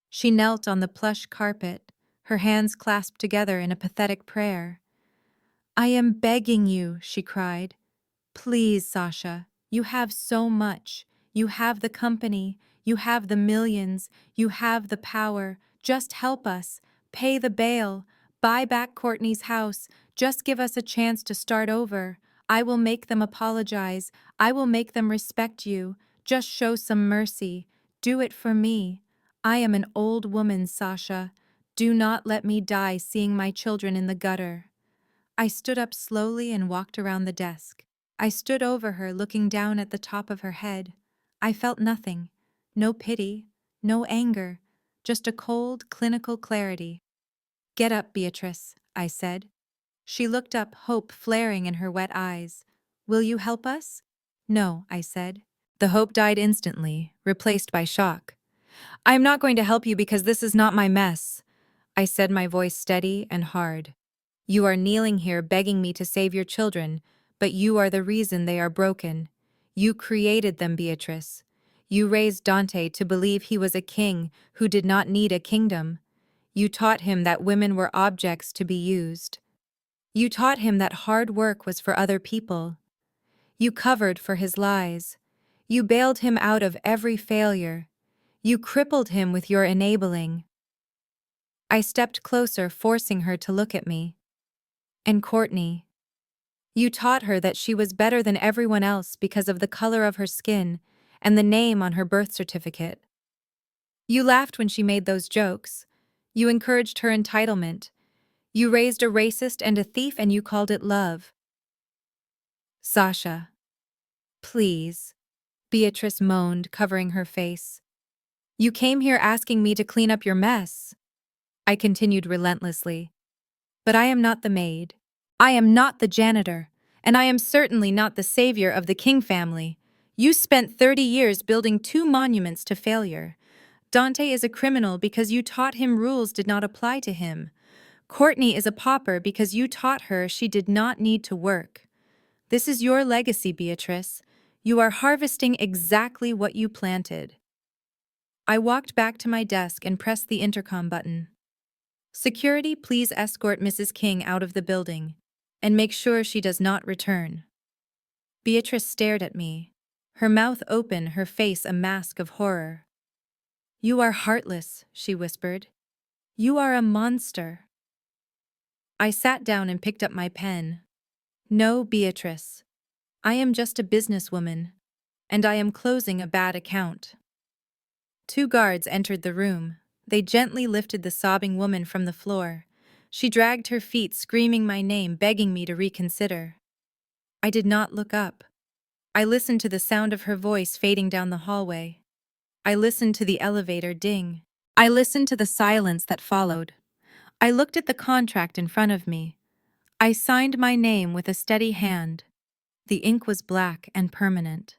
She knelt on the plush carpet, her hands clasped together in a pathetic prayer. "I am begging you," she cried. "Please, Sasha, you have so much. You have the company, you have the millions, you have the power. Just help us. Pay the bail. Buy back Courtney's house. Just give us a chance to start over. I will make them apologize. I will make them respect you. Just show some mercy. Do it for me. I am an old woman, Sasha. Do not let me die seeing my children in the gutter." I stood up slowly and walked around the desk. I stood over her, looking down at the top of her head. I felt nothing. No pity, no anger, just a cold, clinical clarity. "Get up, Beatrice," I said. She looked up, hope flaring in her wet eyes. "Will you help us?" "No," I said. The hope died instantly, replaced by shock. "I am not going to help you because this is not my mess," I said, my voice steady and hard. "You are kneeling here begging me to save your children, but you are the reason they are broken. You created them, Beatrice. You raised Dante to believe he was a king who did not need a kingdom. You taught him that women were objects to be used. You taught him that hard work was for other people. You covered for his lies. You bailed him out of every failure. You crippled him with your enabling." I stepped closer, forcing her to look at me. "And Courtney, you taught her that she was better than everyone else because of the color of her skin and the name on her birth certificate. You laughed when she made those jokes. You encouraged her entitlement. You raised a racist and a thief and you called it love. Sasha. Please. Beatrice moaned, covering her face. You came here asking me to clean up your mess. I continued relentlessly. But I am not the maid. I am not the janitor. And I am certainly not the savior of the King family. You spent 30 years building 2 monuments to failure. Dante is a criminal because you taught him rules did not apply to him. Courtney is a pauper because you taught her she did not need to work. This is your legacy, Beatrice. You are harvesting exactly what you planted. I walked back to my desk and pressed the intercom button. Security, please escort Mrs. King out of the building and make sure she does not return. Beatrice stared at me, her mouth open, her face a mask of horror. You are heartless, she whispered. You are a monster. I sat down and picked up my pen. No, Beatrice. I am just a businesswoman, and I am closing a bad account. 2 guards entered the room. They gently lifted the sobbing woman from the floor. She dragged her feet, screaming my name, begging me to reconsider. I did not look up. I listened to the sound of her voice fading down the hallway. I listened to the elevator ding. I listened to the silence that followed. I looked at the contract in front of me. I signed my name with a steady hand. The ink was black and permanent.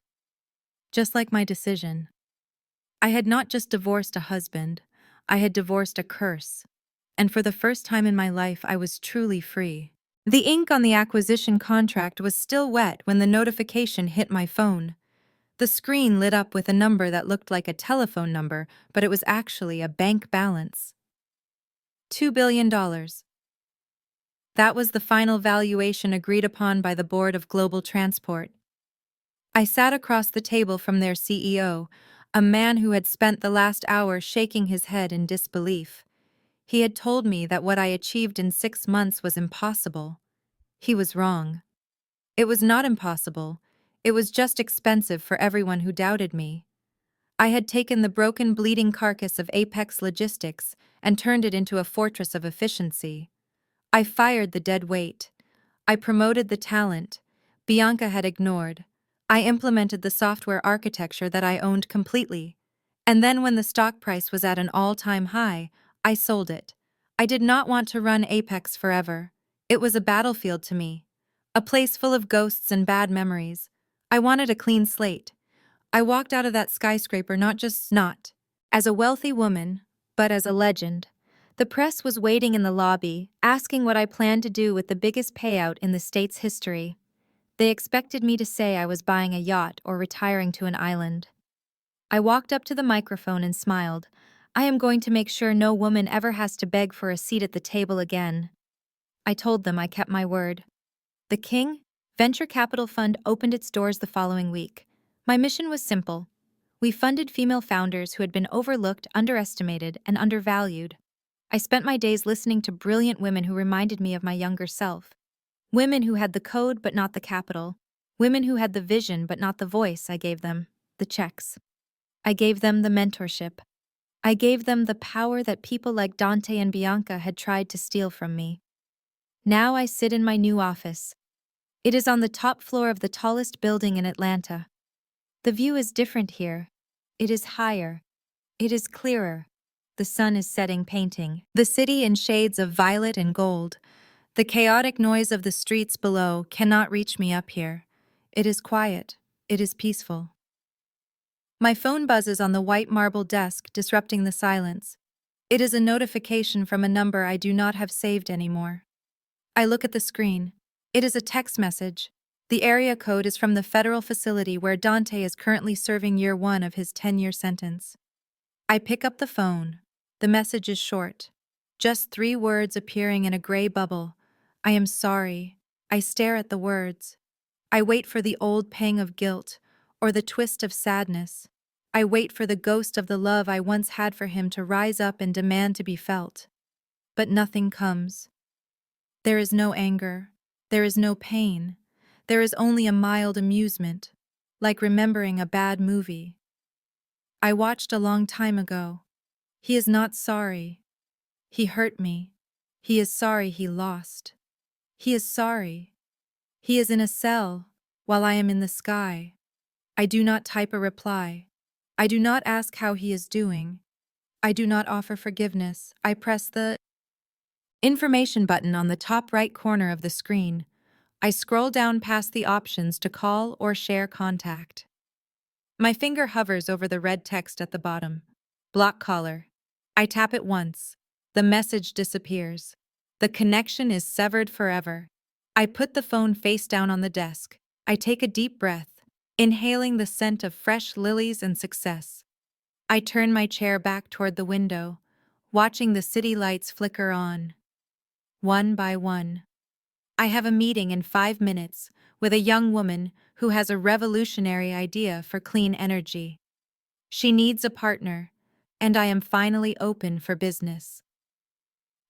Just like my decision. I had not just divorced a husband, I had divorced a curse. And for the first time in my life, I was truly free. The ink on the acquisition contract was still wet when the notification hit my phone. The screen lit up with a number that looked like a telephone number, but it was actually a bank balance. $2 billion. That was the final valuation agreed upon by the Board of Global Transport. I sat across the table from their CEO, a man who had spent the last hour shaking his head in disbelief. He had told me that what I achieved in 6 months was impossible. He was wrong. It was not impossible. It was just expensive for everyone who doubted me. I had taken the broken, bleeding carcass of Apex Logistics and turned it into a fortress of efficiency. I fired the dead weight. I promoted the talent Bianca had ignored. I implemented the software architecture that I owned completely. And then when the stock price was at an all-time high, I sold it. I did not want to run Apex forever. It was a battlefield to me. A place full of ghosts and bad memories. I wanted a clean slate. I walked out of that skyscraper not as a wealthy woman, but as a legend. The press was waiting in the lobby, asking what I planned to do with the biggest payout in the state's history. They expected me to say I was buying a yacht or retiring to an island. I walked up to the microphone and smiled. I am going to make sure no woman ever has to beg for a seat at the table again. I told them I kept my word. The King Venture Capital Fund opened its doors the following week. My mission was simple. We funded female founders who had been overlooked, underestimated, and undervalued. I spent my days listening to brilliant women who reminded me of my younger self. Women who had the code but not the capital. Women who had the vision but not the voice. I gave them the checks. I gave them the mentorship. I gave them the power that people like Dante and Bianca had tried to steal from me. Now I sit in my new office. It is on the top floor of the tallest building in Atlanta. The view is different here. It is higher. It is clearer. The sun is setting, painting the city in shades of violet and gold. The chaotic noise of the streets below cannot reach me up here. It is quiet. It is peaceful. My phone buzzes on the white marble desk, disrupting the silence. It is a notification from a number I do not have saved anymore. I look at the screen. It is a text message. The area code is from the federal facility where Dante is currently serving year 1 of his 10-year sentence. I pick up the phone. The message is short. Just 3 words appearing in a gray bubble. I am sorry. I stare at the words. I wait for the old pang of guilt, or the twist of sadness. I wait for the ghost of the love I once had for him to rise up and demand to be felt. But nothing comes. There is no anger. There is no pain. There is only a mild amusement, like remembering a bad movie. I watched a long time ago. He is not sorry. He hurt me. He is sorry he lost. He is sorry. He is in a cell, while I am in the sky. I do not type a reply. I do not ask how he is doing. I do not offer forgiveness. I press the information button on the top right corner of the screen. I scroll down past the options to call or share contact. My finger hovers over the red text at the bottom. Block caller. I tap it once. The message disappears. The connection is severed forever. I put the phone face down on the desk. I take a deep breath, inhaling the scent of fresh lilies and success. I turn my chair back toward the window, watching the city lights flicker on, one by one. I have a meeting in 5 minutes with a young woman who has a revolutionary idea for clean energy. She needs a partner, and I am finally open for business.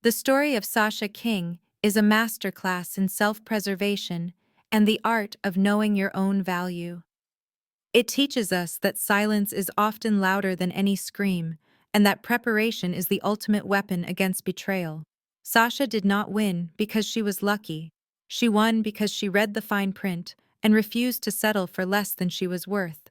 The story of Sasha King is a masterclass in self-preservation and the art of knowing your own value. It teaches us that silence is often louder than any scream, and that preparation is the ultimate weapon against betrayal. Sasha did not win because she was lucky. She won because she read the fine print and refused to settle for less than she was worth.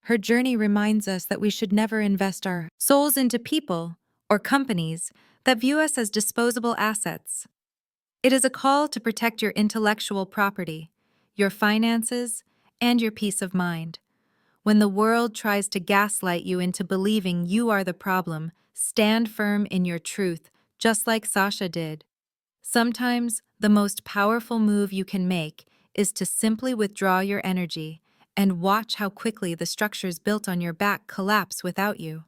Her journey reminds us that we should never invest our souls into people or companies that view us as disposable assets. It is a call to protect your intellectual property, your finances, and your peace of mind. When the world tries to gaslight you into believing you are the problem, stand firm in your truth, just like Sasha did. Sometimes, the most powerful move you can make is to simply withdraw your energy and watch how quickly the structures built on your back collapse without you.